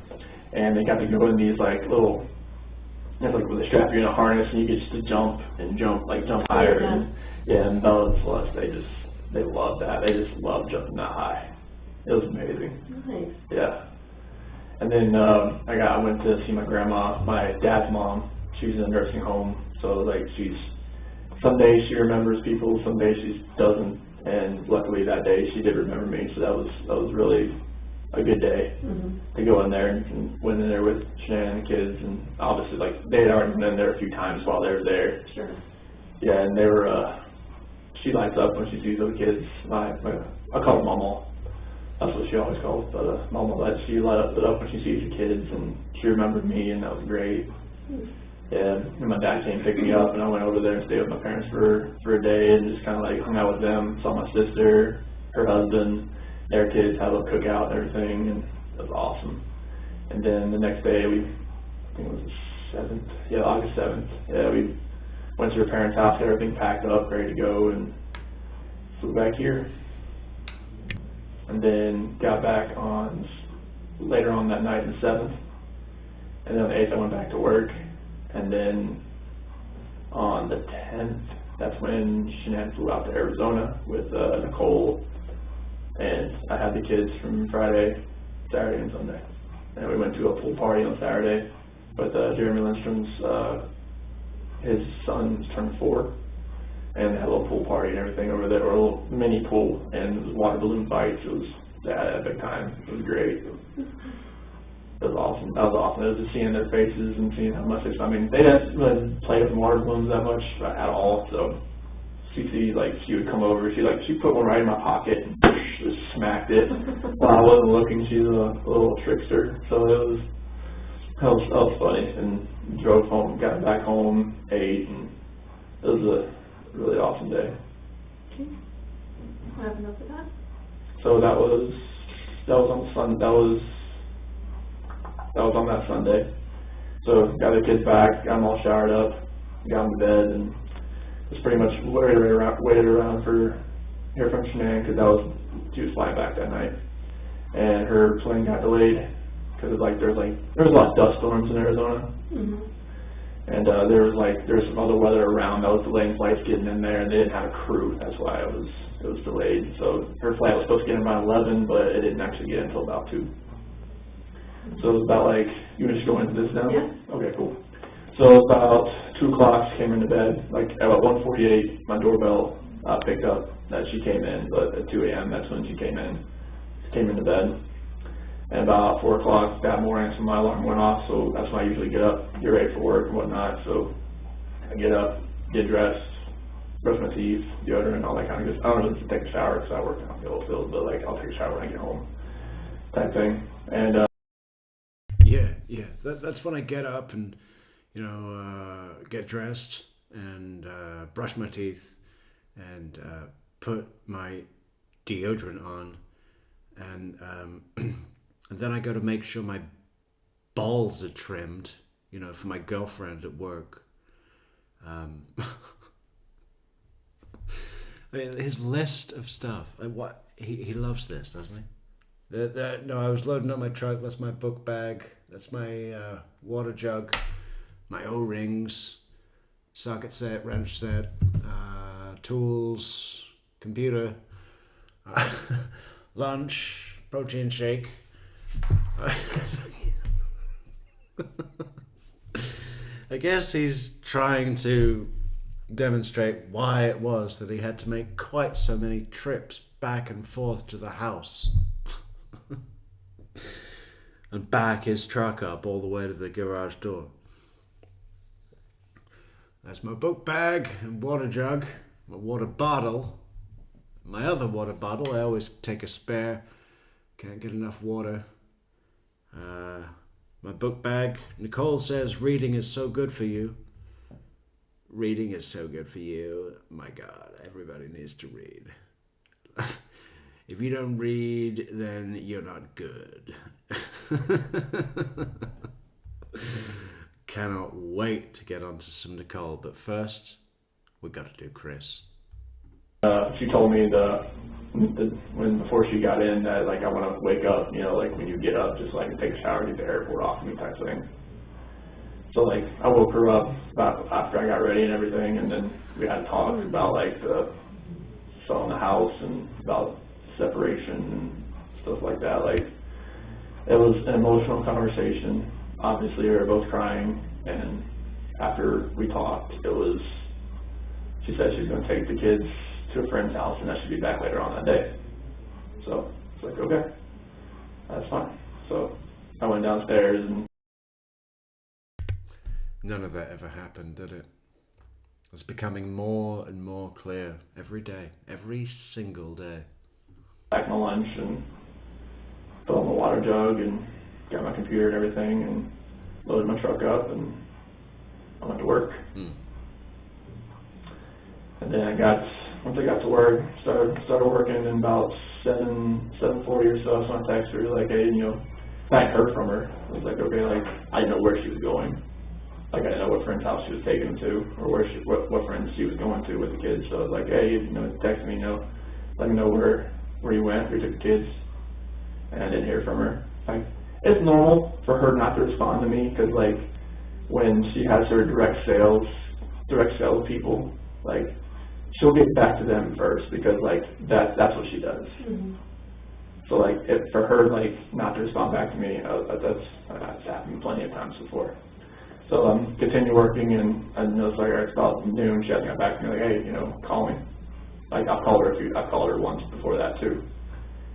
and they got to go in these like little, it's like where they strap you in a harness and you get just to jump higher. And yeah, and Bella and Celeste, they love that. They just love jumping that high. It was amazing. Nice. Yeah. And then I went to see my grandma, my dad's mom. She's in a nursing home, so like some days she remembers people, some days she doesn't. And luckily that day she did remember me, so that was really a good day to go in there and went in there with Shanann and the kids, and obviously like they had already been in there a few times while they were there. Sure. Yeah, and they were. She lights up when she sees those kids. I call her Mama. That's what she always calls, but Mama she light up when she sees the kids, and she remembered me, and that was great. Yeah, and my dad came to pick me up, and I went over there and stayed with my parents for a day, and just kind of like hung out with them. Saw my sister, her husband, their kids, had a cookout and everything, and it was awesome. And then the next day, I think it was the 7th, August 7th. Yeah, we went to her parents' house, had everything packed up, ready to go, and flew back here. And then got back later on that night, the 7th, and then on the 8th I went back to work. And then on the 10th, that's when Shanann flew out to Arizona with Nicole, and I had the kids from Friday, Saturday, and Sunday. And we went to a pool party on Saturday with Jeremy Lindstrom's, his son's turned 4, and they had a little pool party and everything over there, or a little mini pool, and it was water balloon fights. They had a big time. It was great. It was awesome. That was awesome. It was just seeing their faces and seeing how much they didn't really play with water balloons that much at all. So she would come over. She put one right in my pocket and just smacked it while I wasn't looking. She's a little trickster. So that was funny. And drove home, got back home, ate, and it was a really awesome day. Okay. What happened after that? So that was on Sunday. That was on that Sunday. So got the kids back, got them all showered up, got them to bed, and just pretty much waited around for hear from Shanann, because she was flying back that night, and her plane got delayed because there was a lot of dust storms in Arizona, and there was some other weather around that was delaying flights getting in there, and they didn't have a crew. That's why it was delayed. So her flight was supposed to get in around 11, but it didn't actually get in until about 2. So it was about you want to just go into this now? Yeah. Okay, cool. So about 2 o'clock, she came into bed. Like about 1:48, my doorbell picked up that she came in, but at 2 a.m. that's when she came into bed. And about 4 o'clock that morning, so my alarm went off, so that's when I usually get up, get ready for work and whatnot. So I get up, get dressed, brush my teeth, deodorant, all that kind of good stuff. I don't really take a shower because I work in the oil field, but I'll take a shower when I get home, type thing. And Yeah. That's when I get up and, get dressed and brush my teeth and put my deodorant on, and and then I go to make sure my balls are trimmed, for my girlfriend at work. I mean, his list of stuff. What he loves this, doesn't he? No, I was loading up my truck. That's my book bag. That's my water jug, my O-rings, socket set, wrench set, tools, computer, lunch, protein shake. I guess he's trying to demonstrate why it was that he had to make quite so many trips back and forth to the house. And back his truck up all the way to the garage door. That's my book bag and water jug, my water bottle. My other water bottle, I always take a spare. Can't get enough water. My book bag. Nicole says reading is so good for you. Reading is so good for you. My God, everybody needs to read. If you don't read, then you're not good. Cannot wait to get onto some Nicole, but first, we got to do Chris. She told me before she got in that like I want to wake up, you know, like when you get up, just like take a shower, get the airport off me type thing. So like I woke her up about after I got ready and everything, and then we had talks about like selling the house and about separation and stuff like that. Like it was an emotional conversation. Obviously, we were both crying, and after we talked, she said she was going to take the kids to a friend's house and that she'd be back later on that day. So it's like, okay, that's fine. So I went downstairs and none of that ever happened, did it? It's becoming more and more clear every day, every single day. packed my lunch and filled my water jug and got my computer and everything and loaded my truck up and I went to work. And then once I got to work, started working, and about 7:40 or so, I texted her like, hey, you know, I hadn't heard from her. I was like, okay, like I didn't know where she was going. Like I didn't know what friend's house she was taking them to, or what friends she was going to with the kids. So I was like, hey, you know, text me, you know, let me know where you went, where you took the kids. And I didn't hear from her. Like it's normal for her not to respond to me, because like when she has her direct sales people, like she'll get back to them first, because like that's what she does. Mm-hmm. So like for her like not to respond back to me, that's happened plenty of times before. So continue working, and I noticed like it's about noon, she hasn't got back to me, like, hey, you know, call me. Like I called her once before that too.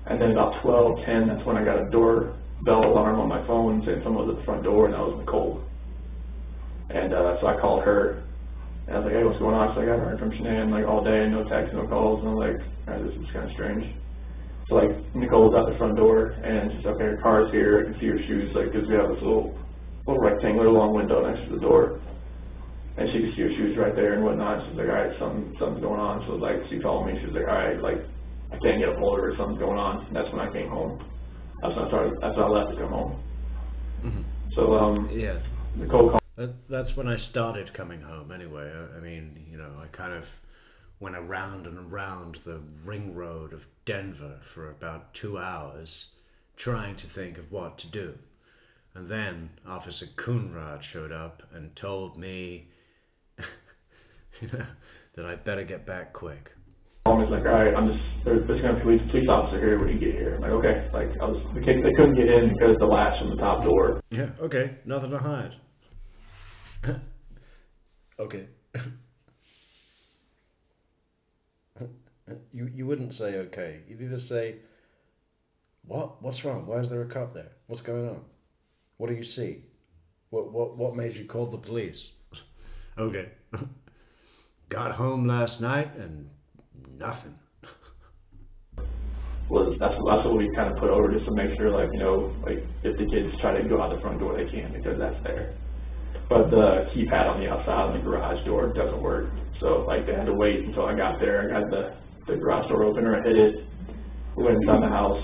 And then about 12:10, that's when I got a doorbell alarm on my phone saying someone was at the front door, and that was Nicole. And so I called her, and I was like, hey, what's going on? She's like, I haven't heard from Shanann like all day, no texts, no calls. And I'm like, all right, this is kind of strange. So like Nicole's at the front door, and she's like, okay, her car's here, I can see her shoes, like, because we have this little rectangular long window next to the door, and she could see her shoes right there and whatnot. She's like, all right, something's going on. So like she called me, she was like, all right, like I can't get a hold of her, something's going on. And that's when I came home. That's when I left to come home. Mm-hmm. So yeah, Nicole called. That's when I started coming home anyway. I mean, you know, I kind of went around and around the ring road of Denver for about 2 hours trying to think of what to do. And then Officer Coonrod showed up and told me, you know, that I better get back quick. I was like, all right, there's going to be a police officer here when you get here. I'm like, okay, like they couldn't get in because of the latch on the top door. Yeah, okay, nothing to hide. Okay. You wouldn't say okay. You'd either say, what's wrong? Why is there a cop there? What's going on? What do you see? What made you call the police? Okay. Got home last night and nothing. Well, that's what we kind of put over, just to make sure, like, you know, like if the kids try to go out the front door, they can, because that's there. But the keypad on the outside on the garage door doesn't work. So like they had to wait until I got there. I got the garage door opener, I hit it, we went inside the house,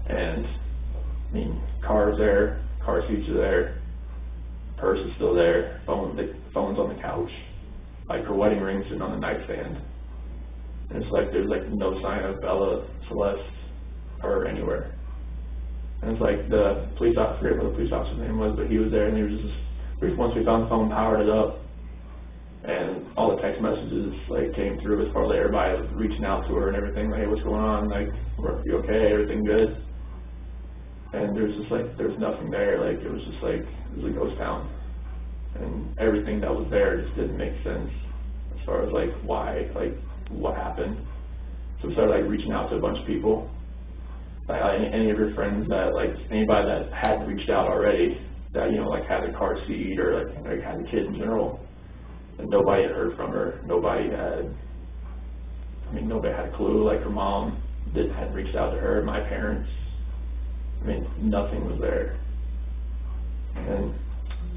and I mean, car's there, car seats are there, purse is still there, the phone's on the couch, like her wedding ring's sitting on the nightstand. And it's like there's like no sign of Bella, Celeste, or anywhere. And it's like the police officer, I forget what the police officer's name was, but he was there, and he was just, once we found the phone, powered it up, and all the text messages like came through as probably everybody was reaching out to her and everything, like, hey, what's going on? Like, are you okay? Everything good? And there's just like, there's nothing there. Like, it was just like, it was a ghost town. And everything that was there just didn't make sense as far as like why, like what happened. So we started like reaching out to a bunch of people. Like any of your friends that, like anybody that hadn't reached out already, that, you know, like had a car seat or like had a kid in general. And nobody had heard from her. Nobody had a clue. Like her mom hadn't reached out to her, my parents. I mean, nothing was there. And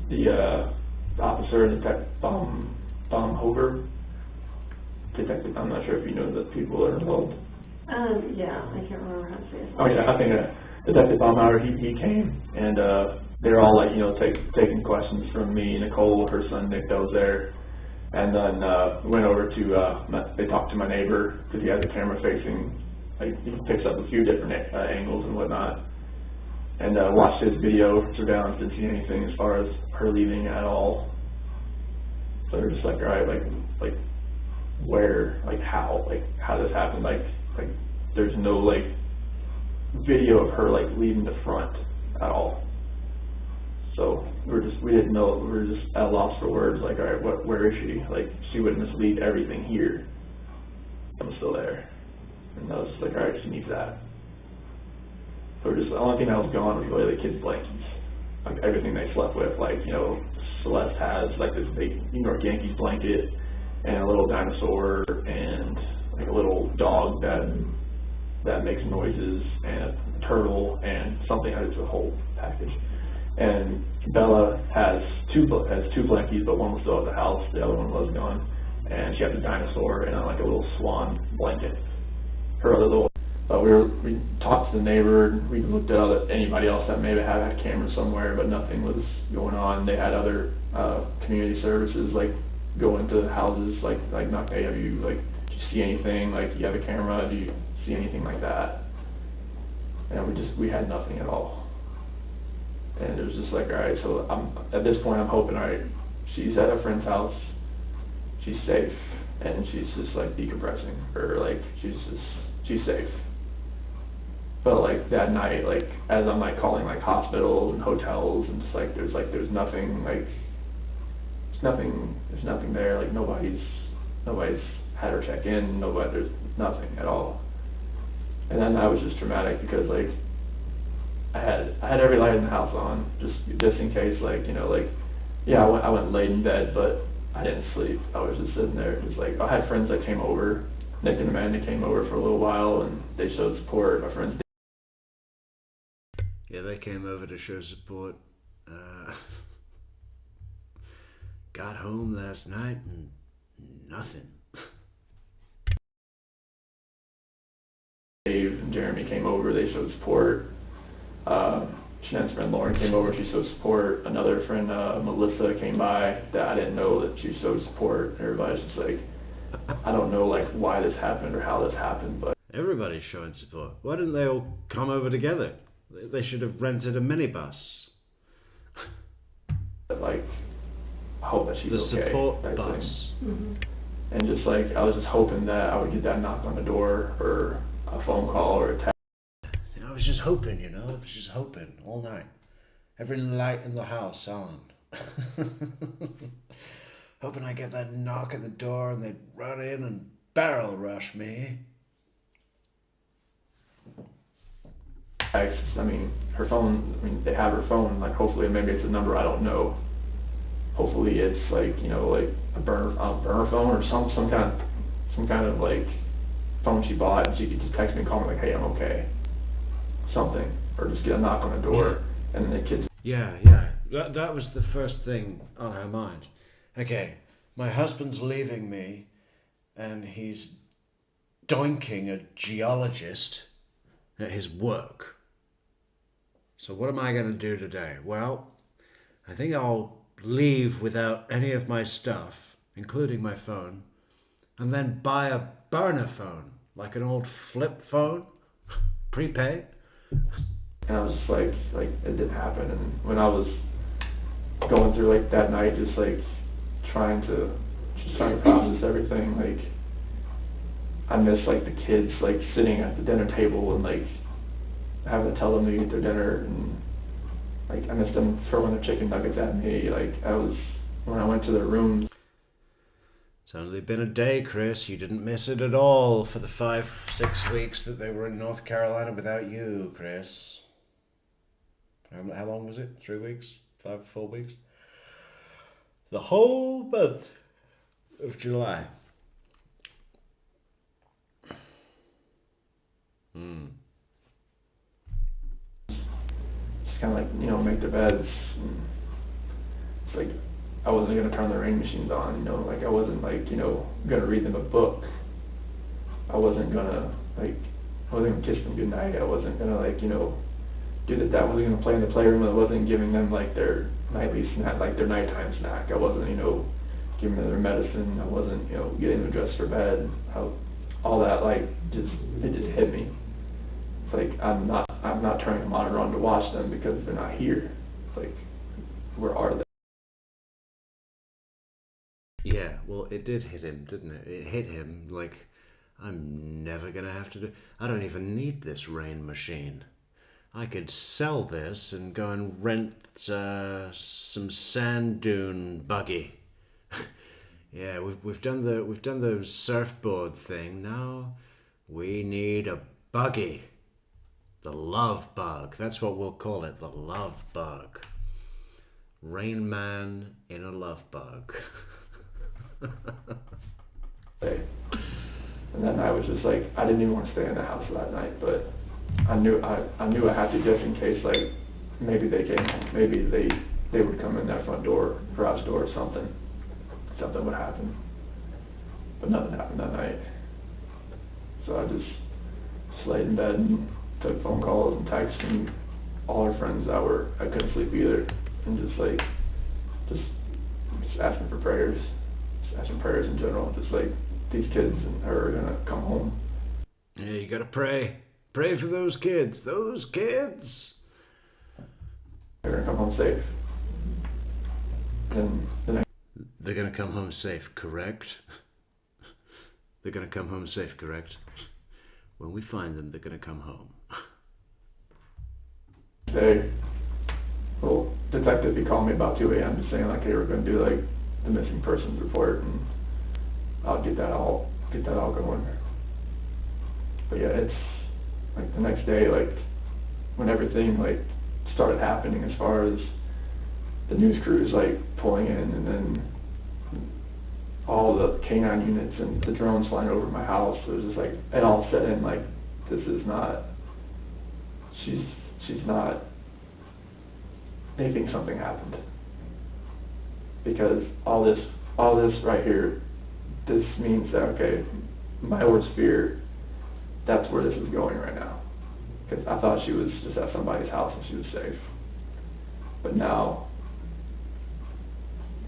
the officer, Detective Baumhofer, detective, I'm not sure if you know the people that are involved. Yeah, I can't remember how to say it. Oh yeah, I think Detective Baumhofer, he came, and they're all like, you know, taking questions from me, Nicole, her son Nick, that was there. And then went over to, they talked to my neighbor, because he has a camera facing, like, he picks up a few different angles and whatnot. And watched his video surveillance, didn't see anything as far as her leaving at all. So they're just like, all right, like where, like how this happened, like there's no like video of her like leaving the front at all. So we didn't know, we were just at a loss for words, like, all right, where is she? Like, she witnessed leave everything here. I'm still there. And I was just like, all right, she needs that. So we're just, the only thing that was gone was really the kids' blankets. Like, everything they slept with, like, you know, Celeste has, like, this big New York Yankees blanket, and a little dinosaur, and, like, a little dog that makes noises, and a turtle, and something, it's a whole package. And Bella has two blankies, but one was still at the house, the other one was gone. And she has a dinosaur and like a little swan blanket. Her other little, we talked to the neighbor, we looked at anybody else that maybe had a camera somewhere, but nothing was going on. They had other community services, like go into houses, like knock, hey, have you, like, do you see anything? Like, do you have a camera? Do you see anything like that? And we had nothing at all. And it was just like, all right, so at this point I'm hoping, all right, she's at a friend's house, she's safe, and she's just like decompressing, or like she's safe. But like that night, like as I'm like calling like hospitals and hotels, and just like there's nothing, like there's nothing there, like nobody's had her check in, there's nothing at all. And then that was just traumatic because like I had every light in the house on, just in case, like, you know, like, yeah, I went laid in bed, but I didn't sleep. I was just sitting there. It was like, I had friends that came over. Nick and Amanda came over for a little while, and they showed support. My friends did. Yeah, they came over to show support. Got home last night and nothing. Dave and Jeremy came over. They showed support. Shanann's friend Lauren came over, she showed support. Another friend, Melissa, came by that I didn't know that she showed support. Everybody's just like, I don't know like why this happened or how this happened, but Everybody's showing support. Why didn't they all come over together? They should have rented a minibus. like, I hope that she's The okay. support bus. Mm-hmm. And just like, I was just hoping that I would get that knock on the door or a phone call or a text. I was just hoping, you know, I was just hoping all night. Every light in the house on. Hoping I get that knock at the door and they'd run in and barrel rush me. I mean, her phone, I mean, they have her phone, like hopefully maybe it's a number I don't know. Hopefully it's like, you know, like a burner phone or some kind of like phone she bought, and she could just text me and call me like, hey, I'm okay. Something, or just get a knock on the door, and then the kids. Yeah. That was the first thing on her mind. Okay, my husband's leaving me, and he's doinking a geologist at his work. So what am I going to do today? Well, I think I'll leave without any of my stuff, including my phone, and then buy a burner phone, like an old flip phone, prepaid. And I was just like it didn't happen. And when I was going through like that night, just trying to process everything, like I miss like the kids like sitting at the dinner table and like having to tell them to eat their dinner, and like I miss them throwing their chicken nuggets at me. Like when I went to their rooms. It's only been a day, Chris. You didn't miss it at all for the 5-6 weeks that they were in North Carolina without you, Chris. How long was it? 3 weeks? 4 weeks? The whole month of July. Just kind of like, you know, make their beds. And it's like, I wasn't going to turn the rain machines on, you know, like I wasn't like, you know, going to read them a book. I wasn't going to kiss them goodnight. I wasn't going to like, you know, do that. I wasn't going to play in the playroom. I wasn't giving them like their nightly snack, like their nighttime snack. I wasn't, you know, giving them their medicine. I wasn't, you know, getting them dressed for bed. All that, like, it just hit me. It's like, I'm not turning a monitor on to watch them because they're not here. It's like, where are they? Yeah, well, it did hit him, didn't it? It hit him like, I'm never gonna have to do... I don't even need this rain machine. I could sell this and go and rent some sand dune buggy. Yeah, we've done the surfboard thing. Now we need a buggy. The love bug. That's what we'll call it. The love bug. Rain Man in a love bug. And then I was just like, I didn't even want to stay in the house that night, but I knew I had to, just in case, like, maybe they came home, maybe they would come in that front door, garage door, or something would happen. But nothing happened that night. So I just laid in bed and took phone calls and texts and all our friends I couldn't sleep either, and just asking for prayers, just asking prayers in general, just like, these kids and her are gonna come home. Yeah, you gotta pray. Pray for those kids. Those kids! They're gonna come home safe. And the next... They're gonna come home safe, correct? They're gonna come home safe, correct? When we find them, they're gonna come home. day, well, detective, he called me about 2 a.m. just saying, like, hey, we're gonna do, like, the missing persons report, and I'll get that all going. But yeah, it's like the next day, like, when everything, like, started happening as far as the news crews, like, pulling in, and then all the K9 units and the drones flying over my house, it was just like, it all set in, like, this is not, she's not, they think something happened. Because all this right here, this means that, okay, my worst fear, that's where this is going right now. Because I thought she was just at somebody's house and she was safe. But now,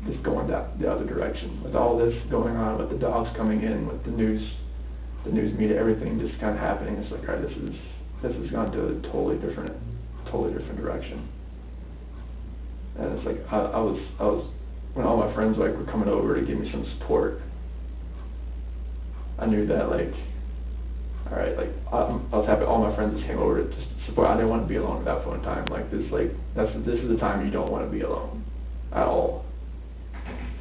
it's going the other direction. With all this going on, with the dogs coming in, with the news media, everything just kind of happening, it's like, all right, this has gone to a totally different direction. And it's like, I was when all my friends, like, were coming over to give me some support, I knew that, like, all right, like, I was happy all my friends just came over to just support. I didn't want to be alone at that point in time. Like, this is the time you don't want to be alone at all.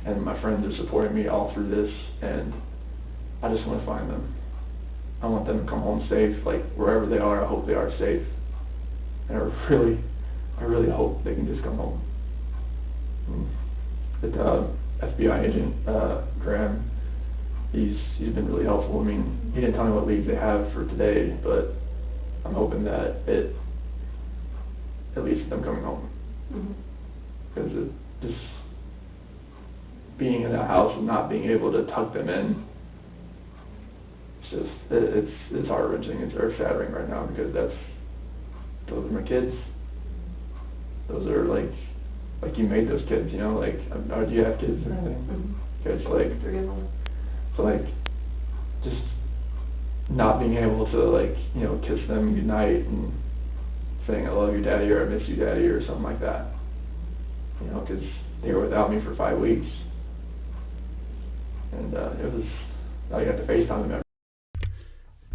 And my friends are supporting me all through this, and I just want to find them. I want them to come home safe, like, wherever they are, I hope they are safe. And I really hope they can just come home. The FBI agent, Graham, he's been really helpful. I mean, he didn't tell me what leads they have for today, but I'm hoping that it leads to them coming home. Because just being in that house and not being able to tuck them in, it's heart-wrenching, it's earth-shattering right now, because those are my kids. Those are, like you made those kids, you know, like, do you have kids or anything? Okay, so, like, 3 of them. So, like, just not being able to, like, you know, kiss them goodnight and saying, I love you, Daddy, or I miss you, Daddy, or something like that. You know, because they were without me for 5 weeks. And I got to FaceTime them.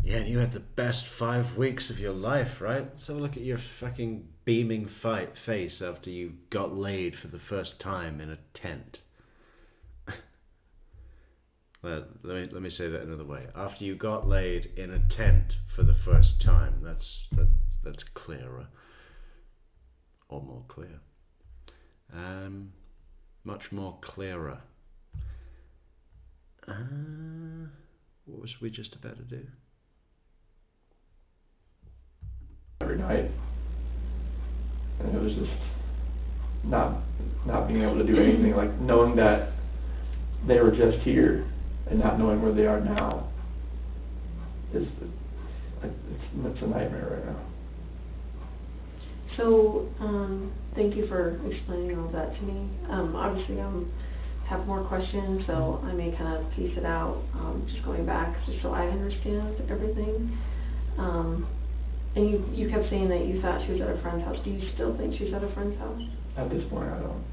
Yeah, and you had the best 5 weeks of your life, right? Let's have a look at your fucking beaming face after you got laid for the first time in a tent. Let me say that another way. After you got laid in a tent for the first time, that's clearer, or more clear. Much more clearer. What was we just about to do? Every night, and it was just not being able to do anything, like, knowing that they were just here and not knowing where they are now it's a nightmare right now. So, thank you for explaining all that to me. Obviously, I'm have more questions, so I may kind of piece it out, just going back, just so I understand everything. And you kept saying that you thought she was at a friend's house. Do you still think she's at a friend's house? At this point, I don't.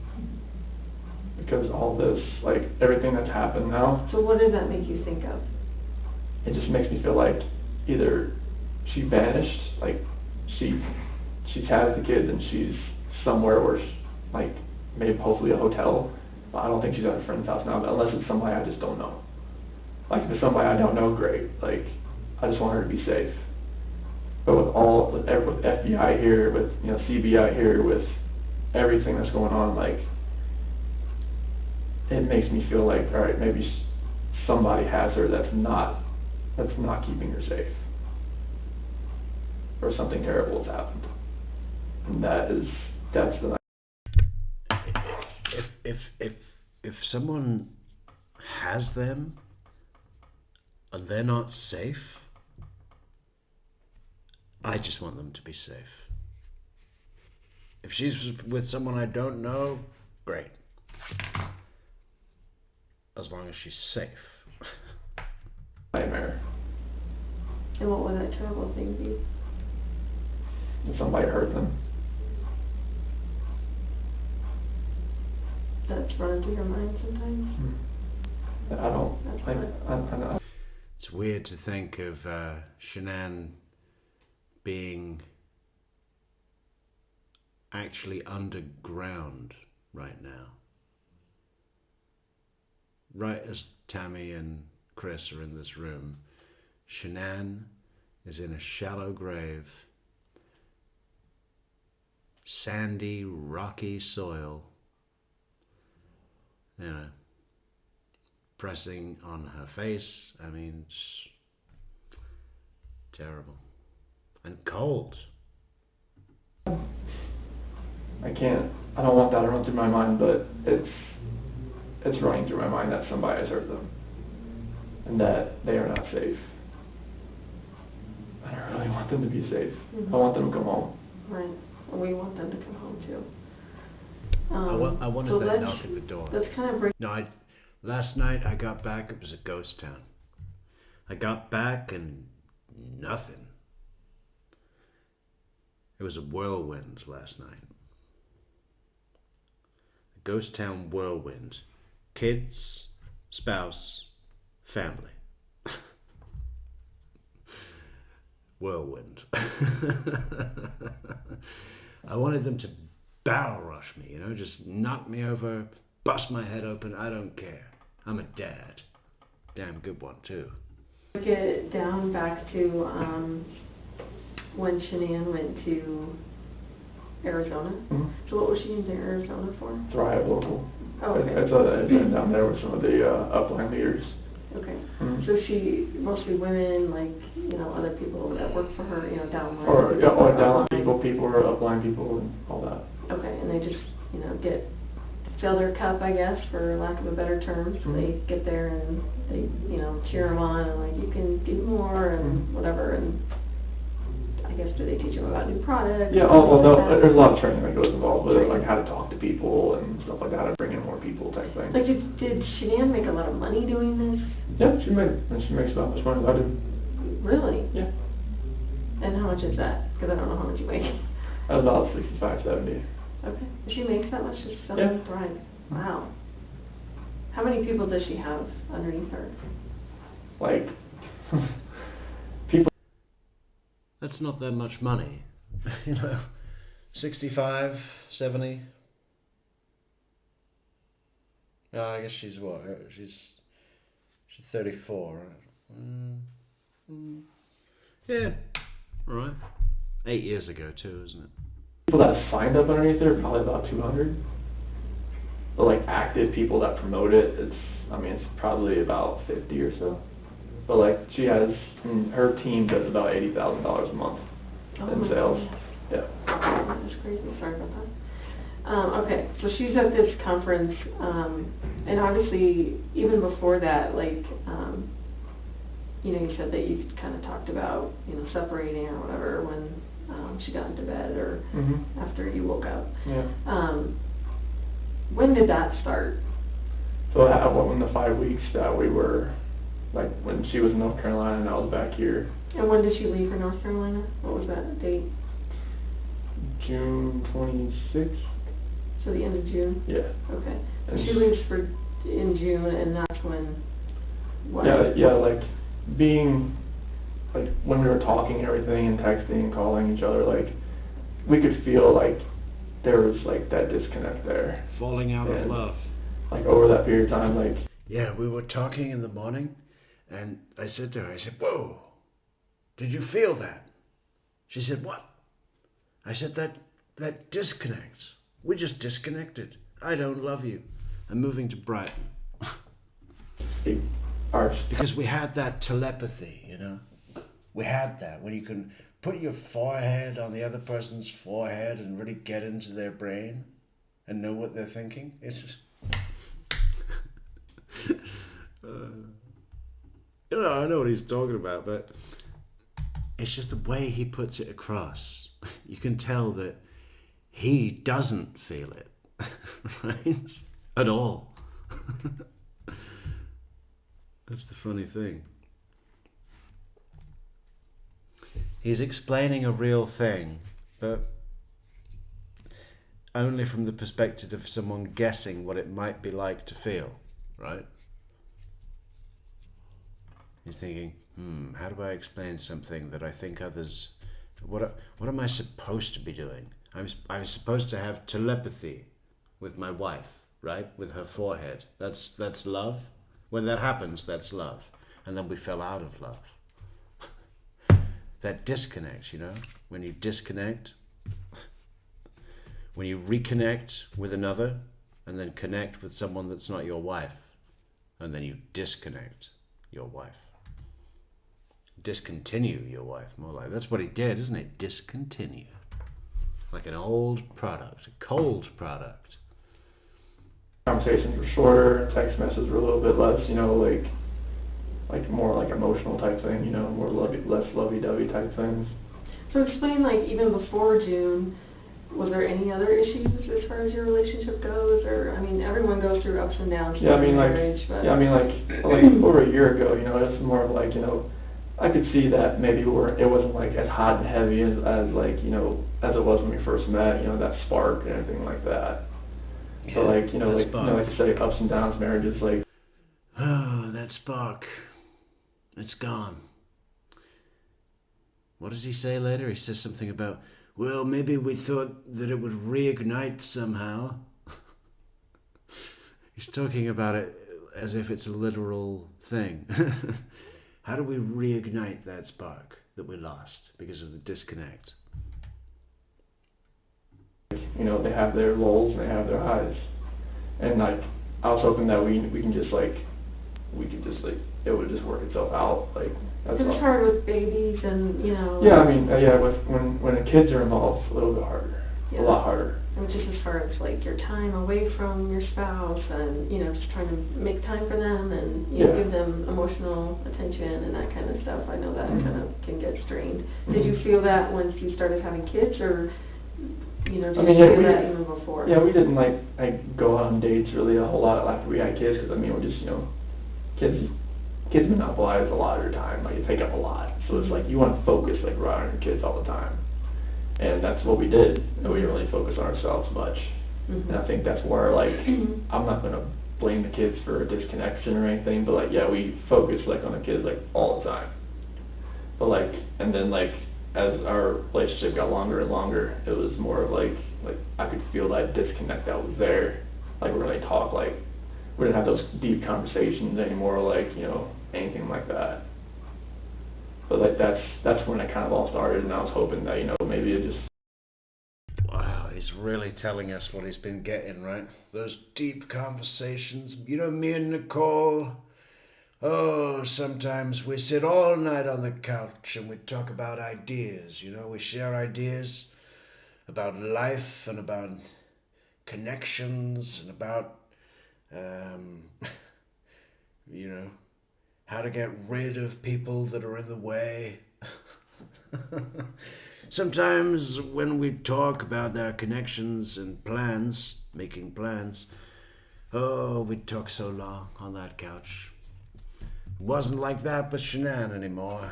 Because all this, like, everything that's happened now, So what does that make you think of? it just makes me feel like either she vanished, like, she has the kids and she's somewhere where, like, maybe hopefully a hotel, but I don't think she's at a friend's house now, unless it's somebody I just don't know. Like, if it's somebody I don't know, great, like, I just want her to be safe. But with FBI here, with, you know, CBI here, with everything that's going on, like, it makes me feel like, all right, maybe somebody has her that's not keeping her safe, or something terrible has happened, and that's the. If someone has them and they're not safe, I just want them to be safe. If she's with someone I don't know, great. As long as she's safe. Nightmare. And what would that terrible thing be? If somebody hurt them. That's running through your mind sometimes? I don't. That's Like, hard. I know. It's weird to think of Shanann being actually underground right now. Right as Tammy and Chris are in this room, Shanann is in a shallow grave, sandy, rocky soil, you know, pressing on her face. I mean, it's terrible. And cold. I don't want that to run through my mind, but it's running through my mind that somebody has hurt them, and that they are not safe. And I really want them to be safe. Mhm. I want them to come home. Right, and we want them to come home too. I wanted so that let's- knock at the door. Let's kind of break. No, last night I got back, it was a ghost town. I got back and nothing. It was a whirlwind last night. A ghost town whirlwind. Kids, spouse, family. Whirlwind. I wanted them to barrel rush me, you know, just knock me over, bust my head open, I don't care. I'm a dad. Damn good one, too. Break it down back to when Shanann went to Arizona. Mhm. So what was she in Arizona for? Thrive local. Oh, okay. I've been down there with some of the upline leaders. Okay. Mhm. So she, mostly women, like, you know, other people that work for her, you know, downline. Or downline upline. people or upline people and all that. Okay, and they just, you know, fill their cup, I guess, for lack of a better term. So they get there and they, you know, cheer them on and like, you can do more and whatever. And I guess, do they teach them about new products? Yeah, well, no, there's a lot of training that goes involved with it, like how to talk to people and stuff like that, how to bring in more people type thing. Like, did Shanann make a lot of money doing this? Yeah, she makes about as much as I do. Really? Yeah. And how much is that? Because I don't know how much you make. About 65, 70. Okay. She makes that much just selling Yeah. Thrive? Wow. How many people does she have underneath her? Like, people. That's not that much money. You know, 65, 70. I guess she's what? She's 34, right? Yeah, all right. 8 years ago too, isn't it? People that signed up underneath her, probably about 200. But like active people that promote it, it's probably about 50 or so. But like she has, her team does about $80,000 a month in my sales. goodness. Yeah. That's crazy. Sorry about that. Okay, so she's at this conference, and obviously, even before that, like, you know, you said that you kind of talked about, you know, separating or whatever when she got into bed or after you woke up. Yeah. When did that start? So that in the 5 weeks that we were, like, when she was in North Carolina and I was back here, And when did she leave for North Carolina? What was that date? June 26th. So the end of June? Yeah. Okay. And She leaves in June, and that's when, what? Yeah, like, being, like, when we were talking and everything and texting and calling each other, like, we could feel like there was, like, that disconnect there. Falling out of And, love. Like, over that period of time, like, Yeah, we were talking in the morning, and I said to her, I said, whoa, did you feel that? She said, what? I said, that disconnect. We just disconnected. I don't love you. I'm moving to Brighton. our Because we had that telepathy, you know? We had that, when you can put your forehead on the other person's forehead and really get into their brain and know what they're thinking. It's just... You know, I know what he's talking about, but it's just the way he puts it across. You can tell that he doesn't feel it, right? At all. That's the funny thing. He's explaining a real thing, but only from the perspective of someone guessing what it might be like to feel, right? He's thinking, how do I explain something that I think others... What am I supposed to be doing? I'm supposed to have telepathy with my wife, right? With her forehead. That's love. When that happens, that's love. And then we fell out of love. That disconnect, you know? When you disconnect, when you reconnect with another, and then connect with someone that's not your wife, and then you disconnect your wife. Discontinue your wife, more like. That's what he did, isn't it? Discontinue. Like an old product, a cold product. conversations were shorter, text messages were a little bit less, you know, like more like emotional type thing, you know, more less lovey-dovey type things. So explain, like, even before June, was there any other issues as far as your relationship goes? Or, I mean, everyone goes through ups and downs Yeah, I mean, in like, marriage, but... like over a year ago, you know, it's more of like, you know, I could see that maybe it wasn't like as hot and heavy as like, you know, as it was when we first met, you know, that spark and everything like that. So like, you know, like, like you say, ups and downs, marriages, like. Oh, that spark. It's gone. What does he say later? He says something about, well, maybe we thought that it would reignite somehow. He's talking about it as if it's a literal thing. How do we reignite that spark that we lost because of the disconnect? You know, they have their lulls and they have their highs. And like, I was hoping that we could just it would just work itself out. Like, that's It's all. hard with babies and, you know... Yeah, I mean, when the kids are involved, a little bit harder. Yeah. A lot harder. And just as far as, like, your time away from your spouse and, you know, just trying to make time for them and, you know, Yeah. give them emotional attention and that kind of stuff. I know that Mhm. kind of can get strained. Mhm. Did you feel that once you started having kids, or, you know, did I mean, you yeah, feel we that did- even before? Yeah, we didn't like go out on dates really a whole lot after we had kids, because I mean, we're just, you know, kids monopolize a lot of your time. Like, you take up a lot, so it's like you want to focus like right on your kids all the time, and that's what we did. And we didn't really focus on ourselves much. Mhm. And I think that's where, like, Mhm. I'm not gonna blame the kids for a disconnection or anything, but like, yeah, we focus like on the kids like all the time. But like, and then like, as our relationship got longer and longer, it was more of like I could feel that disconnect that was there. Like, we really talk, like, we didn't have those deep conversations anymore, like, you know, anything like that. But like, that's when it kind of all started, and I was hoping that, you know, maybe it just. Wow, he's really telling us what he's been getting, right? Those deep conversations. You know, me and Nicole, oh, sometimes we sit all night on the couch and we talk about ideas, you know? We share ideas about life and about connections and about, you know, how to get rid of people that are in the way. Sometimes when we talk about our connections and plans, making plans, Oh, we took so long on that couch. It wasn't like that with Shanann anymore.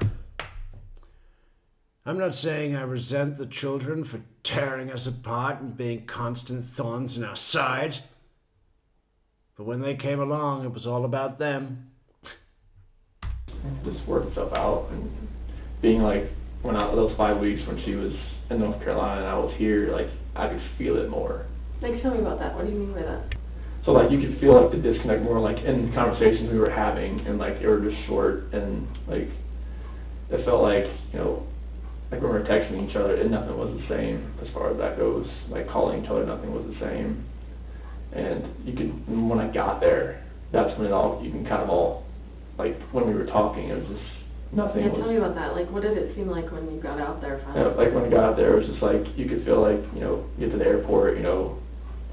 I'm not saying I resent the children for tearing us apart and being constant thorns in our side. But when they came along, it was all about them. Just worked stuff out, and being like, when those 5 weeks when she was in North Carolina and I was here, like, I could feel it more. Like, tell me about that. What do you mean by that? So like you could feel like the disconnect more like in conversations we were having, and like they were just short, and like it felt like, you know, like when we were texting each other and nothing was the same as far as that goes. Like calling each other, nothing was the same. And you could, when I got there, that's when you can kind of all, like when we were talking, it was just nothing. Yeah, tell me about that. Like, what did it seem like when you got out there finally? Yeah, like when I got out there, it was just like, you could feel like, you know, get to the airport, you know,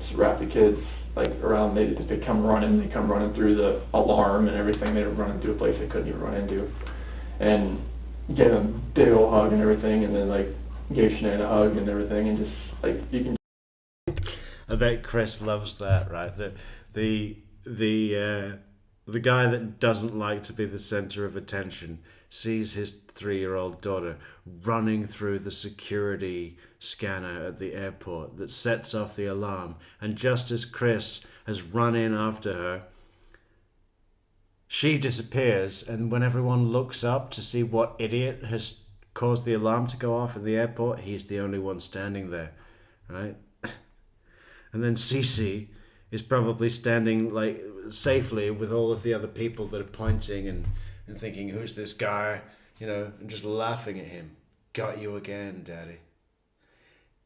just wrap the kids like around, they come running through the alarm and everything, they were running through a place they couldn't even run into, and gave them a big old hug and everything, and then like gave Shanann a hug and everything, and just like, you can. I bet Chris loves that, right? The guy that doesn't like to be the center of attention sees his 3-year-old daughter running through the security scanner at the airport that sets off the alarm, and just as Chris has run in after her, she disappears, and when everyone looks up to see what idiot has caused the alarm to go off in the airport, he's the only one standing there, right? And then Cece is probably standing like safely with all of the other people that are pointing and thinking, who's this guy? You know, and just laughing at him. Got you again, Daddy.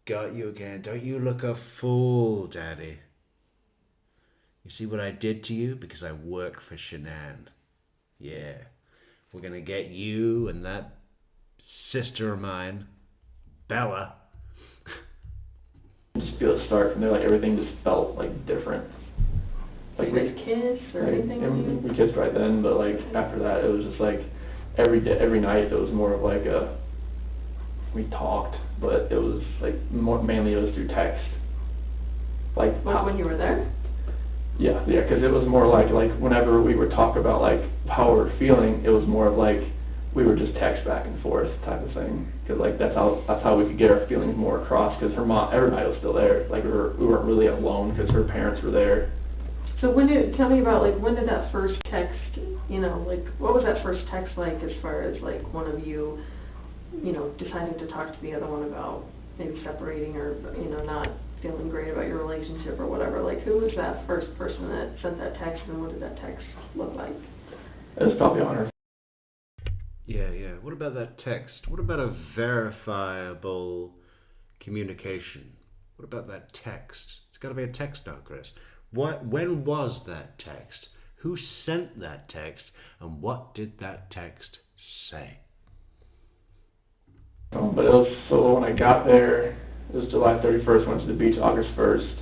Got you again. Don't you look a fool, Daddy. You see what I did to you? Because I work for Shanann. Yeah. We're going to get you and that sister of mine, Bella. Just feel it start from there, like everything just felt like different. Like Did you guys kiss or anything? and we kissed right then, but like after that, it was just like every night it was more of like we talked, but it was like mainly it was through text. Like when you were there? Yeah, because it was more like whenever we would talk about like how we were feeling, it was more of like we would just text back and forth type of thing, because like that's how we could get our feelings more across, because her mom, everybody was still there, like we weren't really alone because her parents were there. So tell me about like when did that first text, you know, like what was that first text like as far as like one of you, you know, deciding to talk to the other one about maybe separating or, you know, not feeling great about your relationship or whatever? Like who was that first person that sent that text, and what did that text look like? It was probably on her. Yeah. What about that text? What about a verifiable communication? What about that text? It's got to be a text now, Chris. When was that text? Who sent that text? And what did that text say? But it was, so when I got there, it was July 31st, went to the beach August 1st,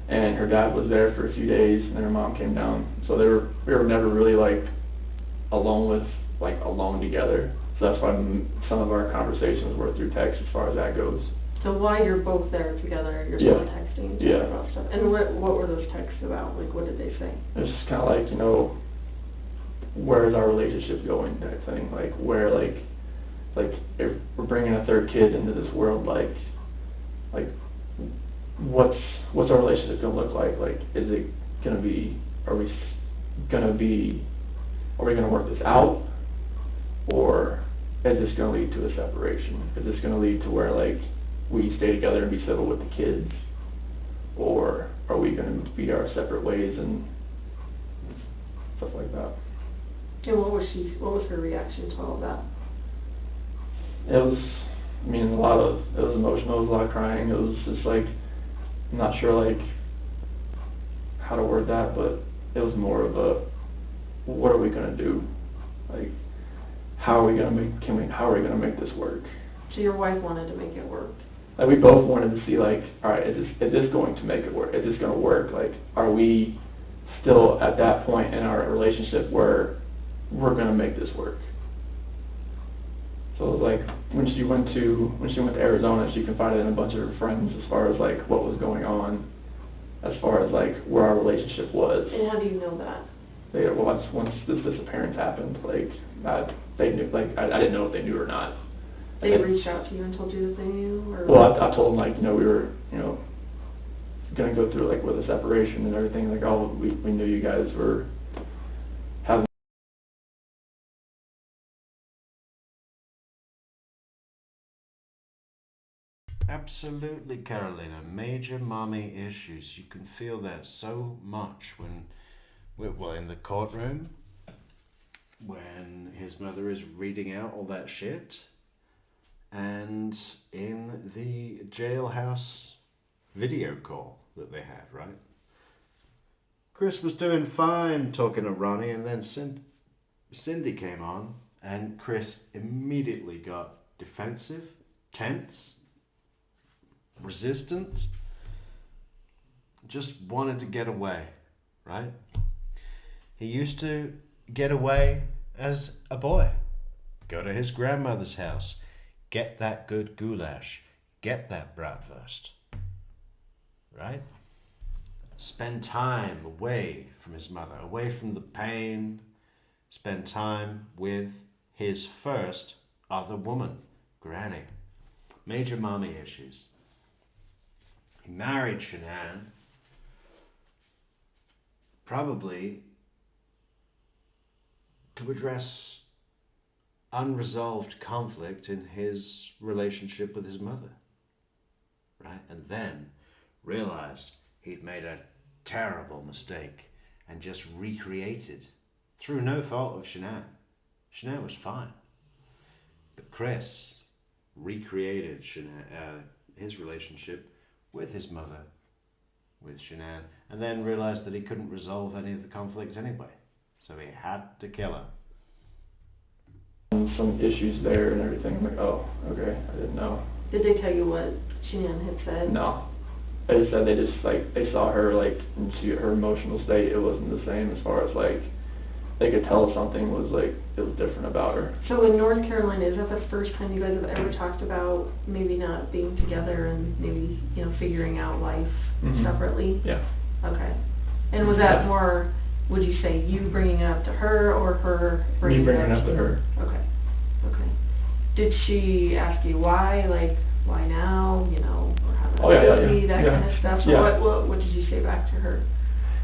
and her dad was there for a few days, and then her mom came down. So we were never really like alone together. So that's why some of our conversations were through text as far as that goes. So while you're both there together, you're still texting each other about stuff. And what were those texts about? Like, what did they say? It's just kind of like, you know, where is our relationship going type thing. Like, where, like if we're bringing a third kid into this world, like what's our relationship going to look like? Like, is it going to be, are we going to work this out? Or is this going to lead to a separation? Is this going to lead to where, like, we stay together and be civil with the kids? Or are we going to be our separate ways and stuff like that? And what was her reaction to all of that? It was, I mean, it was emotional, it was a lot of crying. It was just like, I'm not sure like how to word that, but it was more of a, what are we going to do? Like, how are we going to make this work? So your wife wanted to make it work. Like, we both wanted to see, like, all right, is this going to make it work? Is this going to work? Like, are we still at that point in our relationship where we're going to make this work? So it was like, when she went to Arizona, she confided in a bunch of her friends as far as like what was going on, as far as like where our relationship was. And how do you know that? Once this disappearance happened, like they knew, like I didn't know if they knew or not. They reached out to you and told you that they knew, or? Well, I told them, like, you know, we were, you know, gonna go through, like, with a separation and everything, like, oh, we knew you guys were having. Absolutely, Carolina. Major mommy issues. You can feel that so much when, well, in the courtroom, when his mother is reading out all that shit, and in the jailhouse video call that they had, right? Chris was doing fine talking to Ronnie, and then Cindy came on, and Chris immediately got defensive, tense, resistant, just wanted to get away, right? He used to get away as a boy, go to his grandmother's house, get that good goulash, get that bratwurst, right? Spend time away from his mother, away from the pain, spend time with his first other woman, Granny. Major mommy issues. He married Shanann, probably to address unresolved conflict in his relationship with his mother, right? And then realized he'd made a terrible mistake and just recreated, through no fault of Shanann. Shanann was fine. But Chris recreated his relationship with his mother, with Shanann, and then realized that he couldn't resolve any of the conflict anyway. So he had to kill her. Some issues there and everything. I'm like, oh, okay, I didn't know. Did they tell you what Shanann had said? No. They said they saw her, like, and her emotional state, it wasn't the same as far as, like, they could tell something was, like, it was different about her. So in North Carolina, is that the first time you guys have ever talked about maybe not being together and maybe, you know, figuring out life separately? Yeah. Okay. And was that more, would you say you bringing it up to her, or her Me bringing it up to her. Okay. Okay. Did she ask you why, like, why now, you know, or how that kind of stuff? So Yeah. what did you say back to her?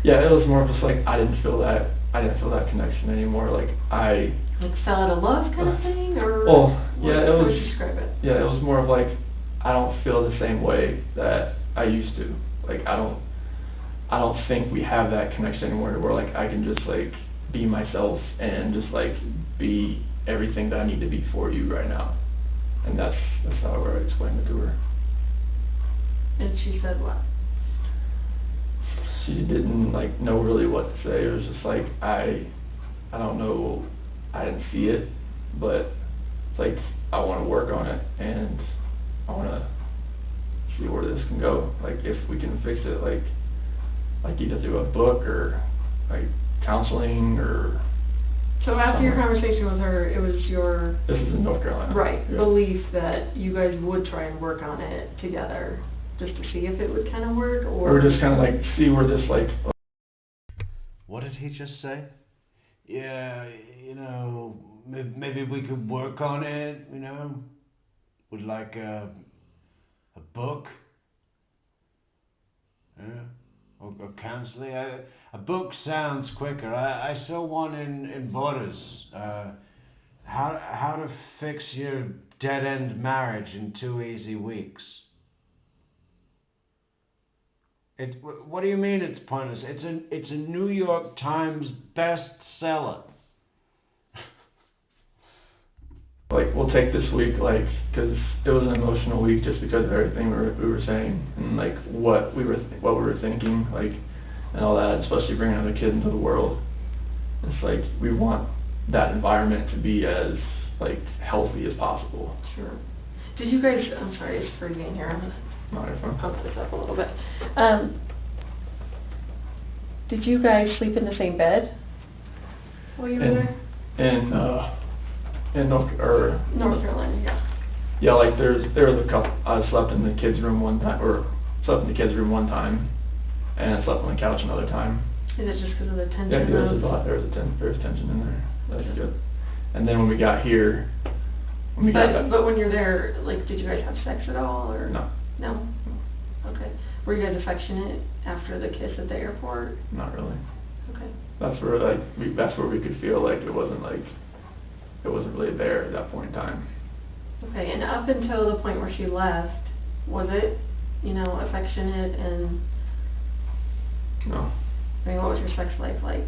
Yeah, it was more just like I didn't feel that connection anymore. Like Like fell out of love kind of thing, or? Well, yeah, how would you describe it? Yeah, it was more of like I don't feel the same way that I used to. Like I don't think we have that connection anymore where like I can just like be myself and just like be everything that I need to be for you right now. And that's how I explained it to her. And she said what? She didn't like know really what to say. It was just like I don't know, I didn't see it, but it's like I want to work on it and I want to see where this can go. Like if we can fix it, like either through a book or like counseling or. So after your conversation with her, it was your. This is in North Carolina. Right, Yeah. belief that you guys would try and work on it together, just to see if it would kind of work, or. Or just kind of like see where this like. What did he just say? Yeah, you know, maybe we could work on it, you know, with like a book. Yeah, or counseling. A book sounds quicker. I saw one in Borders. How to fix your dead-end marriage in 2 easy weeks. What do you mean it's pointless? It's a New York Times bestseller. Like we'll take this week, like, because it was an emotional week just because of everything we were saying and like what we were thinking, like, and all that, especially bringing other kids into the world. It's like we want that environment to be as like healthy as possible. Sure. Did you guys? I'm sorry, it's freezing in here. I'm gonna pump this up a little bit. Did you guys sleep in the same bed while you were there? In North Carolina, yeah. Yeah, like there was a couple. I slept in the kids' room one time, and and I slept on the couch another time. Is it just because of the tension? Yeah, there's tension in there. That's good. And then when we got here, But when you're there, like, did you guys have sex at all, or? No. No? Okay. Were you guys affectionate after the kiss at the airport? Not really. Okay. That's where we could feel like it wasn't really there at that point in time. Okay, and up until the point where she left, was it, affectionate and, No. I mean, what was your sex life like?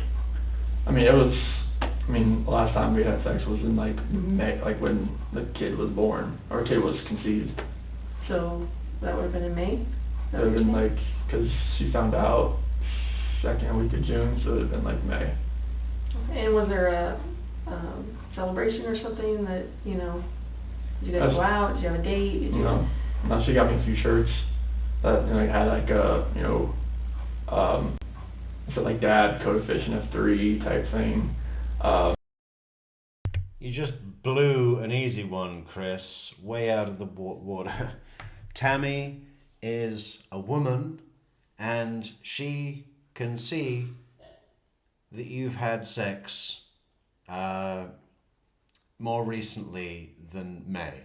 The last time we had sex was in May, when the kid was born, or kid was conceived. So, that would have been in May? It would have been because she found out second week of June, so it would have been May. Okay, and was there a, celebration or something that, did you guys go out, did you have a date? Did you? No, she got me a few shirts that, had so Dad, Code of Fishing F3 type thing. You just blew an easy one, Chris, way out of the water. Tammy is a woman, and she can see that you've had sex more recently than May.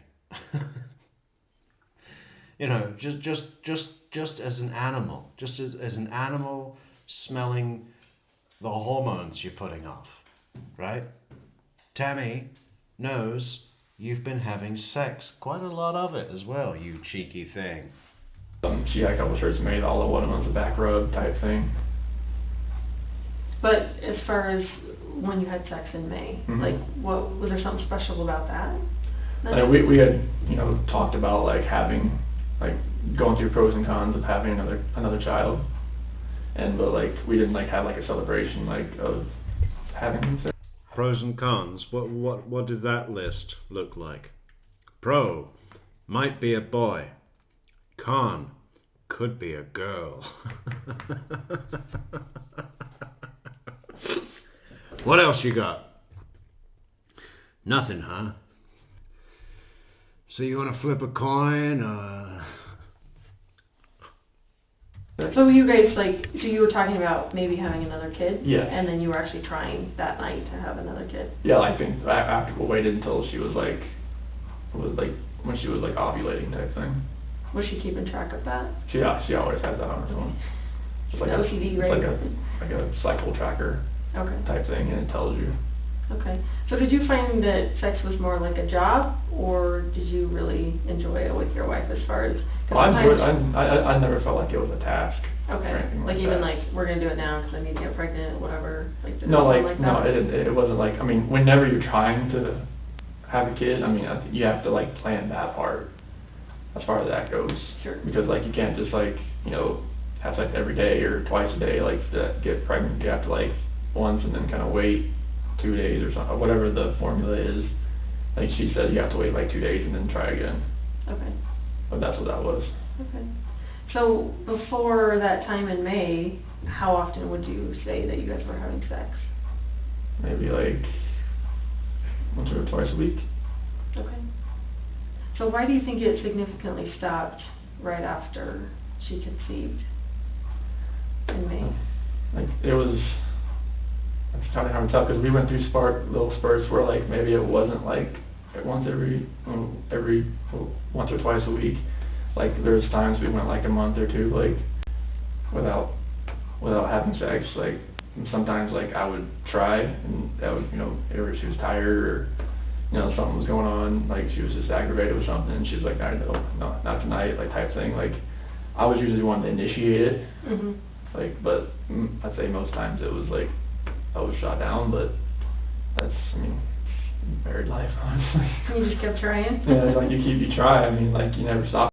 Just as an animal, as an animal smelling the hormones you're putting off, right? Tammy knows you've been having sex, quite a lot of it as well, you cheeky thing. She had a couple shirts made, all of one of them's a back rub type thing. But as far as when you had sex in May, Mhm. what was there something special about that? We had talked about having going through pros and cons of having another child, but we didn't have a celebration of having sex. Pros and cons. What did that list look like? Pro, might be a boy. Con, could be a girl. What else you got? Nothing, huh? So you want to flip a coin? So you guys, so you were talking about maybe having another kid? Yeah. And then you were actually trying that night to have another kid? Yeah, I think after we waited until she was when she was ovulating type thing. Was she keeping track of that? She always has that on her phone. It's OCD, right? Like a cycle tracker Okay. type thing, and it tells you. Okay. So did you find that sex was more like a job, or did you really enjoy it with your wife as far as? I never felt like it was a task. Okay. Or anything like even that. we're gonna do it now because I need to get pregnant, whatever. No, that? no, it wasn't whenever you're trying to have a kid, I think you have to plan that part as far as that goes. Sure. Because you can't just have sex every day or twice a day to get pregnant. You have to once and then kind of wait 2 days or something, whatever the formula is. She said, you have to wait 2 days and then try again. Okay. But that's what that was. Okay. So before that time in May, how often would you say that you guys were having sex? Maybe once or twice a week. Okay. So why do you think it significantly stopped right after she conceived in May? It's kind of hard to tell because we went through little spurts where maybe it wasn't once or twice a week. There's times we went a month or two without having sex. Sometimes I would try and that would either she was tired or something was going on, she was just aggravated with something and she's no, not tonight, type thing. I was usually the one to initiate it. Mm-hmm. But I'd say most times it was I was shot down, but that's married life, honestly. You just kept trying? Yeah, you try, you never stop.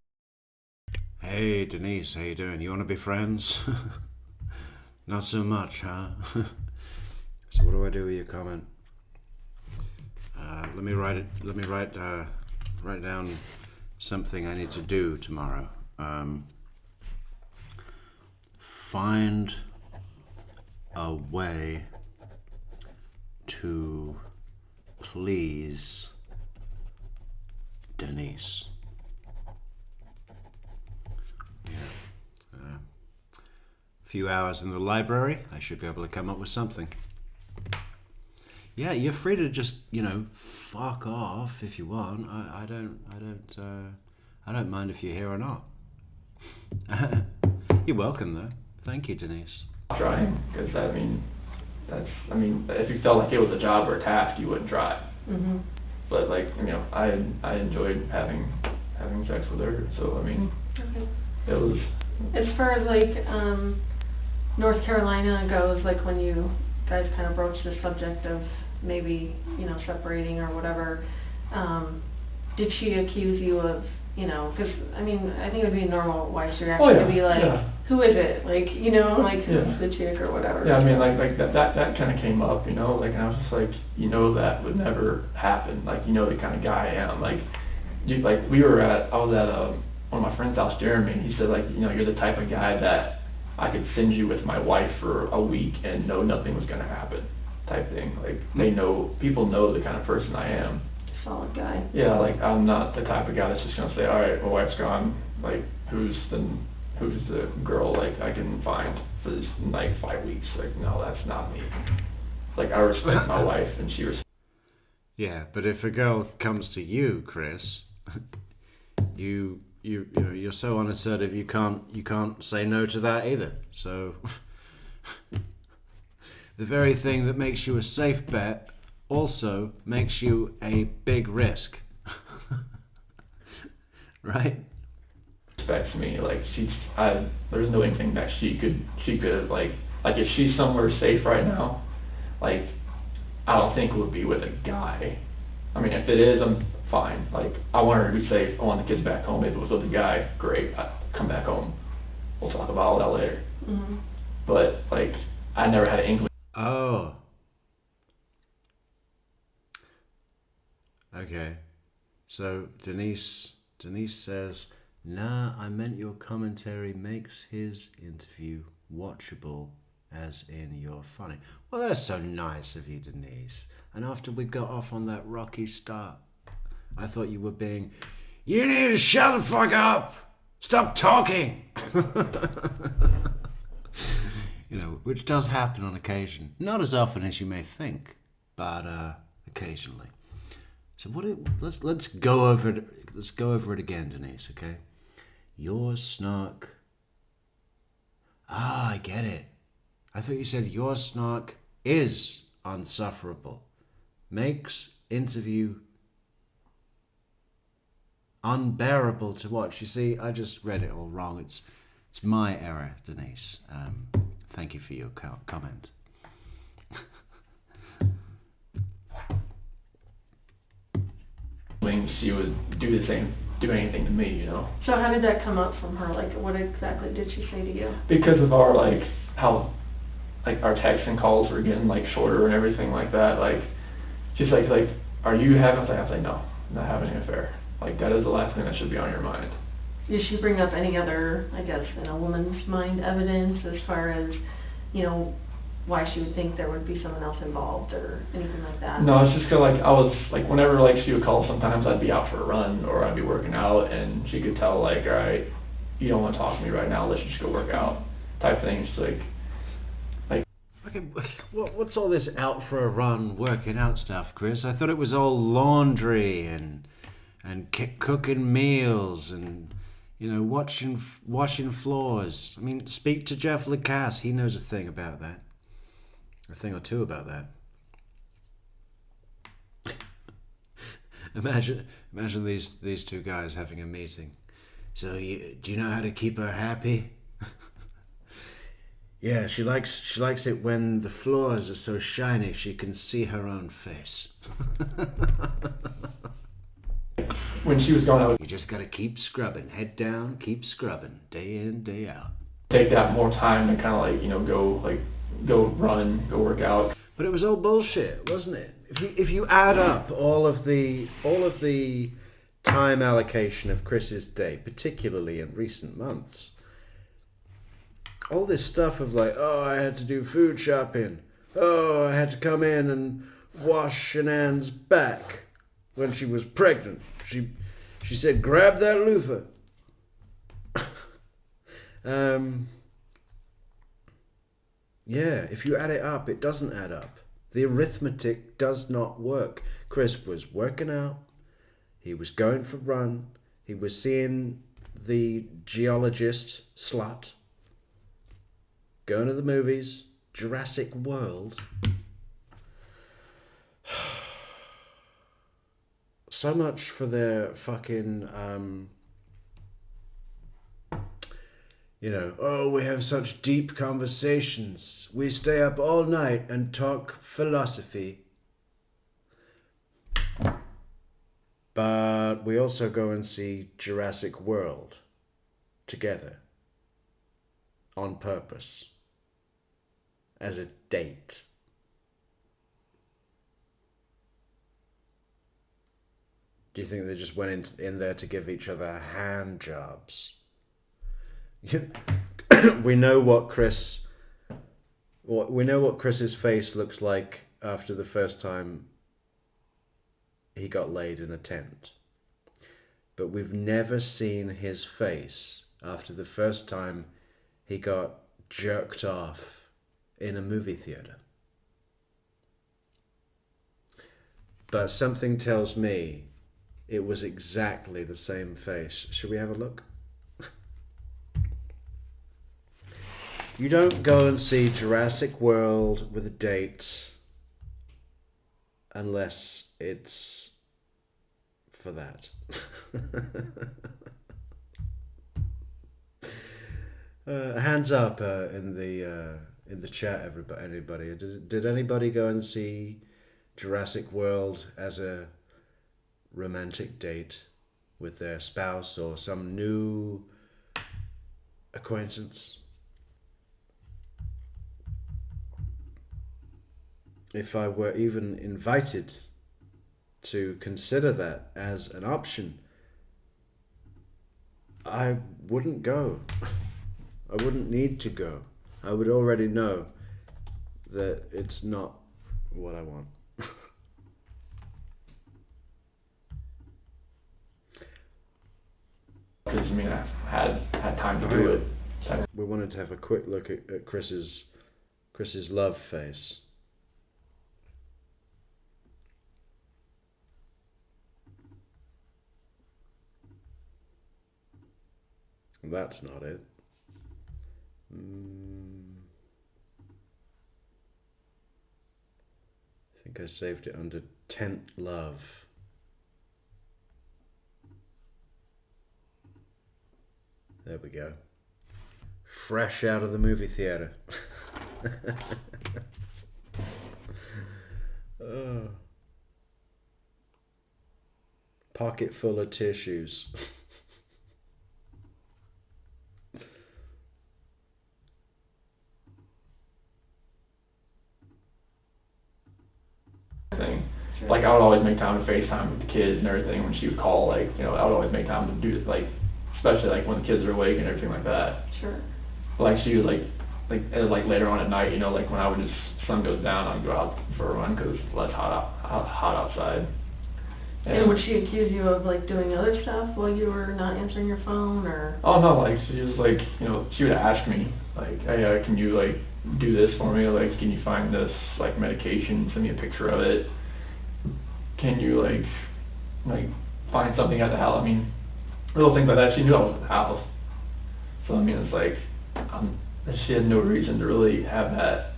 Hey Denise, how you doing? You want to be friends? Not so much, huh? So what do I do with your comment? Let me write down something I need to do tomorrow. Find a way to please Denise. Yeah. few hours in the library, I should be able to come up with something. Yeah, you're free to just, fuck off if you want. I don't mind if you're here or not. You're welcome, though. Thank you, Denise. Trying, because if you felt like it was a job or a task, you wouldn't try. Mm-hmm. But I enjoyed having sex with her. So Okay. it was. As far as North Carolina goes, when you guys kind of broached the subject of maybe, separating or whatever, did she accuse you of, because, I think it would be a normal wife's reaction to be yeah. who is it? Yeah. Who's the chick or whatever. Yeah, that kind of came up, and I was just that would never happen. The kind of guy I am. I was at one of my friend's house, Jeremy, and he said, you're the type of guy that I could send you with my wife for a week and know nothing was going to happen, type thing. People know the kind of person I am. Solid guy. Yeah, I'm not the type of guy that's just going to say, all right, my wife's gone, who's the girl, I can find for this, 5 weeks. No, that's not me. I respect my wife, and she respects. Yeah, but if a girl comes to you, Chris, you're so unassertive you can't say no to that either. So the very thing that makes you a safe bet also makes you a big risk. Right? Respects me. There's no inkling that she could if she's somewhere safe right now, I don't think it would be with a guy. If it is, I'm fine. I want her to be safe. I want the kids back home. If it was with a guy, great. I'd come back home. We'll talk about all that later. Mm-hmm. But I never had an inkling. Oh. Okay. So Denise says, nah, I meant your commentary makes his interview watchable, as in you're funny. Well, that's so nice of you, Denise. And after we got off on that rocky start, I thought you were being, you need to shut the fuck up! Stop talking! Which does happen on occasion. Not as often as you may think, but occasionally. So let's go over it. Let's go over it again, Denise. Okay. Your snark. I get it. I thought you said your snark is unsufferable, makes interview unbearable to watch. You see, I just read it all wrong. It's my error, Denise. Thank you for your comment. She would do anything to me, So how did that come up from her? What exactly did she say to you? Because of our how our texts and calls were getting shorter and everything like that. She's are you having? I was like, no, I'm not having an affair. That is the last thing that should be on your mind. Did she bring up any other, I guess, in a woman's mind, evidence as far as, why she would think there would be someone else involved or anything like that? No, it's just because I was whenever she would call, sometimes I'd be out for a run or I'd be working out, and she could tell all right, you don't want to talk to me right now. Let's just go work out, type thing. It's Okay, what's all this out for a run, working out stuff, Chris? I thought it was all laundry and cooking meals and washing floors. Speak to Jeff Lacasse. He knows a thing about that. A thing or two about that. Imagine these two guys having a meeting. So do you know how to keep her happy? Yeah, she likes it when the floors are so shiny she can see her own face. when she was going, I would You just gotta keep scrubbing, head down, keep scrubbing, day in, day out. take that more time to kind of go run, go work out. But it was all bullshit, wasn't it? If you add up all of the time allocation of Chris's day, particularly in recent months, all this stuff of I had to do food shopping, I had to come in and wash Shanann's back when she was pregnant. She said, grab that loofah. Yeah, if you add it up, it doesn't add up. The arithmetic does not work. Chris was working out. He was going for a run. He was seeing the geologist slut. Going to the movies. Jurassic World. So much for their fucking, oh, we have such deep conversations. We stay up all night and talk philosophy. But we also go and see Jurassic World together on purpose as a date. Do you think they just went in there to give each other hand jobs? We know what Chris's face looks like after the first time he got laid in a tent. But we've never seen his face after the first time he got jerked off in a movie theater. But something tells me it was exactly the same face. Should we have a look? You don't go and see Jurassic World with a date unless it's for that. Hands up in the chat, everybody. Anybody? Did anybody go and see Jurassic World as a romantic date with their spouse or some new acquaintance? If I were even invited to consider that as an option, I wouldn't go. I wouldn't need to go. I would already know that it's not what I want. Because I had time to do it. So We wanted to have a quick look at Chris's love face. That's not it. I think I saved it under Tent Love. There we go. Fresh out of the movie theater. Oh. Pocket full of tissues. thing. Like, I would always make time to FaceTime with the kids and everything when she would call. Like, I would always make time to do it, like, especially like when the kids are awake and everything like that. Sure. Like, she would like later on at night, like when sun goes down, I'd go out for a run because it's less hot outside. And would she accuse you of like doing other stuff while you were not answering your phone, or? Oh no, like she was like, she would ask me like, hey, can you like do this for me? Like, can you find this like medication? Send me a picture of it. Can you like find something at the house? I mean, little things like that. She knew I was at the house, so I mean, it's like she had no reason to really have that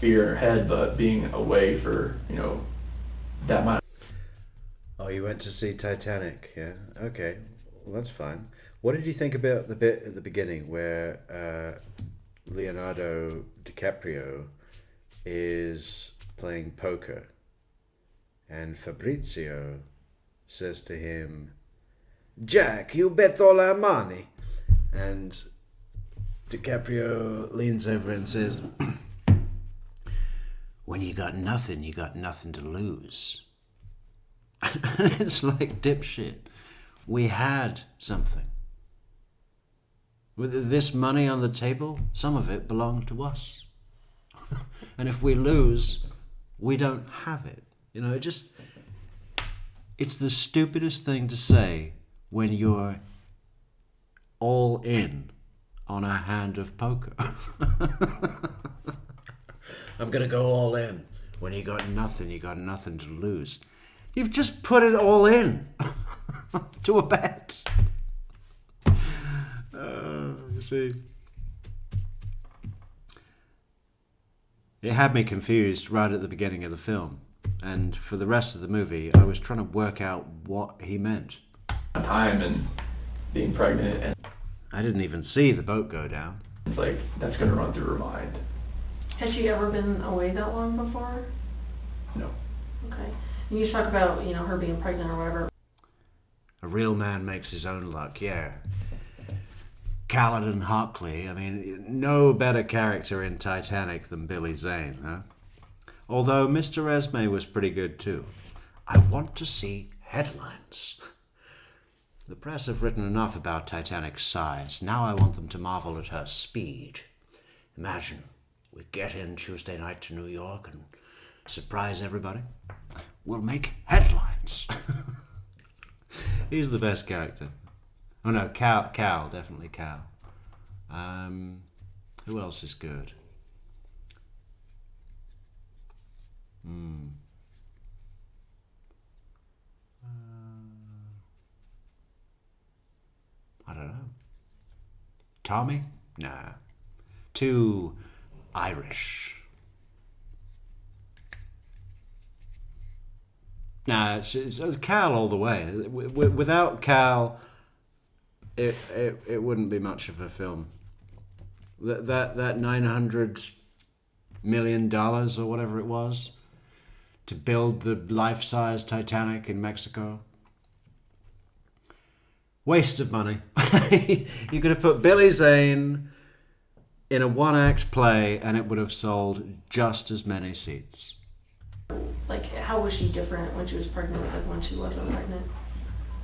fear in her head, but being away for that much. Oh, you went to see Titanic, yeah? Okay, well that's fine. What did you think about the bit at the beginning where Leonardo DiCaprio is playing poker and Fabrizio says to him, "Jack, you bet all our money." And DiCaprio leans over and says, "When you got nothing to lose." It's like, dipshit. We had something. With this money on the table, some of it belonged to us. And if we lose, we don't have it. It's the stupidest thing to say when you're all in on a hand of poker. I'm going to go all in. When you got nothing to lose. You've just put it all in to a bet. You see. It had me confused right at the beginning of the film. And for the rest of the movie, I was trying to work out what he meant. Time and being pregnant, and I didn't even see the boat go down. it's like, that's going to run through her mind. Has she ever been away that long before? No. Okay. And you talk about, her being pregnant or whatever. A real man makes his own luck, yeah. Caledon Hockley, no better character in Titanic than Billy Zane, huh? Although Mr. Esme was pretty good too. I want to see headlines. The press have written enough about Titanic's size. Now I want them to marvel at her speed. Imagine, we get in Tuesday night to New York and surprise everybody. We'll make headlines. He's the best character. Oh no, Cal, definitely Cal. Who else is good? I don't know. Tommy? Nah. Too Irish. Nah, it's Cal all the way. Without Cal, it wouldn't be much of a film. That $900 million or whatever it was to build the life-size Titanic in Mexico. Waste of money. You could have put Billy Zane in a one-act play and it would have sold just as many seats. Like, how was she different when she was pregnant than when she wasn't pregnant?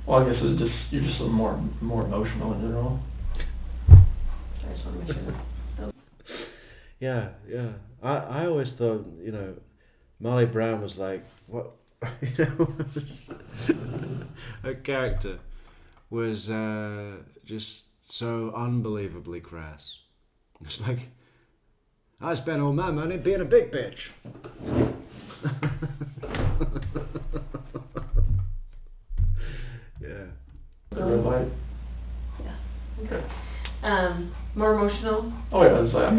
Well, I guess you're just a little more emotional in general. I just want to make sure that. Yeah. I always thought, Molly Brown was like, what? Her character was just so unbelievably crass. It's like, I spent all my money being a big bitch. Yeah. The red light. Yeah. Okay. More emotional? Oh yeah, it's like,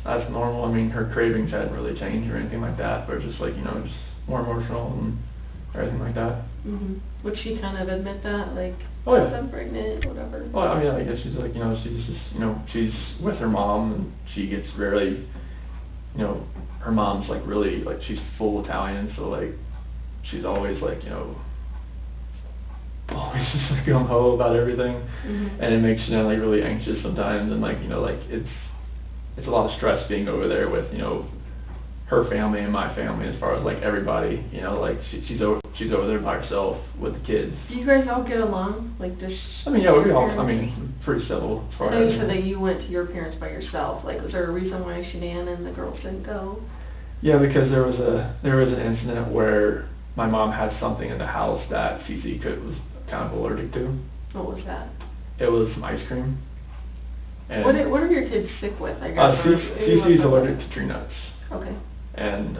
that's normal. Her cravings hadn't really changed or anything like that, but just like, just more emotional and everything like that. Mm-hmm. Would she kind of admit that? Like, Oh yeah. I'm pregnant, whatever? Well, I guess she's like, she's just, she's with her mom and she gets really, her mom's like really, like she's full Italian, so like, she's always like, always just like gung-ho about everything, Mm-hmm. and it makes you like really anxious sometimes, and like, like it's a lot of stress being over there with, her family and my family as far as like everybody, like she's over there by herself with the kids. Do you guys all get along? Like, just... Yeah, we all, pretty civil as far I know as. you said that you went to your parents by yourself. Like, was there a reason why Shanann and the girls didn't go? Yeah, because there was an incident where my mom had something in the house that Cece was kind of allergic to. What was that? It was some ice cream. And What are your kids sick with, I guess? Cece's allergic to tree nuts. Okay. And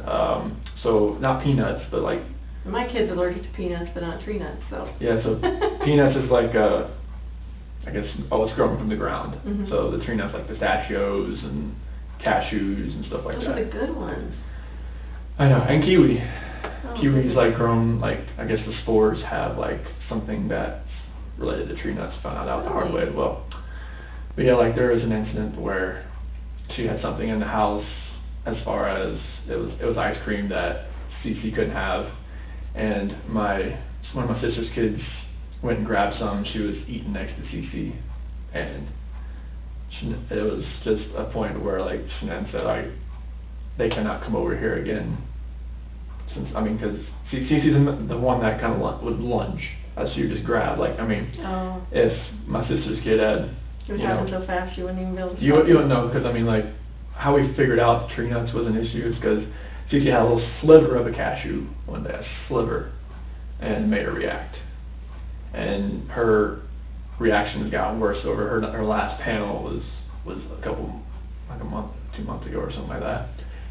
so not peanuts, but like. My kid's allergic to peanuts, but not tree nuts, so. Yeah, so peanuts is like I guess it's growing from the ground. Mhm. So the tree nuts like pistachios and cashews and stuff like Those that. are the good ones. I know, and kiwi. Oh, Kiwi's goodness. like grown, like, I guess the spores have like something that's related to tree nuts, found out the hard way as well. But yeah, like there was an incident where she had something in the house as far as it was ice cream that Cece couldn't have, and one of my sister's kids went and grabbed some. She was eating next to Cece, and it was just a point where like Shanann said, they cannot come over here again. Because Cece's the one that kind of would lunge as she would just grab. Like, Oh. if my sister's kid had, It would happen so fast you wouldn't even be able to. you wouldn't know, because like how we figured out tree nuts was an issue is because Cece had a little sliver of a cashew one day, a sliver, and made her react. And her reaction has gotten worse over her last panel was a month, 2 months ago or something like that.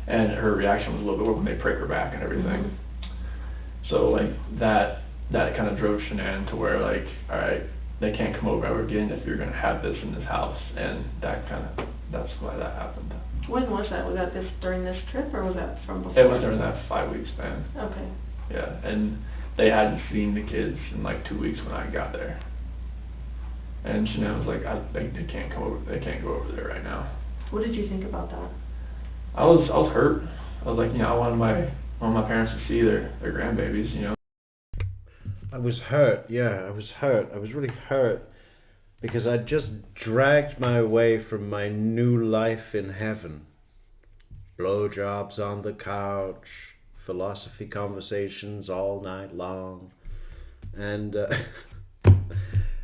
and her reaction was a little bit when they prick her back and everything. So like that kind of drove Shanann to where like, all right, they can't come over ever again if you're gonna have this in this house, and that's why that happened. When was that? Was that during this trip, or was that from before? It was during that 5-week span. Okay. Yeah, and they hadn't seen the kids in like 2 weeks when I got there. And Shanann was like, they can't come over. They can't go over there right now. What did you think about that? I was hurt. I was like, you know, I wanted my parents to see their grandbabies, you know. I was hurt, yeah, I was hurt. I was really hurt because I just dragged my way from my new life in heaven. Blowjobs on the couch, philosophy conversations all night long. And and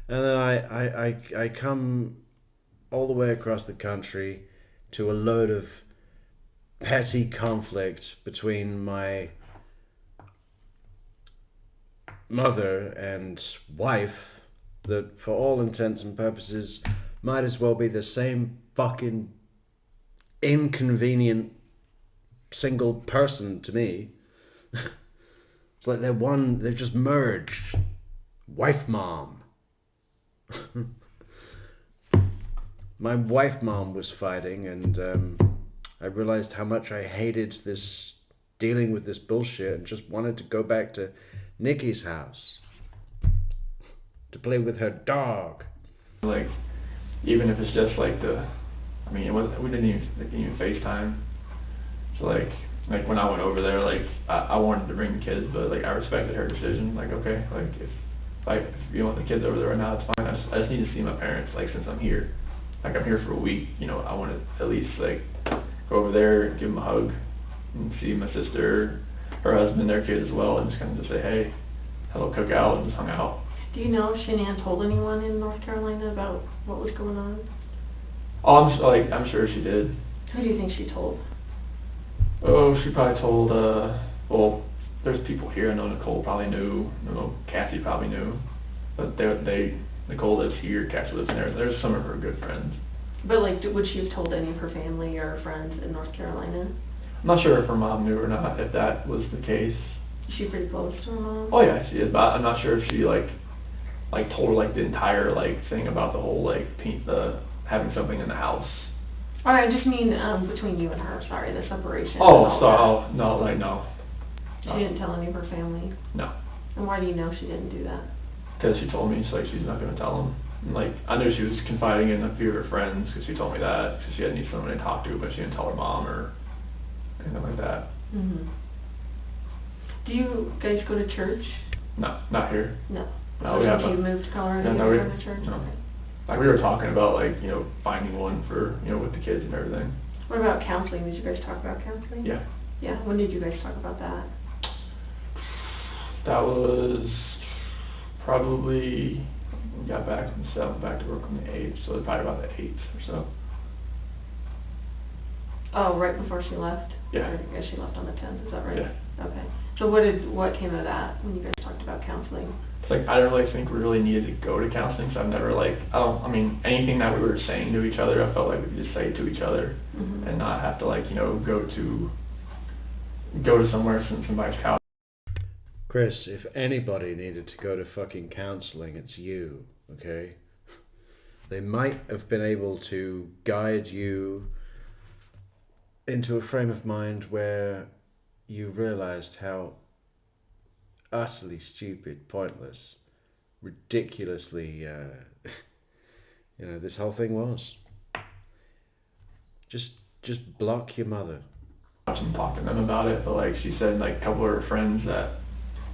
then I come all the way across the country to a load of petty conflict between my mother and wife that for all intents and purposes might as well be the same fucking inconvenient single person to me. It's like they've just merged. Wife mom. My wife mom was fighting, and I realized how much I hated this dealing with this bullshit and just wanted to go back to Nikki's house to play with her dog. Like, even if it's just like we didn't even FaceTime. So like when I went over there, like I wanted to bring the kids, but like I respected her decision. Like, okay, like if you want the kids over there right now, it's fine. I just need to see my parents. Like, since I'm here, like I'm here for a week, you know, I want to at least like go over there, give them a hug, and see my sister, her husband, their kids as well, and just kind of just say, hey, hello, cook out, and just hung out. Do you know if Shanann told anyone in North Carolina about what was going on? Oh, I'm sure she did. Who do you think she told? Oh, she probably told, well, there's people here. I know Nicole probably knew. I know Kathy probably knew. But Nicole lives here, Kathy lives there. There's some of her good friends. But like, would she have told any of her family or friends in North Carolina? I'm not sure if her mom knew or not, if that was the case. Is she pretty close to her mom? Oh yeah, she is, but I'm not sure if she like told her like the entire like thing about the whole like having something in the house. Or I just mean between you and her, sorry, the separation. No. She didn't tell any of her family? No. And why do you know she didn't do that? Because she told me she's not going to tell them. And, like, I knew she was confiding in a few of her friends because she told me that, because she had needed someone to talk to, but she didn't tell her mom or anything like that. Mm-hmm. Do you guys go to church? No, not here. No. No, Since you moved to Colorado, no, you go to church? No. Okay. Like, we were talking about, like, you know, finding one for, you know, with the kids and everything. What about counseling? Did you guys talk about counseling? Yeah. Yeah, when did you guys talk about that? That was probably, we got back on the 7th, back to work on the 8th, so it was probably about the 8th or so. Oh, right before she left? Yeah. Or I guess she left on the 10th, is that right? Yeah. Okay. So what came of that when you guys talked about counseling? It's like, I didn't really think we really needed to go to counseling, so I've never anything that we were saying to each other, I felt like we could just say to each other, Mm-hmm. and not have to, like, you know, go to somewhere from somebody's couch. Chris, if anybody needed to go to fucking counseling, it's you, okay? They might have been able to guide you into a frame of mind where you realized how utterly stupid, pointless, ridiculously, this whole thing was. Just block your mother. And talk to them about it, but like she said, like a couple of her friends that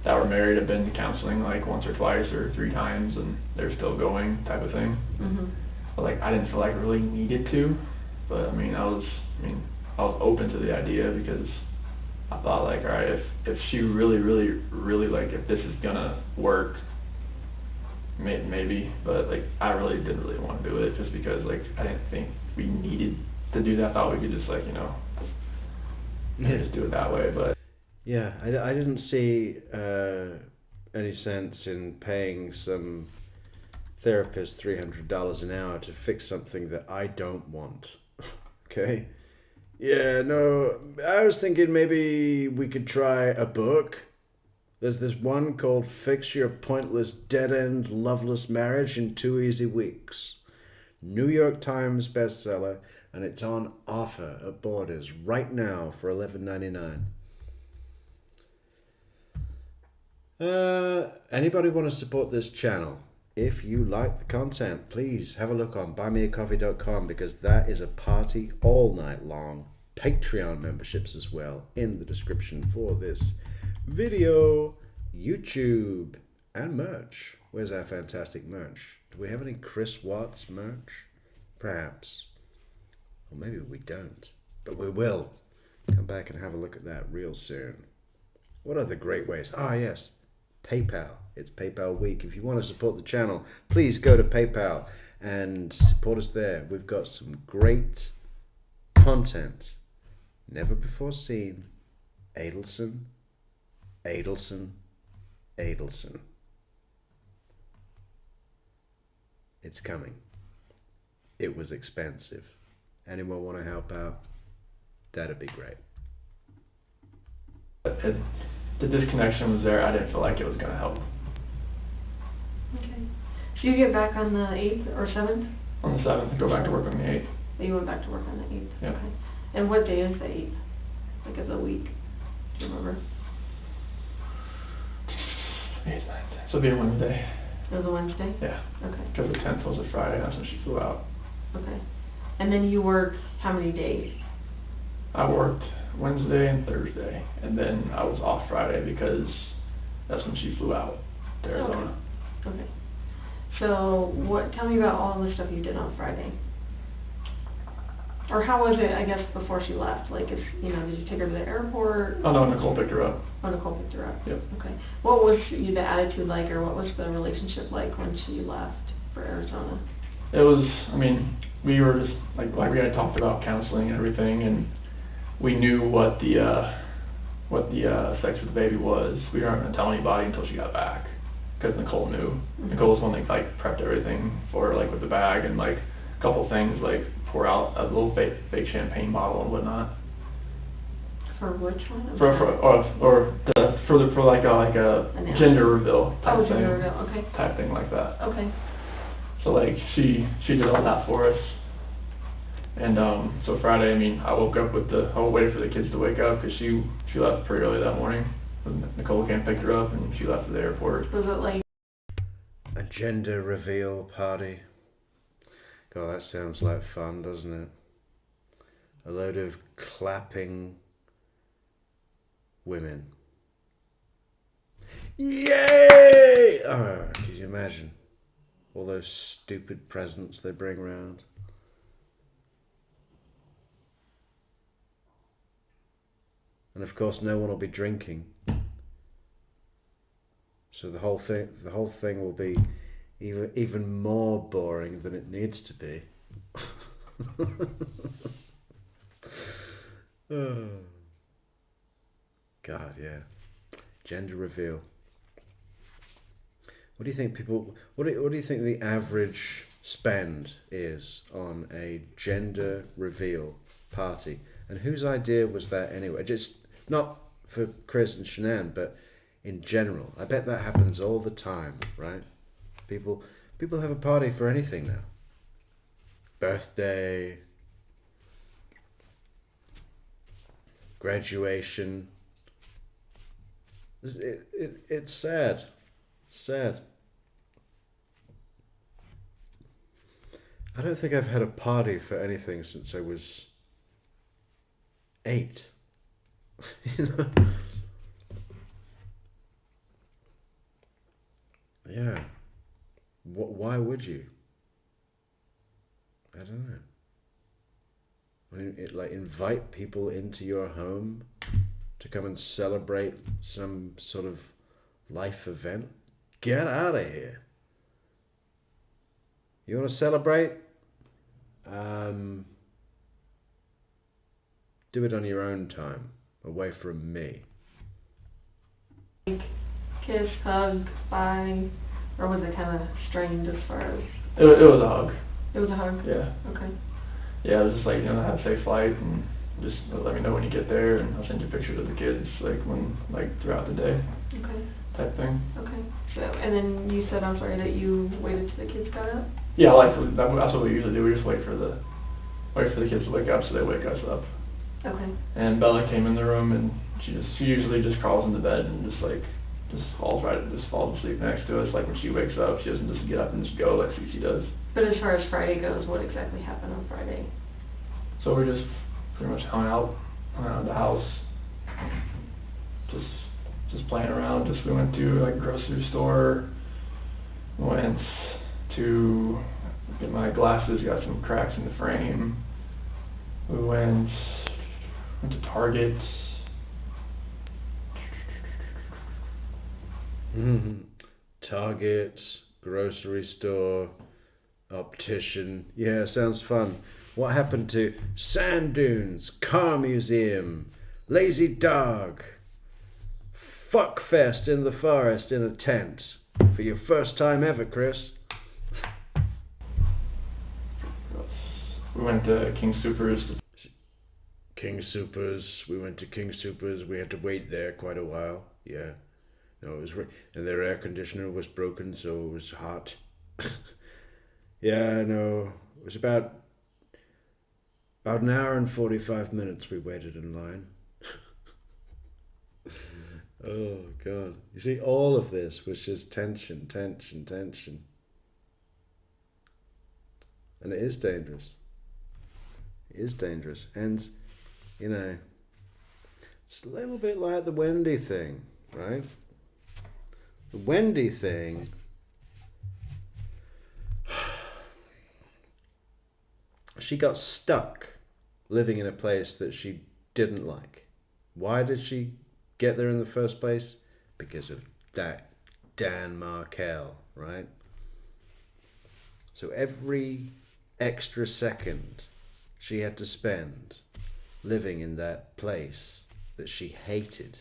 were married have been to counseling like once or twice or 3 times, and they're still going, type of thing. Mm-hmm. But like I didn't feel like I really needed to, but I was open to the idea because I thought, like, all right, if she really like, if this is gonna work, maybe, but like I really didn't really want to do it just because like I didn't think we needed to do that. I thought we could just, like, you know, just do it that way. But yeah, I didn't see any sense in paying some therapist $300 an hour to fix something that I don't want. Okay, Yeah, no, I was thinking maybe we could try a book. There's this one called Fix Your Pointless Dead-End Loveless Marriage in 2 Easy Weeks. New York Times bestseller, and it's on offer at Borders right now for $11.99. Anybody want to support this channel? If you like the content, please have a look on buymeacoffee.com, because that is a party all night long. Patreon memberships as well in the description for this video, YouTube, and merch. Where's our fantastic merch? Do we have any Chris Watts merch? Perhaps. Or maybe we don't, but we will. Come back and have a look at that real soon. What other great ways? Ah, yes. PayPal. It's PayPal week. If you want to support the channel, please go to PayPal and support us there. We've got some great content. Never before seen. Adelson. It's coming. It was expensive. Anyone want to help out? That'd be great. The disconnection was there. I didn't feel like it was going to help. Okay. So you get back on the 8th or 7th? On the 7th, go back to work on the 8th. You went back to work on the 8th? Yeah. Okay. And what day is the 8th? Like of the week? Do you remember? 8th, 9th. So it'll be a Wednesday. It was a Wednesday? Yeah. Okay. Because the 10th was a Friday. That's when she flew out. Okay. And then you worked how many days? I worked Wednesday and Thursday, and then I was off Friday because that's when she flew out to Arizona. Okay. So tell me about all the stuff you did on Friday. Or how was it, I guess, before she left? Like, did you take her to the airport? Oh no, Nicole picked her up. Oh, Nicole picked her up? Yep. Okay. What was the attitude like, or what was the relationship like when she left for Arizona? It was, we were just, like we had talked about counseling and everything, and we knew what the sex with the baby was. We weren't going to tell anybody until she got back, because Nicole knew. Mm-hmm. Nicole was the one that prepped everything for her, with the bag and a couple things, pour out a little fake champagne bottle and whatnot. For which one? For a gender reveal type thing. Gender reveal, okay. Type thing like that. Okay. So she did all that for us. And so Friday, I woke up I waited for the kids to wake up, because she left pretty early that morning. Nicole came and picked her up, and she left to the airport. Was it like a gender reveal party? God, that sounds like fun, doesn't it? A load of clapping women. Yay! Oh, can you imagine? All those stupid presents they bring round. And of course, no one will be drinking. So the whole thing will be even more boring than it needs to be. Oh. God, yeah. Gender reveal. What do you think what do you think the average spend is on a gender reveal party? And whose idea was that anyway? Just not for Chris and Shanann, but in general. I bet that happens all the time, right? People have a party for anything now. Birthday, graduation. It's sad. It's sad. I don't think I've had a party for anything since I was 8. Yeah. Why would you? I don't know. Invite people into your home to come and celebrate some sort of life event. Get out of here. You want to celebrate? Do it on your own time, away from me. Kiss, hug, bye, or was it kind of strained as far as? It was a hug. It was a hug? Yeah. Okay. Yeah, it was just have a safe flight, and just let me know when you get there, and I'll send you pictures of the kids, like throughout the day, Okay, type thing. okay. So, and then you said, I'm sorry, that you waited till the kids got up? Yeah, that's what we usually do. We just wait for the kids to wake up, so they wake us up. Okay, And Bella came in the room, and she usually just crawls into bed and just falls asleep next to us. Like when she wakes up, she doesn't just get up and just go like Cece does. but as far as Friday goes, what exactly happened on Friday? So we just pretty much hung out around the house, just playing around. We went to like grocery store, went to get my glasses, got some cracks in the frame. We went to Target. Target, grocery store, optician. Yeah, sounds fun. What happened to sand dunes, car museum, lazy dog, fuck fest in the forest in a tent? For your first time ever, Chris. We went to King Supers. King Supers. We went to King Supers. We had to wait there quite a while. Yeah. No, it was and their air conditioner was broken, so it was hot. Yeah, no, it was about an hour and 45 minutes we waited in line. Oh God! You see, all of this was just tension, and it is dangerous. It is dangerous, and you know, it's a little bit like the Wendy thing, right? The Wendy thing, she got stuck living in a place that she didn't like. Why did she get there in the first place? Because of that Dan Markel, right? So every extra second she had to spend living in that place that she hated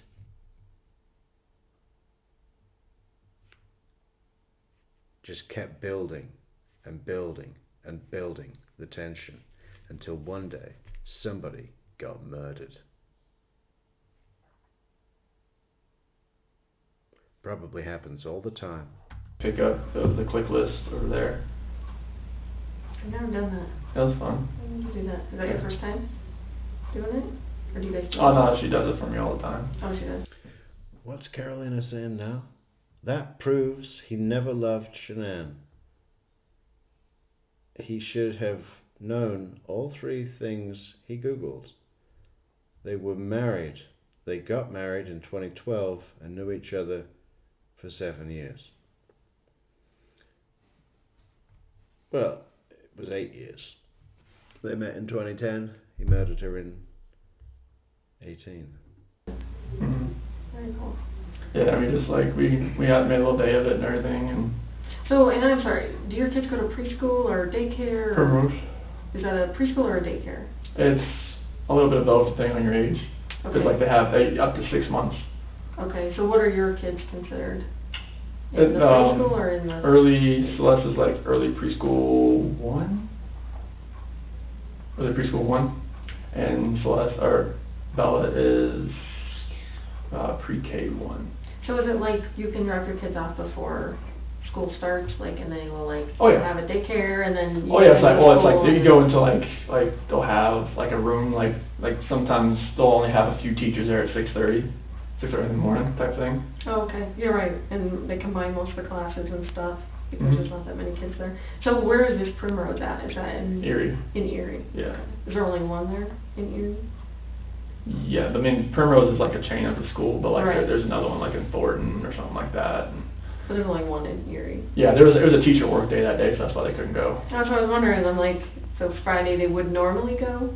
just kept building and building and building the tension until one day somebody got murdered. Probably happens all the time. Pick up the click list over there. I've never done that. That was fun. When did you do that? Is that your first time doing it? Or do you guys do Oh it? no, she does it for me all the time. Oh, she does. What's Carolina saying now? That proves he never loved Shanann. He should have known all three things he Googled. They were married. They got married in 2012 and knew each other for 7 years. Well, it was 8 years. They met in 2010. He murdered her in 18. Mm-hmm. Very cool. Yeah, I mean, just like we had made a little day of it and everything, and So, and I'm sorry, do your kids go to preschool or daycare? Or Primrose. is that a preschool or a daycare? It's a little bit of both depending on your age. Okay. Because like they have up to 6 months. Okay, so what are your kids considered? In the It, preschool or in the? Early Celeste is like early preschool 1. Early preschool 1, and Celeste or Bella is pre-K 1. So is it like you can drop your kids off before school starts, like, and they will like Oh, yeah. have a daycare and then? Oh yeah, it's like, well, it's like school they and- go into like they'll have like a room like sometimes they'll only have a few teachers there at 6:30 in the morning type thing. Oh, okay, you're right, and they combine most of the classes and stuff, because Mhm. there's not that many kids there. So where is this Primrose at? Is that in? Erie. In Erie? Yeah. Is there only one there in Erie? Yeah, I mean Primrose is like a chain of the school, but like Right. there's another one like in Thornton or something like that. And But there's only one in Erie. yeah, there was a teacher work day that day, so that's why they couldn't go. That's what I was wondering, I'm like, so Friday they would normally go?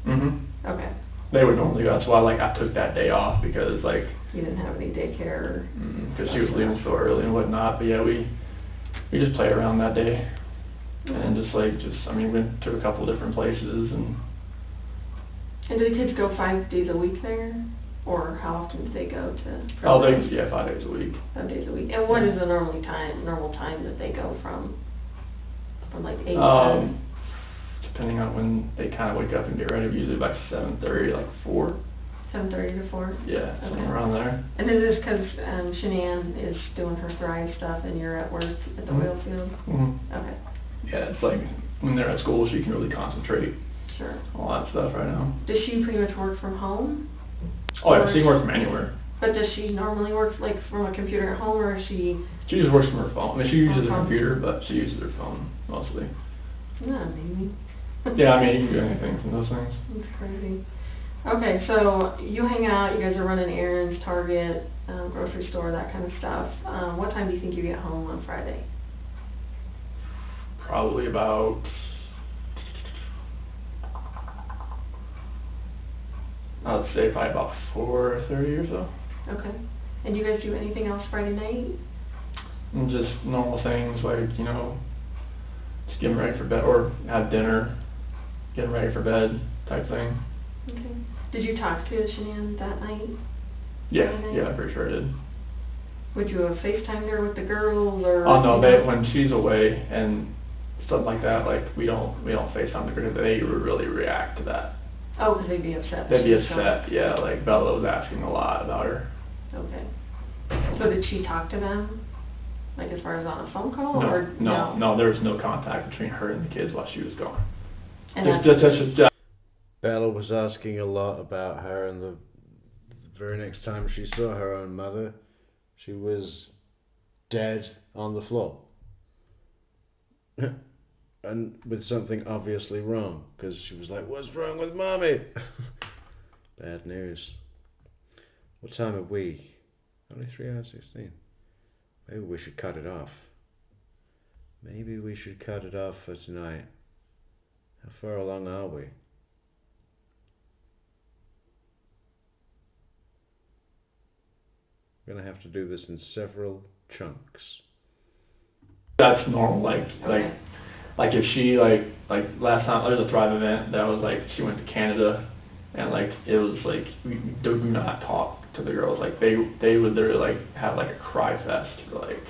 Mhm. Okay, They would normally go. That's why like I took that day off because like you didn't have any daycare or? because she was leaving so early and whatnot. But yeah, we just played around that day and I mean went to a couple different places and. And do the kids go 5 days a week there? Or how often do they go to? Oh, 5 days a week. 5 days a week. And what is the normal time that they go from like 8 to? depending on when they kind of wake up and get ready, usually by 7:30, like 4. 7:30 to 4? Yeah, Okay. somewhere around there. And is this because Shanann is doing her Thrive stuff and you're at work at the oil field? Okay, Yeah, it's like when they're at school, she can really concentrate sure. on all that stuff right now. Does she pretty much work from home? Oh yeah, she can work from anywhere. But does she normally work like from a computer at home, or is she? She just works from her phone. I mean, she uses her phone. computer, but she uses her phone mostly. Yeah, maybe. Yeah, I mean, you can do anything from those things. That's crazy. Okay, so you hang out, you guys are running errands, Target, grocery store, that kind of stuff. What time do you think you get home on Friday? Probably about, I would say probably about 4:30 or so. Okay. And you guys do anything else Friday night? And just normal things like, you know, just getting ready for bed, or have dinner, getting ready for bed type thing. Okay. Did you talk to Shanann that night? Yeah, Friday night? yeah, I'm pretty sure I did. Would you have FaceTimed her with the girls, or? Oh no, they, when she's away and stuff like that, like we don't FaceTime the girls. They would really react to that. Oh, because they'd be upset. that They'd be she was gone. upset, yeah, like Bella was asking a lot about her. Okay. So did she talk to them, like as far as on a phone call, or? No, there was no contact between her and the kids while she was gone. And Just Bella was asking a lot about her, and the very next time she saw her own mother, she was dead on the floor. And with something obviously wrong, because she was like, "What's wrong with mommy?" Bad news. What time are we? Only 3 hours 16. Maybe we should cut it off. Maybe we should cut it off for tonight. How far along are we? We're going to have to do this in several chunks. that's normal. Like if she like last time there was a Thrive event that was like she went to Canada, and like it was like we do not talk to the girls. Like they would literally like have like a cry fest. Like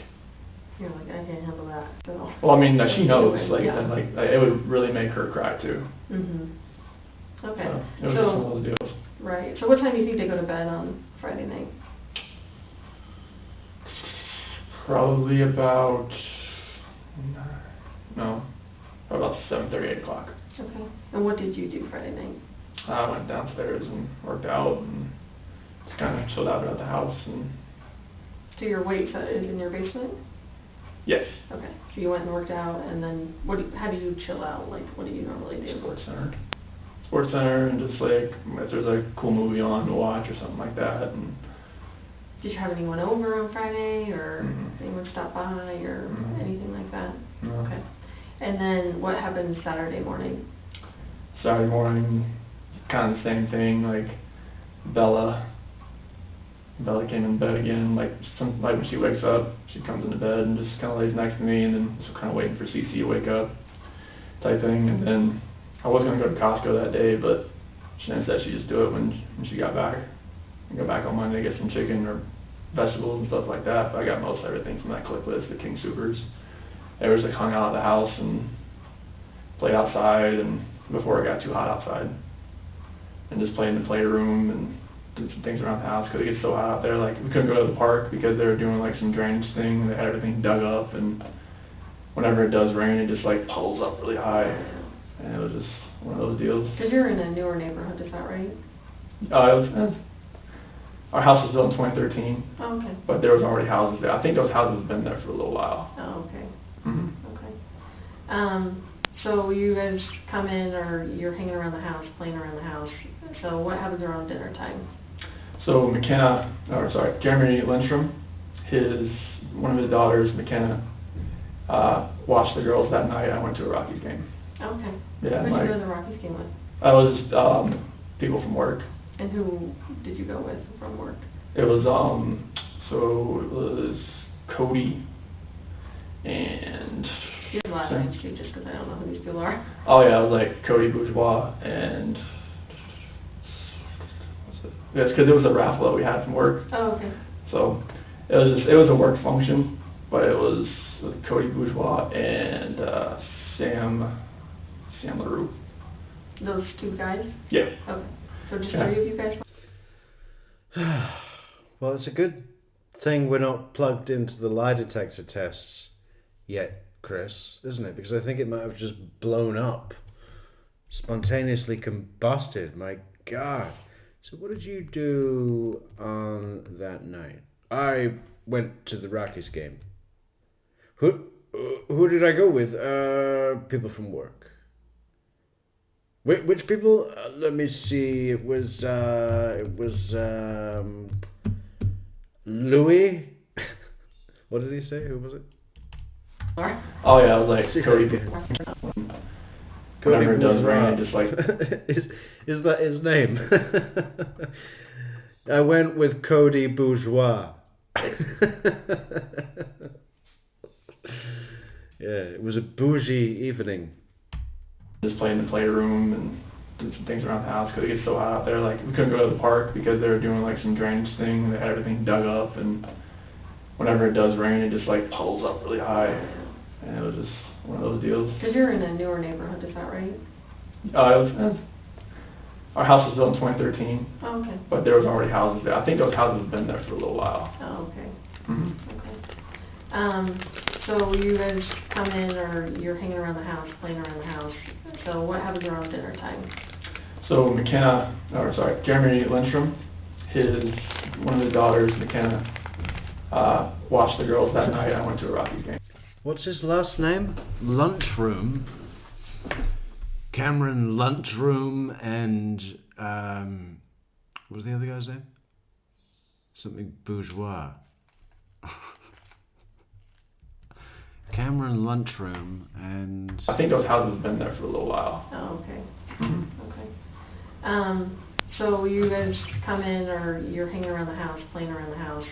you're like, I can't handle that. So. well, I mean she knows like Yeah. and like it would really make her cry too. Mhm. Okay. So it was just one of those deals. Right. So what time do you think they go to bed on Friday night? Probably about about 7:30, 8 o'clock. Okay. And what did you do Friday night? I went downstairs and worked out and just kind of chilled out at the house. And So your weight is in your basement? yes, Okay. So you went and worked out, and then how do you chill out? Like, what do you normally do? Sports Center, and just like if there's a cool movie on to watch or something like that. And Did you have anyone over on Friday, or Mhm. anyone stop by, or Mhm. anything like that? No. Okay. And then what happened Saturday morning? Saturday morning, kind of the same thing. Like Bella came in bed again. Like when she wakes up, she comes into bed and just kind of lays next to me, and then just kind of waiting for Cece to wake up, type thing. And then I was gonna go to Costco that day, but Shannon said she'd just do it when she got back. And go back on Monday, get some chicken or vegetables and stuff like that. But I got most everything from that click list, the King Soopers. They were just like hung out at the house and played outside, and before it got too hot outside, and just played in the playroom and did some things around the house because it gets so hot out there. Like we couldn't go to the park because they were doing like some drainage thing, and they had everything dug up, and whenever it does rain, it just like puddles up really high, and it was just one of those deals. Because you're in a newer neighborhood, is that right? Our house was built in 2013, Oh, okay. but there was already houses there. I think those houses have been there for a little while. Oh, okay. Mm-hmm. Okay. So you guys come in, or you're hanging around the house, playing around the house. So what happens around dinner time? So Jeremy Lindstrom, one of his daughters, McKenna, watched the girls that night. I went to a Rockies game. Okay. Yeah, Who did you go to the Rockies game with? I was people from work. And who did you go with from work? It was Cody and. You have last names too, just because I don't know who these people are. Oh yeah, it was like Cody Bourgeois and. Yes, because it was a raffle that we had from work. Oh, okay. So it was a work function, but it was Cody Bourgeois and Sam LaRue. Those two guys? Yeah. Okay. So just Yeah. 3 of you guys? Well, it's a good thing we're not plugged into the lie detector tests yet, Chris, isn't it? Because I think it might have just blown up. Spontaneously combusted, my God. So what did you do on that night? I went to the Rockies game. Who did I go with? People from work. Which people? Let me see. It was Louis. What did he say? Who was it? Oh yeah, I was like See Cody. that Whenever it does Bourgeois. rain, it just like is that his name? I went with Cody Bourgeois. Yeah, it was a bougie evening. just played in the playroom and did some things around the house because it gets so hot out there. Like we couldn't go to the park because they were doing like some drainage thing. They had everything dug up, and whenever it does rain, it just like puddles up really high, and it was just one of those deals. Because you're in a newer neighborhood, is that right? Our house was built in 2013, Oh, okay. but there was already houses there. I think those houses have been there for a little while. Oh, okay. Mm-hmm. So you guys come in, or you're hanging around the house, playing around the house. So what happens around dinner time? So Jeremy Lindstrom, one of his daughters, McKenna, watched the girls that night. I went to a Rockies game. What's his last name? Lunchroom. Cameron Lunchroom and what was the other guy's name? Something Bourgeois. Cameron Lunchroom and I think those houses have been there for a little while. Oh, okay. Mhm. Okay. So you guys come in, or you're hanging around the house, playing around the house.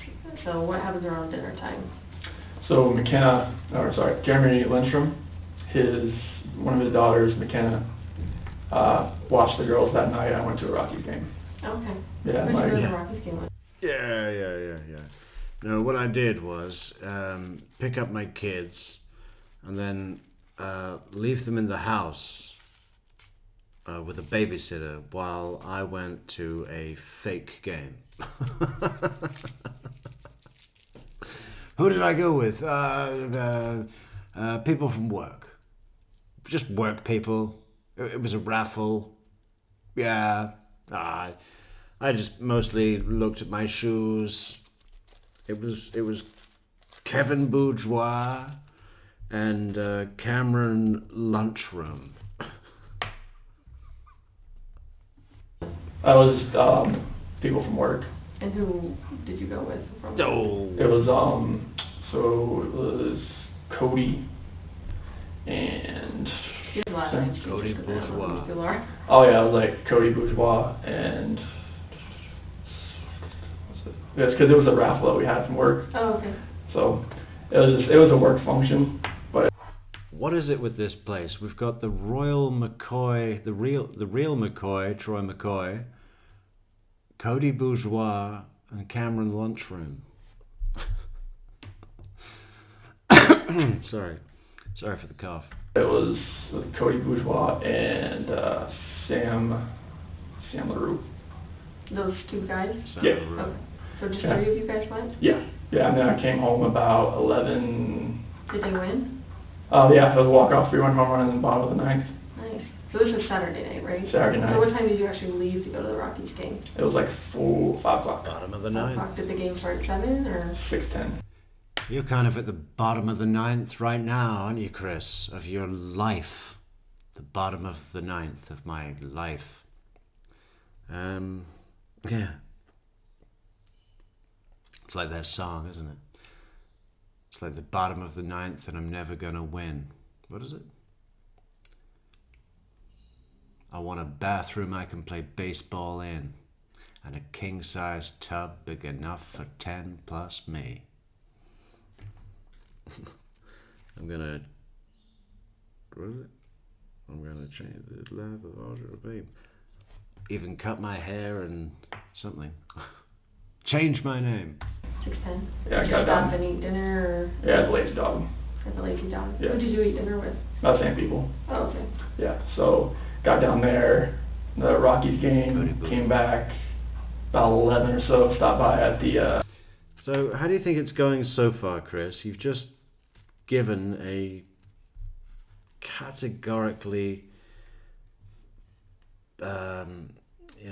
So what happens around dinner time? So Jeremy Lindstrom, one of his daughters, McKenna, watched the girls that night. I went to a Rockies game. Okay. Yeah, Where'd you go to yeah. the Rockies game with? Yeah. No, what I did was pick up my kids and then leave them in the house with a babysitter while I went to a fake game. Who did I go with? People from work. Just work people. It was a raffle. Yeah. I just mostly looked at my shoes. It was Kevin Bourgeois and Cameron Lunchroom. I was people from work. And who did you go with? From? Oh, It was Cody and Your last name. Cody Bourgeois. Laura? oh yeah, it was like Cody Bourgeois and it's because it was a raffle that we had from work. Oh, okay. So it was a work function, but what is it with this place? We've got the Royal McCoy, the real McCoy, Troy McCoy, Cody Bourgeois, and Cameron Lunchroom. Sorry for the cough. it was Cody Bourgeois and Sam LaRue. Those two guys? Yeah. Okay. So just Yeah. 3 of you guys went? Yeah, and then I came home about 11. Did they win? Yeah, it was a walk-off. We went home running in the bottom of the ninth. Nice. So this was Saturday night, right? Saturday night. So what time did you actually leave to go to the Rockies game? It was like 5 o'clock, Bottom of the 5 o'clock. ninth. Did the game start at 7 or? 6:10. You're kind of at the bottom of the ninth right now, aren't you, Chris? Of your life. The bottom of the ninth of my life. Yeah. It's like that song, isn't it? It's like the bottom of the ninth and I'm never gonna win. What is it? I want a bathroom I can play baseball in and a king-size tub big enough for 10 plus me. I'm gonna change the life of Audrey, babe. Even cut my hair and something. Change my name. 6:10? Yeah, I Did got you done. stop and eat dinner or? Yeah, the lazy dog. At the Lazy Dog? Yeah. Who did you eat dinner with? About the same people. Oh, okay. Yeah, so got down there, the Rockies game, Cody Booth. came back about 11 or so, stopped by at the So, how do you think it's going so far, Chris? You've just given a categorically,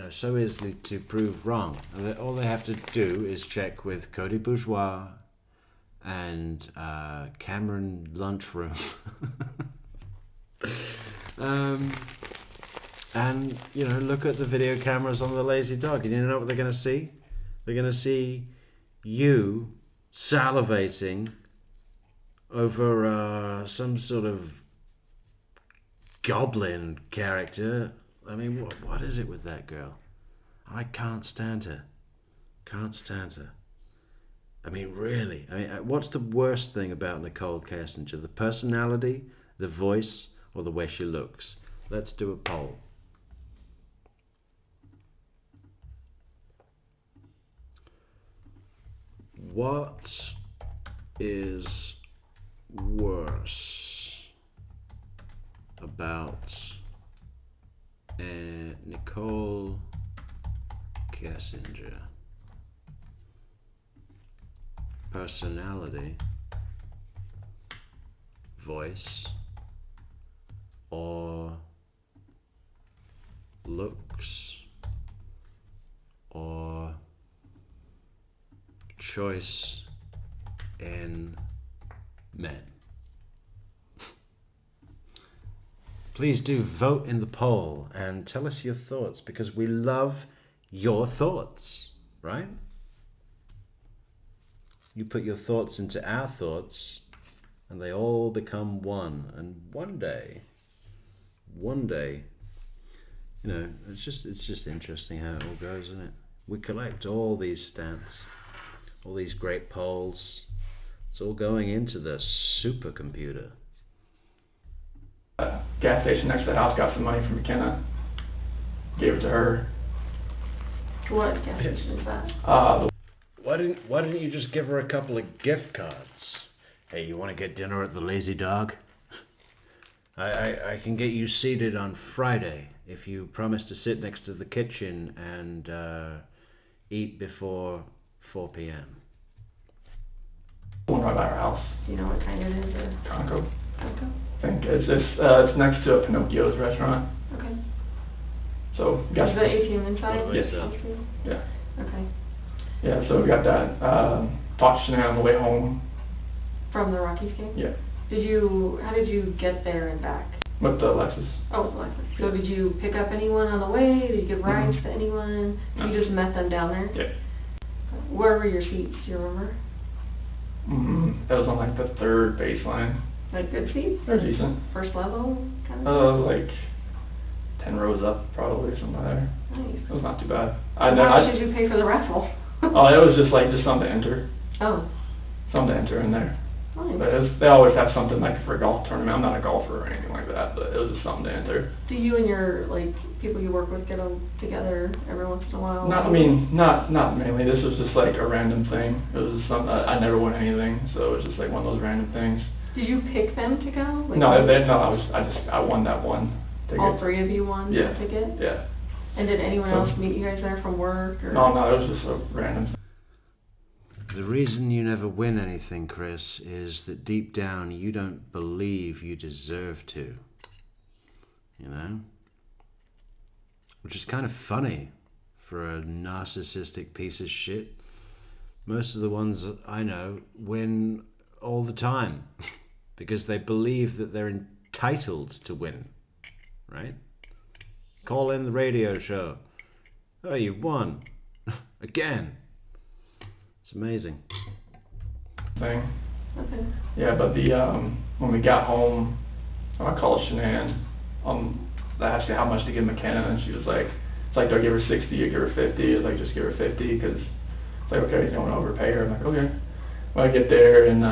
so easily to prove wrong. All they have to do is check with Cody Bourgeois and Cameron Lunchroom. And, look at the video cameras on the Lazy Dog. And you know what they're going to see? They're going to see you salivating over some sort of goblin character. I mean, what is it with that girl? I can't stand her. Can't stand her. I mean, really. I mean, what's the worst thing about Nicole Kessinger? The personality, the voice, or the way she looks? Let's do a poll. What is worse about Nicole Kessinger? Personality, voice, or looks, or choice in men? Please do vote in the poll and tell us your thoughts, because we love your thoughts, right? You put your thoughts into our thoughts and they all become one. And one day, it's just interesting how it all goes, isn't it? We collect all these stats, all these great polls. It's all going into the supercomputer. gas station next to the house, got some money from McKenna, gave it to her. What gas station is that? Why didn't you just give her a couple of gift cards? Hey, you want to get dinner at the Lazy Dog? I can get you seated on Friday if you promise to sit next to the kitchen and eat before 4 p.m. One right by our house. Do you know what kind it is? Or? Conco. Okay. I think it's next to a Pinocchio's restaurant. Okay. So we Is got the ATM inside? What do they sell? yeah. Okay. Yeah, so we got that. Talked to Shanae on the way home. From the Rockies game? Yeah. How did you get there and back? With the Lexus. Oh, with Lexus. So did you pick up anyone on the way? Did you give rides to anyone? No. You just met them down there? Yeah. Where were your seats? Do you remember? That was on like the third baseline. Like good seats? They're decent. First level kind of? Like 10 rows up probably or something like that. Nice. It was not too bad. How much did you pay for the raffle? Oh, it was just something to enter. Oh, Something to enter in there. nice. But they always have something like for a golf tournament. I'm not a golfer or anything like that, but it was just something to enter. Do you and your people you work with get together every once in a while? Not mainly. This was just like a random thing. It was just something, I never won anything, so it was just like one of those random things. Did you pick them to go? I won that one ticket. All three of you won Yeah. the ticket? Yeah. And did anyone else meet you guys there from work? Or? No, it was just a random thing. The reason you never win anything, Chris, is that deep down you don't believe you deserve to. You know? Which is kind of funny for a narcissistic piece of shit. Most of the ones that I know win all the time because they believe that they're entitled to win, right? Call in the radio show. Oh, you've won. Again. It's amazing. Thing. Okay. Yeah, but when we got home, I called Shanae and I asked her how much to give McKenna, and she was like, it's like, do I give her 60 or give her 50? It's like, just give her 50, because it's like, okay, you don't want to overpay her. I'm like, okay. When I get there and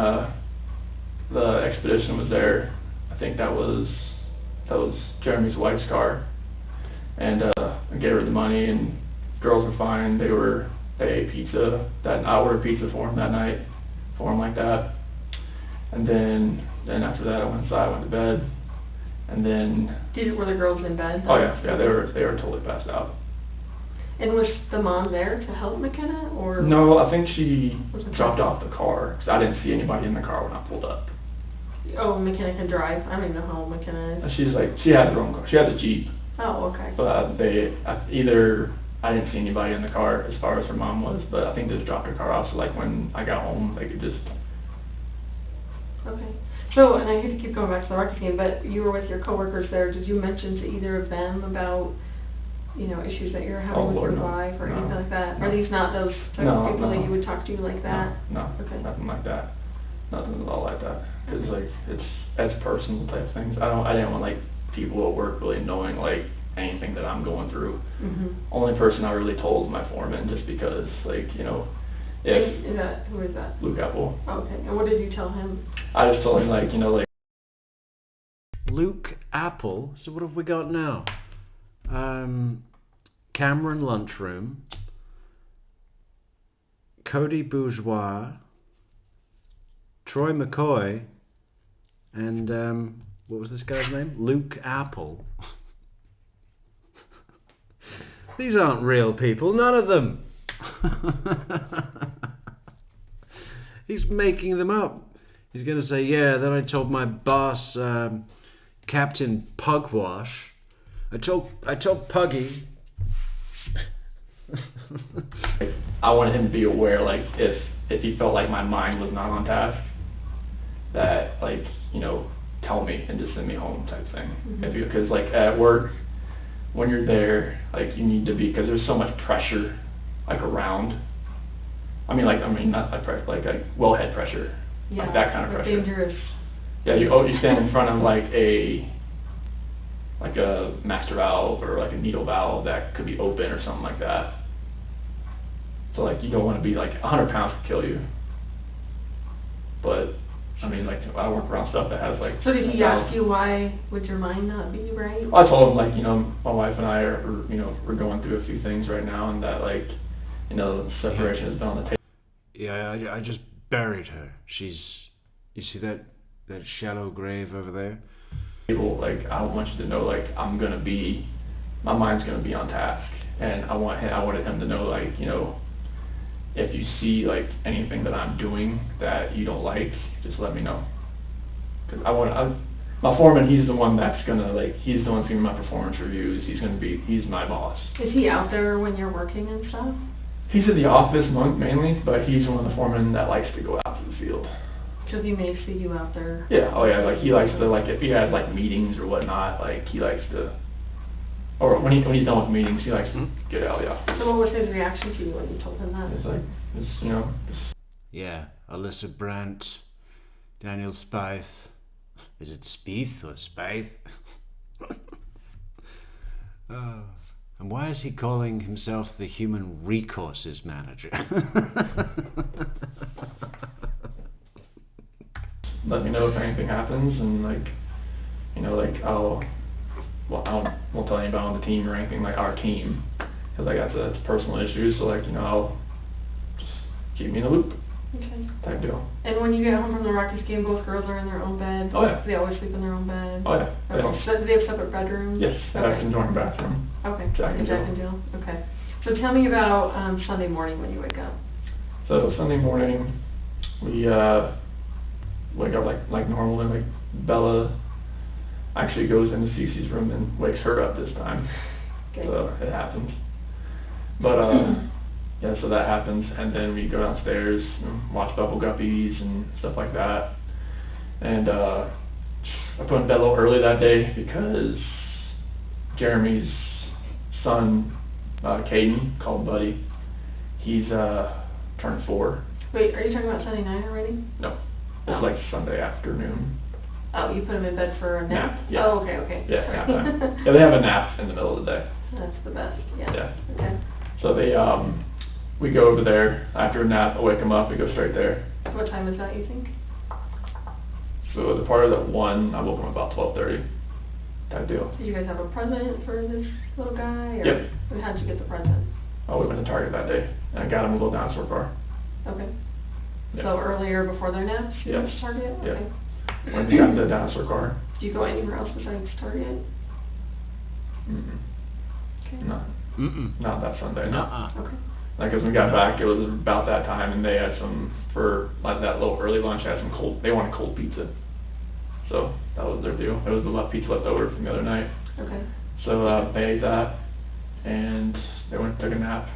the expedition was there, I think that was Jeremy's wife's car, and I gave her the money, and girls were fine. They ate pizza. I ordered pizza for him that night, for him like that. And then after that, I went inside, went to bed, and then. Were the girls in bed? Oh yeah, they were totally passed out. And was the mom there to help McKenna, or? No, I think she Was it dropped her? off the car, because I didn't see anybody in the car when I pulled up. Oh, McKenna can drive. I don't even know how old McKenna is. And she's like, she had her own car, she had a Jeep, Oh, okay. but I didn't see anybody in the car as far as her mom was, but I think they just dropped her car off, so like when I got home, they could just. Okay. So, and I hate to keep going back to the Rockets game, but you were with your coworkers there. Did you mention to either of them about, issues that you're having Oh, with Lord, your no. wife or No. anything like that? No. Are these not those type No, of people no. that you would talk to like that? No, Okay. nothing like that. Nothing at all like that. Cause like, it's personal type things. I didn't want like people at work really knowing like anything that I'm going through. Mhm. Only person I really told was my foreman, just because like, if Who is that? Luke Apple, Okay. And what did you tell him? I just told him like, Luke Apple. So what have we got now? Cameron Lunchroom, Cody Bourgeois, Troy McCoy, and what was this guy's name? Luke Apple. These aren't real people, none of them. He's making them up. He's going to say, yeah, then I told my boss, Captain Pugwash. I told Puggy. I wanted him to be aware, like, if he felt like my mind was not on task, that, like, tell me and just send me home type thing. Mhm. Because, like, at work, when you're there, like, you need to be, because there's so much pressure, like, around. Not like pressure, like wellhead pressure, Yeah. like that kind of like pressure. dangerous. Yeah, you stand in front of, like a master valve or like a needle valve that could be open or something like that. So like you don't want to be like 100 pounds could kill you. But like I work around stuff that has like. So did he ask you why would your mind not be right? I told him like my wife and I are we're going through a few things right now, and that like separation has been on the table. Yeah, I just buried her. You see that shallow grave over there? Like I want you to know like my mind's gonna be on task, and I wanted him to know like if you see like anything that I'm doing that you don't like, just let me know. Cause my foreman, he's the one that's gonna he's the one that's giving my performance reviews. He's my boss. Is he out there when you're working and stuff? He's at the office mainly, but he's one of the foremen that likes to go out to the field. Because he may see you out there. Yeah, oh yeah, like he likes to, like if he has like meetings or whatnot, like he likes to, or when he's done with meetings, he likes to get out of the office. So what was his reaction to you when you told him that? It's like, Yeah, Alyssa Brandt, Daniel Spythe. Is it Spieth or Spythe? Oh. And why is he calling himself the human recourses manager? Let me know if anything happens, and I won't tell anybody on the team or anything, like our team, because that's a personal issue, so I'll just keep me in the loop Okay. type deal. And when you get home from the Rockies game, both girls are in their own bed? Oh, yeah. They always sleep in their own bed? Oh yeah. They Okay. don't- So do they have separate bedrooms? Yes, I Okay. have an joint bathroom. Okay. Jack and Jack and Jill. Okay. So tell me about Sunday morning when you wake up. So Sunday morning, we wake up like normal, and like Bella actually goes into Cece's room and wakes her up this time. Okay. So it happens. But yeah, so that happens, and then we go downstairs and watch Bubble Guppies and stuff like that. And I put in bed a little early that day because Jeremy's son, Caden, called Buddy. He's turned 4. Wait, are you talking about Sunday night already? No, it's Oh. like Sunday afternoon. Oh, you put him in bed for a nap? Nap, yeah. Oh, okay. Yeah, Sorry. nap time. Yeah, they have a nap in the middle of the day. That's the best, yeah. Yeah. Okay. So we go over there after a nap. I wake them up. We go straight there. What time is that, you think? So the part of that 1, I woke them about 12:30. Type deal. Did you guys have a present for this little guy? Or Yep. And how'd you get the present? Oh, we went to Target that day, and I got him a little dinosaur car. Okay. Yeah. So earlier before their naps, you Yes. went to Target? Yeah. Okay. When we got the dinosaur car. Do you go anywhere else besides Target? Okay. No, not that Sunday. No. Nuh-uh. Okay. Like, as we got back, it was about that time, and they had some, for like that little early lunch, had some cold, they wanted cold pizza. So that was their deal. It was the pizza left over from the other night. Okay. So they ate that, and they went and took a nap.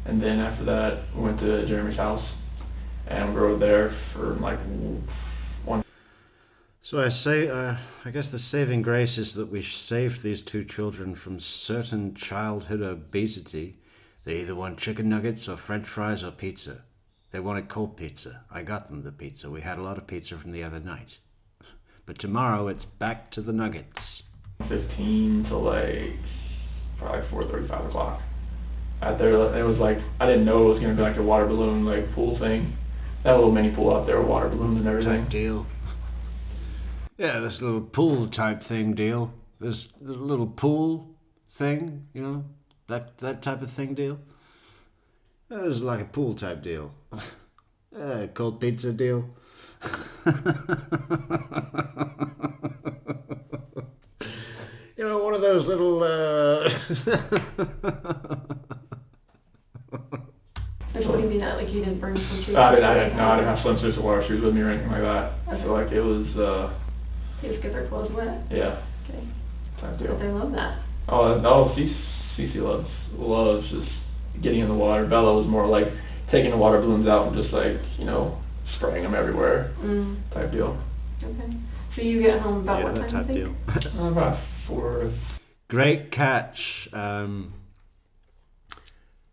And then after that, we went to Jeremy's house, and we rode there for like one. So I guess the saving grace is that we saved these two children from certain childhood obesity. They either want chicken nuggets or French fries or pizza. They wanted cold pizza. I got them the pizza. We had a lot of pizza from the other night. But tomorrow it's back to the nuggets. 15 to like probably 4:30, 5 o'clock. Out there, it was like, I didn't know it was gonna be like a water balloon like pool thing. That little mini pool out there with water balloons and everything. Type deal. Yeah, this little pool type thing deal. This little pool thing, you know, that type of thing deal. It was like a pool type deal. Cold pizza deal. You know, one of those little. What do you mean that, like, you didn't bring some shoes? I didn't have swimsuits or water shoes with me or anything like that. So like it was, They just get their clothes wet? yeah, Okay. type But deal. they love that. Cece loves just getting in the water. Bella was more like taking the water balloons out and just like, you know, spraying them everywhere type deal. Okay. So you get home about Yeah, what that time, type you deal. think? About 4. Great catch,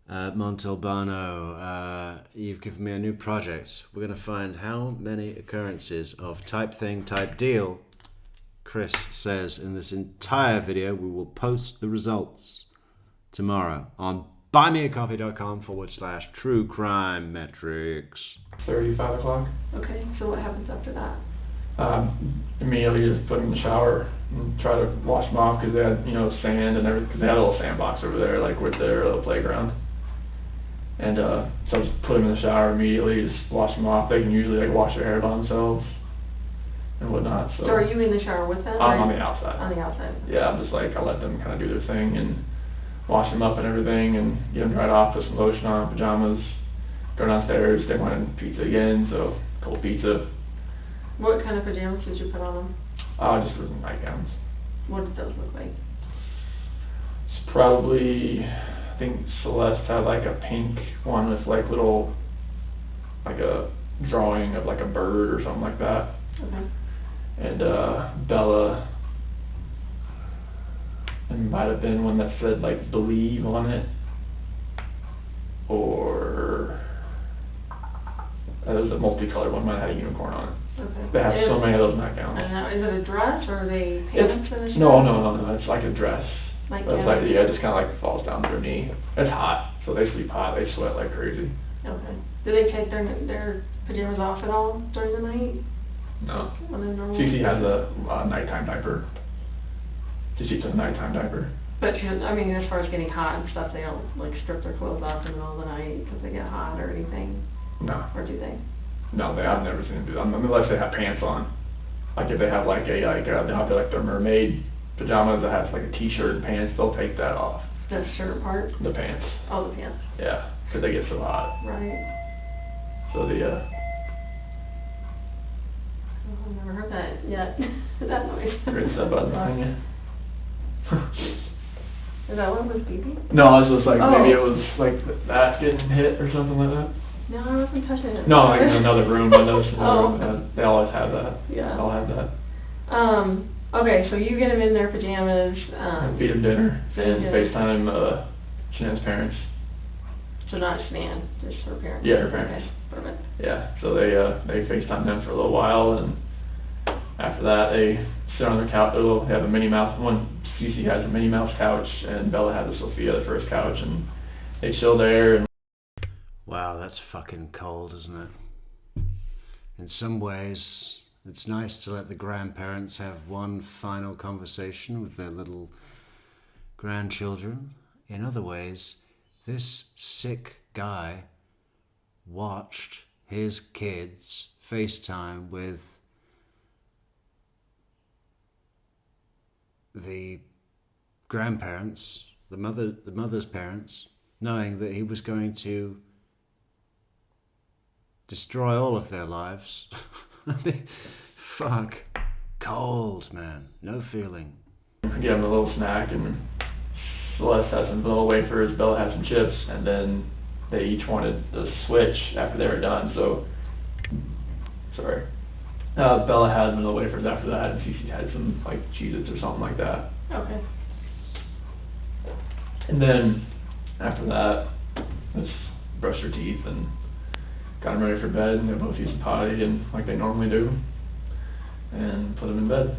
Montalbano. You've given me a new project. We're going to find how many occurrences of type thing, type deal Chris says in this entire video. We will post the results tomorrow on buymeacoffee.com/true crime metrics. 5 o'clock. Okay, so what happens after that? Immediately just put them in the shower and try to wash them off because they had, you know, sand and everything. Because they had a little sandbox over there, like with their little playground. And so I just put them in the shower immediately, just wash them off. They can usually like wash their hair by themselves and whatnot. So So are you in the shower with them? I'm or- on the outside. On the outside? Yeah, I'm just like, I let them kind of do their thing and wash them up and everything and get them dried off, put some lotion on, pajamas, go downstairs. They wanted pizza again, so cold pizza. What kind of pajamas did you put on them? Just for nightgowns. What did those look like? It's probably, I think Celeste had like a pink one with like little, like a drawing of like a bird or something like that. Okay. And Bella, it might have been one that said like believe on it. Or it was a multicolored one, might have had a unicorn on it. Okay. They have so many of those nightgowns. And now, is it a dress or are they pants for the No, shower? it's like a dress. Like, But it's like, yeah, it just kind of like falls down to their knee. It's hot, so they sleep hot, they sweat like crazy. Okay. Do they take their pajamas off at all during the night? No. When they're normal? Cece has a nighttime diaper. She keeps a nighttime diaper. But she, I mean, as far as getting hot and stuff, they don't like strip their clothes off in the middle of the night because they get hot or anything, No. or do they? No, I've never seen them do that, unless they have pants on. Like if they have like they have their mermaid pajamas that has like a t-shirt and pants, they'll take that off, The shirt part? the pants. Oh, the pants, Yeah, because they get so hot. right. So Oh, I've never heard that yet, that noise. rinse that button thing, yeah. Is that what was beeping? No, it was just like, maybe it Oh. was like that getting hit or something like that. No, I wasn't touching it. No, like in another room, another Oh. room, they always have that. Yeah. They all have that. Okay, so you get them in their pajamas, Feed them dinner feed and them. FaceTime, Shanann's parents. so not Shanann, just her parents? Yeah, her parents. Okay, perfect. Yeah, so they FaceTime them for a little while, and after that they sit on their couch. They have a Minnie Mouse. Cece has a Minnie Mouse couch, and Bella has a Sophia, the first couch, and they chill there. And Wow, that's fucking cold, isn't it? In some ways, it's nice to let the grandparents have one final conversation with their little grandchildren. In other ways, this sick guy watched his kids FaceTime with the grandparents, the mother's parents, knowing that he was going to destroy all of their lives. I mean, fuck. Cold, man. No feeling. Give him a little snack, and Celeste had some vanilla wafers, Bella had some chips, and then they each wanted the switch after they were done, so, sorry. Bella had vanilla wafers after that, and Cece had some, like, Cheez-Its or something like that. Okay. And then, after that, just brushed her teeth and got them ready for bed, and they both used the potty, and like they normally do, and put them in bed.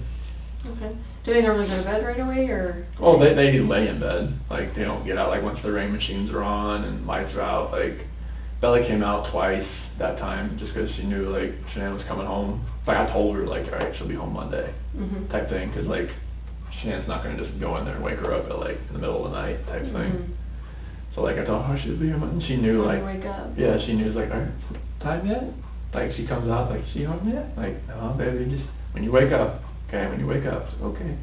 Okay. Do they normally go to bed right away, or? Well, they do lay in bed. Like, they don't get out, like, once the rain machines are on and lights are out. Like, Bella came out twice that time just because she knew, like, Shanann was coming home. Like, I told her, like, all right, she'll be home Monday type thing, because, like, Shanann's not going to just go in there and wake her up at, like, in the middle of the night type thing. So, like, I told her, she'll be here Monday. And she knew, like, wake up. Yeah, she knew, like, all right, time yet? Like, she comes out, like, she home yet? Like, no, baby, just, when you wake up. Okay, when you wake up, okay.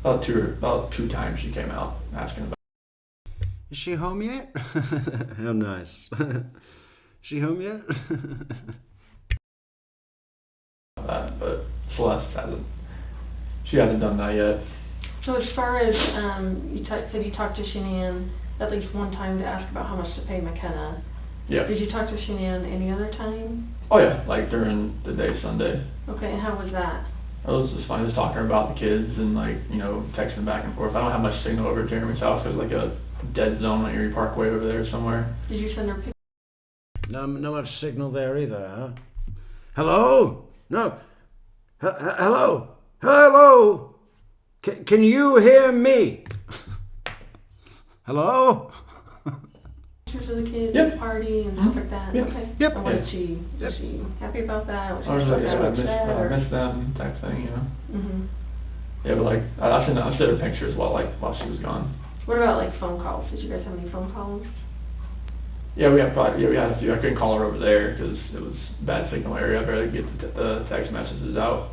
About two times she came out asking about. Is she home yet? How nice. She home yet? That, but Celeste hasn't. She hasn't done that yet. So as far as, you said you talked to Shanann at least one time to ask about how much to pay McKenna. Yeah. Did you talk to Shanann any other time? Oh yeah, like during the day Sunday. Okay, and how was that? It was just fun, just talking about the kids and, like, you know, texting back and forth. I don't have much signal over at Jeremy's house. There's like a dead zone on Erie Parkway over there somewhere. Did you send her pictures? No much signal there either, huh? Hello? No. Hello? Hello? Can you hear me? Hello? Pictures of the kids Yep. at the party and stuff like that? Yep. Okay. Yep. And was Yeah. she happy about that? Was she I was like, upset yeah, or upset, I or? miss them type thing, you know. Yeah, but, like, I sent her pictures while she was gone. What about like phone calls? Did you guys have any phone calls? Yeah, we had a few. I couldn't call her over there because it was bad signal area. I barely get the text messages out.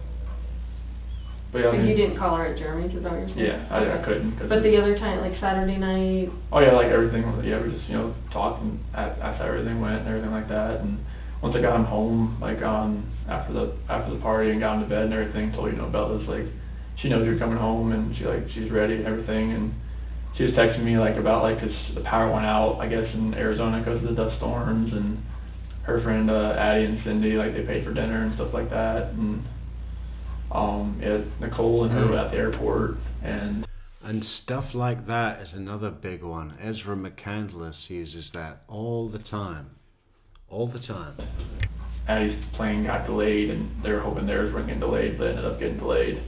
But yeah, I But mean, you didn't call her at Jeremy's, is that what you're saying? Yeah, I couldn't. But the other time, like Saturday night? Oh yeah, like everything. Yeah, we just, you know, talked and asked how everything went and everything like that. And once I got him home, like after the party and got him to bed and everything, told, you know, Bella's like, she knows you're coming home and she's ready and everything. And she was texting me like about, like, 'cause the power went out, I guess, in Arizona because of the dust storms, and her friend Addie and Cindy, like, they paid for dinner and stuff like that. And yeah, Nicole and her were at the airport, and stuff like that is another big one. Ezra McCandless uses that all the time. All the time. Addie's plane got delayed, and they were hoping theirs weren't getting delayed, but it ended up getting delayed.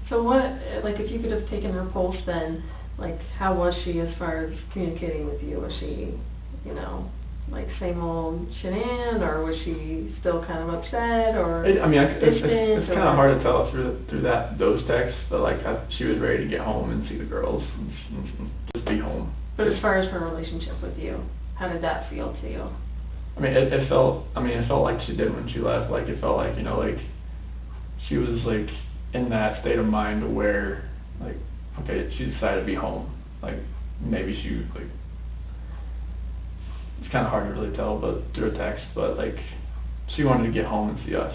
So what, like, if you could have taken her pulse then, like, how was she as far as communicating with you? Was she, you know, like same old Shanann, or was she still kind of upset, or I mean, distant? it's kind of hard to tell through those texts, but, like, she was ready to get home and see the girls and just be home. But as far as her relationship with you, how did that feel to you? I mean, it felt like she did when she left. Like, it felt like, you know, like, she was, like, in that state of mind where, like, okay, she decided to be home. Like, maybe she, like, it's kind of hard to really tell, but through a text, but, like, she wanted to get home and see us.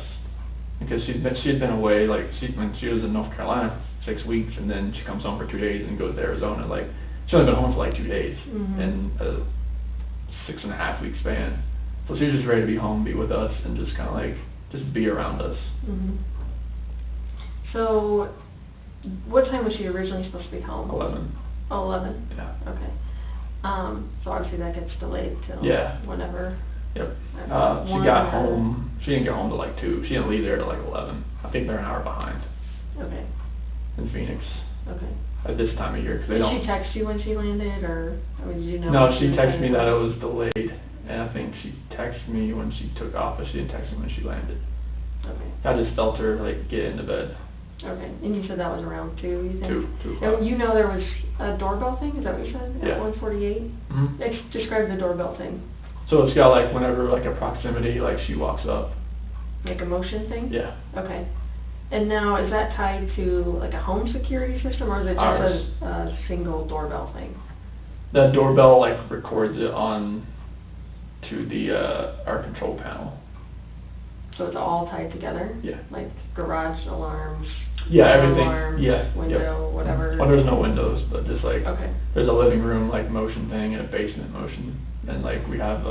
Because she had been away, like, when she was in North Carolina for 6 weeks, and then she comes home for 2 days and goes to Arizona. Like, she only been home for, like, 2 days in a 6.5 week span. So she was just ready to be home, be with us, and just kind of, like, just be around us. So, what time was she originally supposed to be home? 11. Oh, 11? Yeah. Okay. So obviously that gets delayed till Yeah. whenever. Yep. Okay. She got home, she didn't get home till like 2. She didn't leave there till like 11. I think they're an hour behind Okay, in Phoenix okay. at this time of year, 'cause they Did don't. she text you when she landed, or, I mean, did you know? No, when she was texted me landing? that it was delayed, and I think she texted me when she took off, but she didn't text me when she landed. Okay, I just felt her, like, get into bed. okay. And you said that was around 2, you think? 2 And o'clock. you know there was a doorbell thing, is that what you said? Yeah. At 1:48? Mhm. Describe the doorbell thing. So it's got like whenever like a proximity, like she walks up. Like a motion thing? Yeah. Okay. And now, is that tied to like a home security system, or is it just Ours. a single doorbell thing? That doorbell like records it on to the our control panel. So it's all tied together? Yeah. Like garage alarms? Yeah, door everything. Alarms, Yeah. window, whatever? Well, there's no windows, but just like Okay. there's a living room like motion thing and a basement motion, and like we have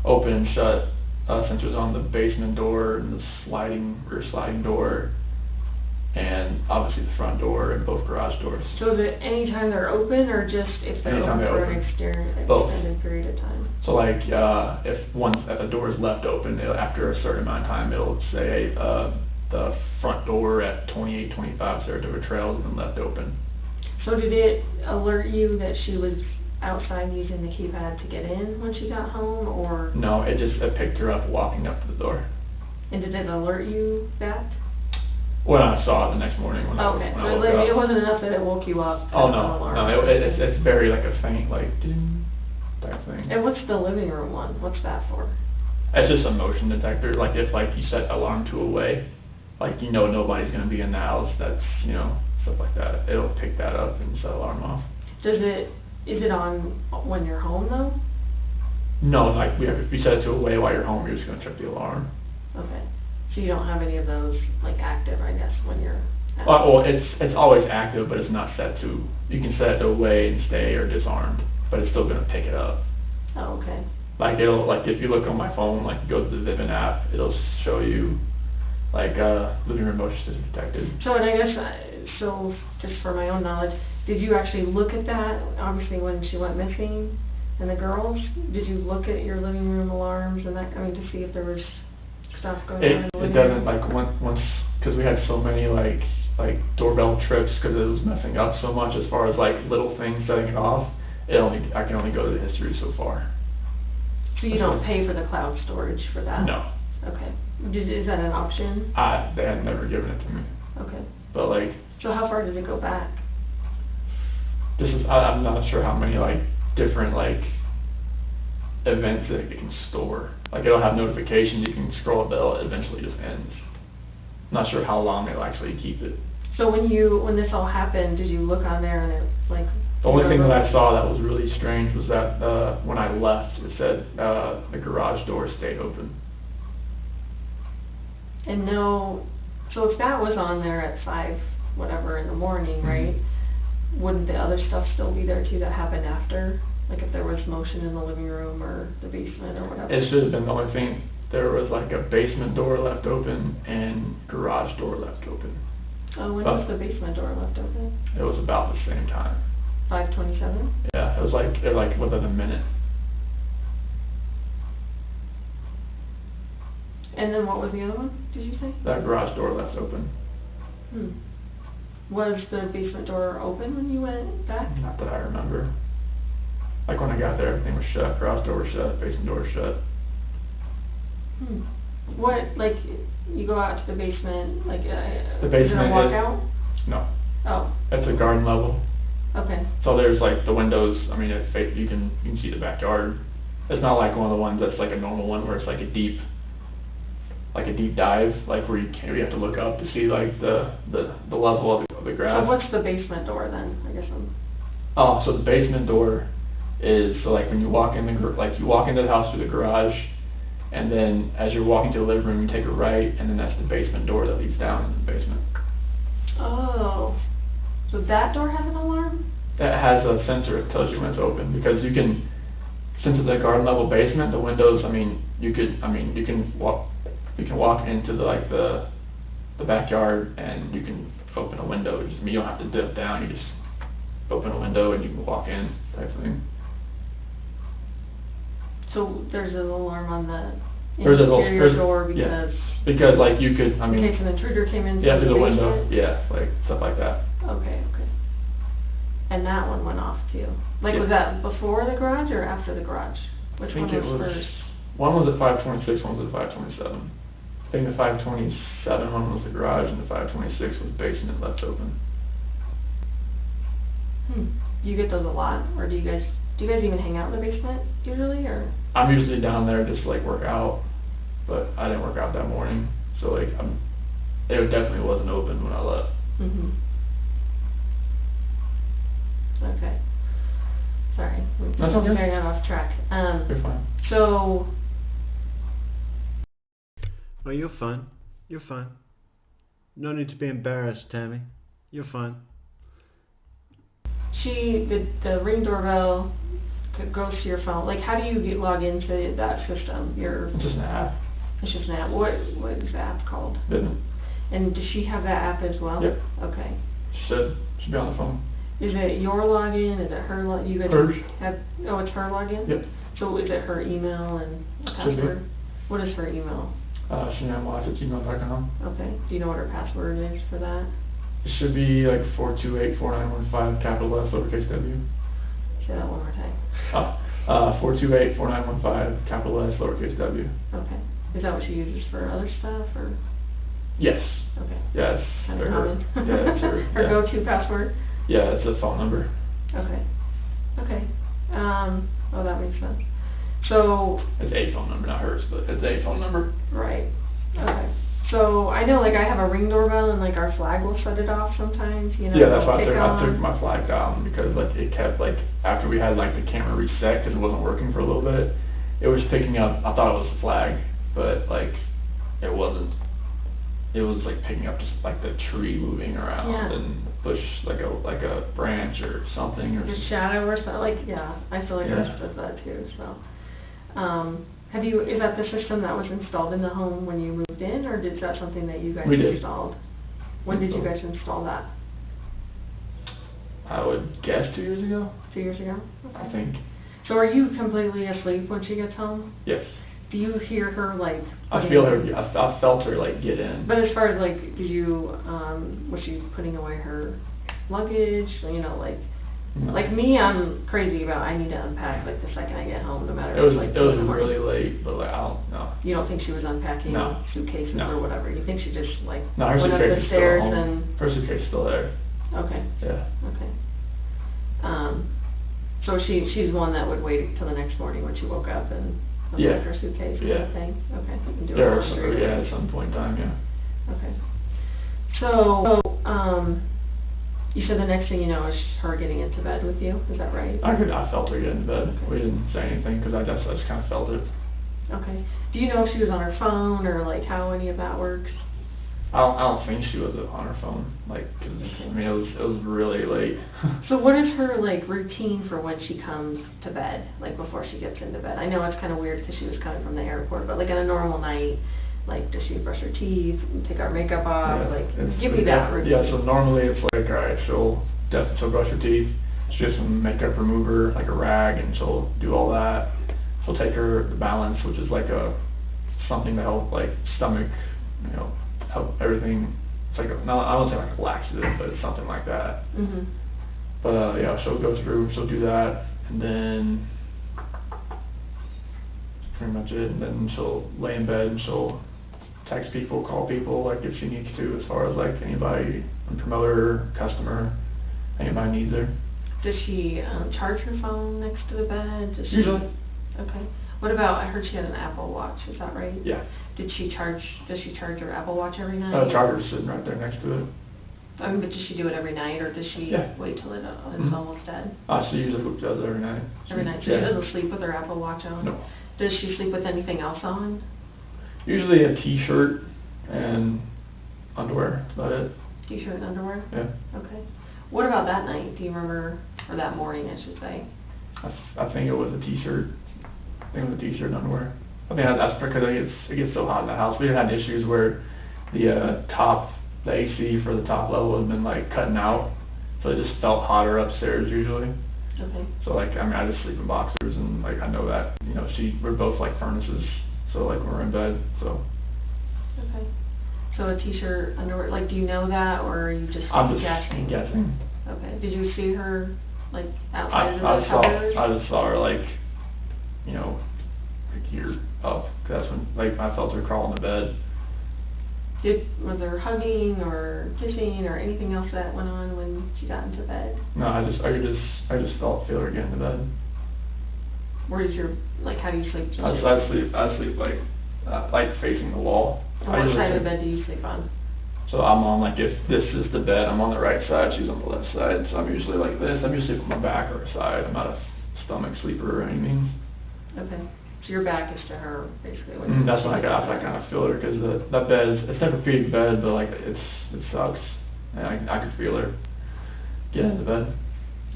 open and shut sensors on the basement door and the sliding door, and obviously the front door and both garage doors. So is it anytime they're open, or just if they're Anytime open they're for an open. extended Both. period of time? So like if a door is left open, after a certain amount of time, it'll say the front door at 2825 Saratoga Trail has been left open. So did it alert you that she was outside using the keypad to get in when she got home, or, No, it picked her up walking up to the door. and did it alert you that? When I saw it the next morning when Okay, I so woke like, up. it wasn't enough that it woke you up? Oh, as an no, alarm. no, it's very like a faint, like, ding, type thing. And what's the living room one? What's that for? It's just a motion detector, like if like you set alarm to away, like you know nobody's gonna be in the house, that's, you know, stuff like that. It'll pick that up and set alarm off. Is it on when you're home though? No, like if you set it to away while you're home, you're just gonna check the alarm. Okay, so you don't have any of those like active, I guess, when you're at Well, it's always active, but it's not set to, you can set it to away and stay or disarmed, but it's still gonna pick it up. Oh, okay. Like it'll, like if you look on my phone, like go to the Vivint app, it'll show you like living room motion system detected. So, and I guess, so just for my own knowledge, did you actually look at that, obviously when she went missing, and the girls, did you look at your living room alarms and that, I mean, to see if there was stuff going on in the It living doesn't, room? like once, cause we had so many like doorbell trips, cause it was messing up so much as far as like little things setting it off, I can only go to the history so far. So you don't pay for the cloud storage for that? No, Okay. Is that an option? they had never given it to me, Okay. but like, So how far does it go back? I'm not sure how many like different like events that it can store. Like it'll have notifications, you can scroll it, but it eventually just ends. Not sure how long it'll actually keep it. So when this all happened, did you look on there and it, like? The only thing that I saw that was really strange was that, when I left, it said, the garage door stayed open. And no, so if that was on there at 5, whatever, in the morning, right? Wouldn't the other stuff still be there too that happened after? Like if there was motion in the living room or the basement or whatever? It should have been the only thing, there was like a basement door left open and garage door left open. Oh, when was the basement door left open? It was about the same time. 5:27? Yeah, it was like within a minute. And then what was the other one, did you say? That garage door left open. Was the basement door open when you went back? Not that I remember. Like when I got there, everything was shut, garage door was shut, basement door was shut. What, like, you go out to the basement, like, The is it basement a walkout? No, Oh, it's a garden level. okay. So there's like the windows, I mean, you can see the backyard. It's not like one of the ones that's like a normal one where it's like a deep dive, like where you have to look up to see like the level of the grass. So what's the basement door then, I guess Oh, so the basement door is, so like when you walk in you walk into the house through the garage, and then as you're walking to the living room, you take a right, and then that's the basement door that leads down into the basement. Oh, so that door has an alarm? It has a sensor that tells you when it's open, because you can, since it's a garden level basement, the windows, I mean, you can walk into the backyard and you can open a window. You don't have to dip down, you just open a window and you can walk in, type of thing. So there's an alarm on the There's interior door yeah. because Because like you could, I in mean, case an intruder came in yeah, through through the the window, basement? yeah, like stuff like that. Okay. And that one went off too? Like, Yeah. was that before the garage or after the garage? Which I think one it was was, first? one was at 526, one was at 527. I think the 527 one was the garage and the 526 was basement left open. Do you get those a lot, or do Do you guys even hang out in the basement usually, or? I'm usually down there just to like work out, but I didn't work out that morning, so like it definitely wasn't open when I left. Mhm. Okay. Sorry, That's okay. very off track. You're fine. So, Oh, you're fine. You're fine. No need to be embarrassed, Tammy. You're fine. the Ring doorbell goes to your phone. Like, how do you log into that system? It's just an app. It's just an app. What is the app called? Business. And does she have that app as well? Yep. Okay. Should be on the phone. Is it your login? Is it her login? You guys Hers. have, oh, it's her login? Yep. So is it her email and Should be. password? What is her email? ShanannWatch@gmail.com. Okay. Do you know what her password is for that? It should be like 428-4915, capital S, lowercase w. Say that one more time. 428-4915, capital S, lowercase w. Okay. Is that what she uses for other stuff, or? Yes. Okay. Yes. Kind of common. Yeah, sure. Her Yeah. go-to password? Yeah, it's a phone number. Okay. Okay. Oh, that makes sense. So, It's a phone number, not hers, but it's a phone number. right. Okay. So, I know, like, I have a Ring doorbell, and, like, our flag will shut it off sometimes, you know? Yeah, that's it'll why I kick took on. my flag down, because like it kept like, after we had like the camera reset, because it wasn't working for a little bit, it was picking up, I thought it was the flag, but like, it wasn't. It was like picking up just like the tree moving around Yeah. and bush, like a branch or something or. Like a shadow or something, like, yeah, I feel like Yeah. ours does that too, so. Is that the system that was installed in the home when you moved in, or is that something that you guys We did. installed? When did you guys install that? I would guess 2 years ago, 2 years ago? I think. So are you completely asleep when she gets home? Yes. Do you hear her, like? I feel her, I felt her like get in. But as far as, like, did you, was she putting away her luggage, you know, like? No. Like me, I'm crazy about, I need to unpack, like, the second I get home, no matter. It was, like, it was in the morning. really late, but like, I don't know. You don't think she was unpacking No. suitcases No. or whatever? You think she just, like, No, her went up suitcase the is still stairs home. and? Her suitcase is still there, Okay, yeah. okay. So she's the one that would wait till the next morning when she woke up and Yeah. unpack her suitcase and Yeah. everything? Okay. And do There her was, laundry. yeah, at some point in time, yeah. Okay. So, you said the next thing you know is her getting into bed with you, is that right? I felt her get into bed. Okay. We didn't say anything, because I just kind of felt it. Okay. Do you know if she was on her phone, or like how any of that works? I don't think she was on her phone, like, 'cause, I mean, it was really late. So what is her, like, routine for when she comes to bed, like, before she gets into bed? I know it's kind of weird because she was coming from the airport, but, like, on a normal night, like, does she brush her teeth, take our makeup off, Yeah, like, it's- give me that routine. Yeah, so normally it's like, alright, she'll brush her teeth, she has some makeup remover, like a rag, and she'll do all that. She'll take her the balance, which is like something to help, like, stomach, you know, help everything. It's like I don't say like a laxative, but it's something like that. Mhm. But yeah, she'll go through, she'll do that, and then that's pretty much it. And then she'll lay in bed and she'll text people, call people, like if she needs to, as far as like anybody, a promoter, customer, anybody needs her. Does she charge her phone next to the bed? Does she? Usually. Okay. What about, I heard she had an Apple Watch, is that right? Yeah. Does she charge her Apple Watch every night? Charger's sitting right there next to it. But does she do it every night, or does she Yeah. wait till it's Mhm. almost dead? She usually does it every night. Every night? So Yeah. she doesn't sleep with her Apple Watch on? No. Does she sleep with anything else on? Usually a t-shirt and underwear, that's about it. T-shirt and underwear? Yeah. Okay. What about that night? Do you remember, or that morning, I should say? I think it was a t-shirt. I think it was a t-shirt and underwear. I think that's because it gets so hot in the house. We had issues where the the AC for the top level had been like cutting out, so it just felt hotter upstairs usually. Okay. So like, I mean, I just sleep in boxers, and like I know that, you know, we're both like furnaces, so like when we're in bed, so. Okay. So a t-shirt, underwear, like, do you know that, or are you just I'm just guessing? guessing. Okay. Did you see her, like, I outside of the covers? just saw her like, you know, like here up, 'cause that's when like I felt her crawl in the bed. Was there hugging or kissing or anything else that went on when she got into bed? No, I just feel her get into bed. Where's your, like, how do you sleep? I sleep like facing the wall. And what side of the bed do you sleep on? So I'm on, like, if this is the bed, I'm on the right side, she's on the left side, so I'm usually like this. I'm usually on my back or side. I'm not a stomach sleeper or anything. Okay, so your back is to her, basically. That's when I got off, I kind of feel her, because that bed is, it's never feeding bed, but like, it sucks. And I could feel her get into bed.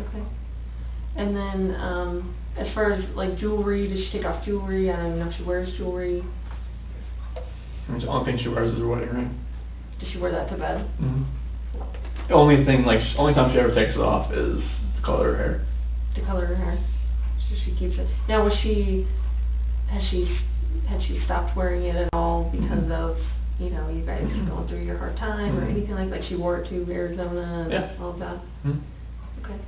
Okay. And then, as far as like jewelry, does she take off jewelry? I don't even know if she wears jewelry. The only thing she wears is her wedding ring. Does she wear that to bed? Mm-hmm. The only time she ever takes it off is to color her hair. To color her hair. So she keeps it. Now, had she stopped wearing it at all because of, you know, you guys going through your hard time or anything like she wore it to Arizona and all of that? Mm-hmm. Okay.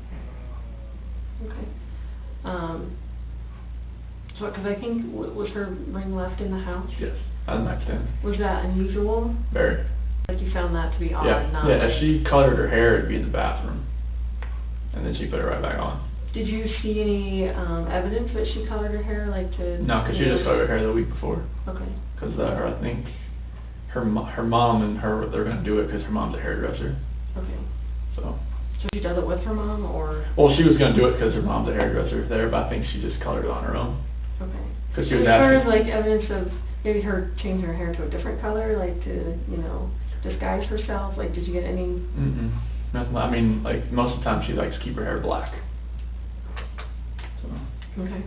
So, because I think, was her ring left in the house? Yes, on the nightstand. Was that unusual? Very. Like you found that to be odd, not? Yeah, if she colored her hair, it'd be in the bathroom. And then she put it right back on. Did you see any evidence that she colored her hair, like to? No, because she just colored her hair the week before. Okay. Because I think her mom and her, they're going to do it because her mom's a hairdresser. Okay. So she does it with her mom, or? Well, she was going to do it because her mom's a hairdresser there, but I think she just colored it on her own. Okay. Because she as was far as asking. like evidence of maybe her changing her hair to a different color, like to, you know, disguise herself, like did you get any? Nothing. I mean, like most of the time she likes to keep her hair black. So. Okay.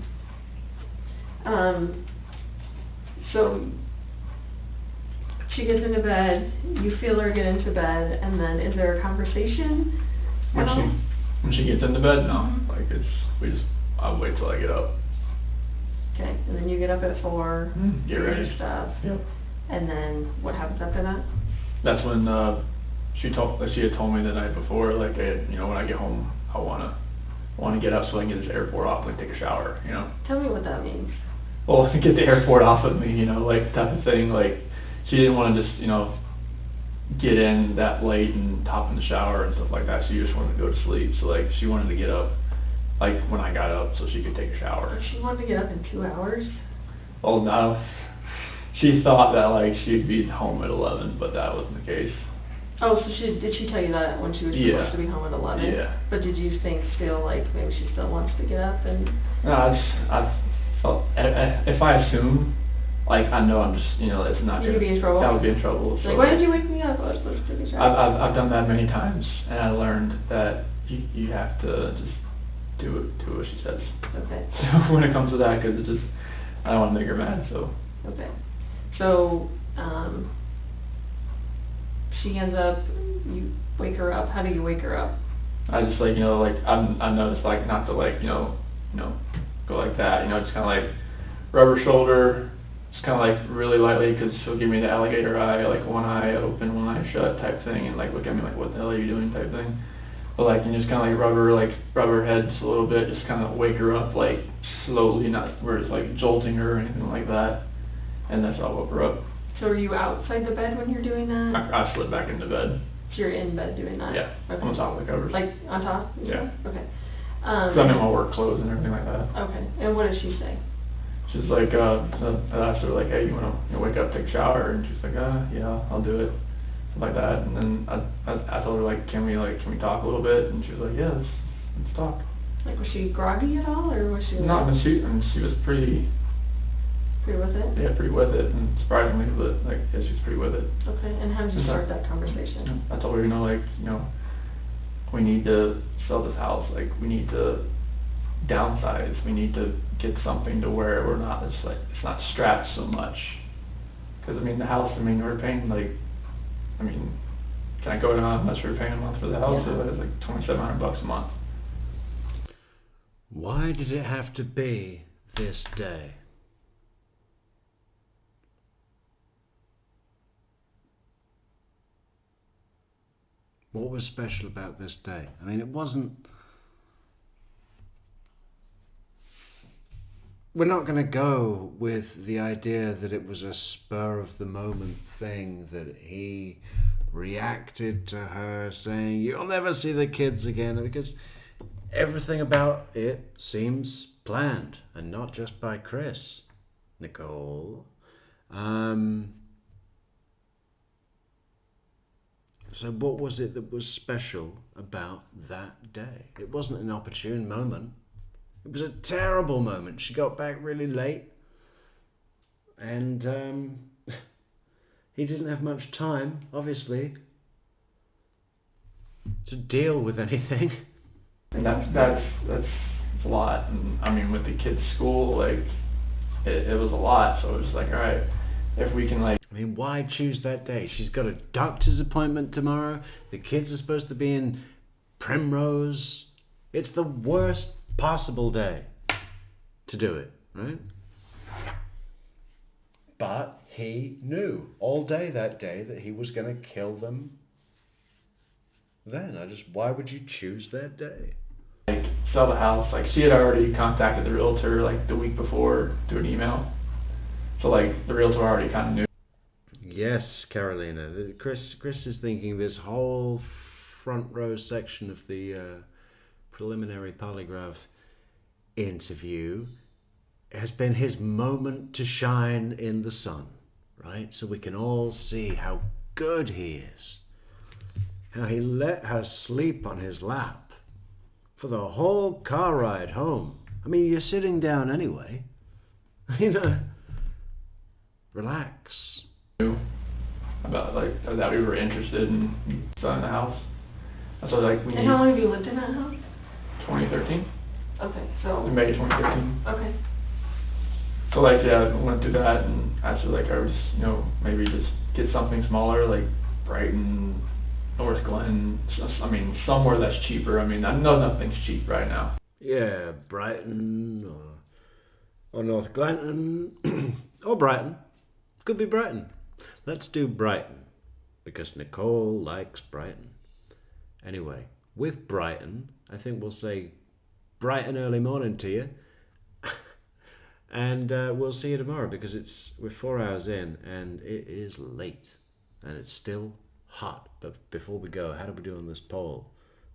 So she gets into bed, you feel her get into bed, and then is there a conversation at all? When she gets into bed, no. Like I wait till I get up. Okay, and then you get up at 4, Get do ready. your stuff, Yep. and then what happens after that? That's when she had told me the night before, like, you know, when I get home, I wanna get up so I can get this airport off, like take a shower, you know. Tell me what that means. Well, to get the airport off of me, you know, like type of thing. Like she didn't want to just, you know, get in that late and hop in the shower and stuff like that. She just wanted to go to sleep. So like she wanted to get up, like when I got up, so she could take a shower. She wanted to get up in 2 hours? Well, no, she thought that like she'd be home at 11, but that wasn't the case. Oh, so did she tell you that when she was supposed to be home at 11? Yeah. But did you still like maybe she still wants to get up and? No, I felt if I assume, like I know I'm just, you know, it's not. You'd be in trouble? That would be in trouble. So like, why did you wake me up? I was supposed to take a shower. I've done that many times, and I learned that you have to just do what she says. Okay. So when it comes to that, because I don't want to make her mad. So. Okay. So she ends up, you wake her up. How do you wake her up? I just like, you know, like I noticed like not to like, you know, go like that, you know, just kind of like rub her shoulder, just kind of like really lightly, because she'll give me the alligator eye, like one eye open, one eye shut type thing, and like look at me like, what the hell are you doing type thing. But like, you just kind of like rub her head just a little bit, just kind of wake her up like slowly, not where it's like jolting her or anything like that, and that's how I woke her up. So are you outside the bed when you're doing that? I slid back into bed. So you're in bed doing that? Yeah, Okay. on top of the covers. Like on top? Yeah. Okay. Cause I'm in my work clothes and everything like that. Okay. And what did she say? She's like, I asked her like, hey, you wanna wake up, take a shower? And she's like, yeah, I'll do it, something like that. And then I told her like, can we talk a little bit? And she was like, yeah, let's talk. Like, was she groggy at all, or was she? No, she was pretty. Pretty with it? Yeah, pretty with it, and surprisingly, but like, yeah, she's pretty with it. Okay. And how did you start that conversation? I told her, we need to sell this house. Like, we need to downsize. We need to get something to where we're not, it's not strapped so much. Because, I mean, the house, we're paying, can I go down how much we're paying a month for the house? Yeah. It's like $2,700 a month. Why did it have to be this day? What was special about this day? I mean, it wasn't... We're not going to go with the idea that it was a spur-of-the-moment thing, that he reacted to her saying, you'll never see the kids again, because everything about it seems planned, and not just by Chris. Nicole. So what was it that was special about that day? It wasn't an opportune moment. It was a terrible moment. She got back really late, and he didn't have much time, obviously, to deal with anything. And that's a lot. And I mean, with the kids' school, like it was a lot. So it was like, all right, if we can like. I mean, why choose that day? She's got a doctor's appointment tomorrow. The kids are supposed to be in Primrose. It's the worst possible day to do it, right? But he knew all day that day that he was going to kill them then. Why would you choose that day? Like sell the house. Like she had already contacted the realtor like the week before through an email. So like the realtor already kind of knew. Yes, Carolina. Chris is thinking this whole front row section of the preliminary polygraph interview has been his moment to shine in the sun, right? So we can all see how good he is. How he let her sleep on his lap for the whole car ride home. I mean, you're sitting down anyway. You know, relax. About like that we were interested in selling the house. So like we. And how long have you lived in that house? 2013. Okay, so. May 2013. Okay. So like yeah, we went through that and actually like I was maybe just get something smaller like Brighton, North Glen. I mean somewhere that's cheaper. I mean I know nothing's cheap right now. Yeah, Brighton or North Glenton or Brighton. Could be Brighton. Let's do Brighton because Nicole likes Brighton. Anyway, with Brighton, I think we'll say bright and early morning to you. And we'll see you tomorrow because we're 4 hours in and it is late and it's still hot. But before we go, how do we do on this poll?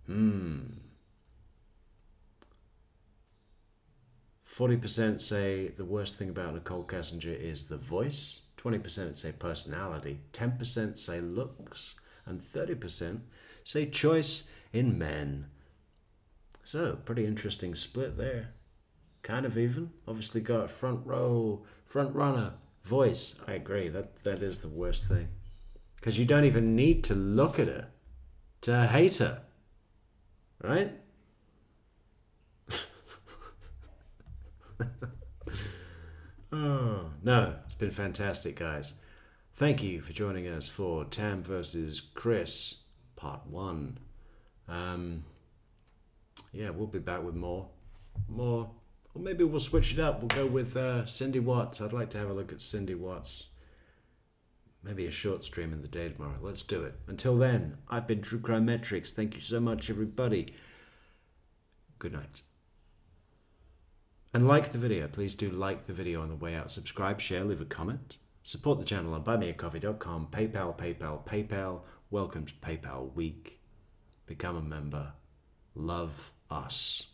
40% say the worst thing about Nicole Kessinger is the voice. 20% say personality. 10% say looks. And 30% say choice in men. So, pretty interesting split there. Kind of even. Obviously got a front runner, voice. I agree, that is the worst thing. Because you don't even need to look at her to hate her. Right? Oh, no, it's been fantastic, guys. Thank you for joining us for Tam versus Chris, part 1. Yeah, we'll be back with more. Or maybe we'll switch it up. We'll go with Cindy Watts. I'd like to have a look at Cindy Watts. Maybe a short stream in the day tomorrow. Let's do it. Until then, I've been True Crime Metrics. Thank you so much, everybody. Good night. And like the video. Please do like the video on the way out. Subscribe, share, leave a comment. Support the channel on buymeacoffee.com. PayPal. Welcome to PayPal Week. Become a member. Love us.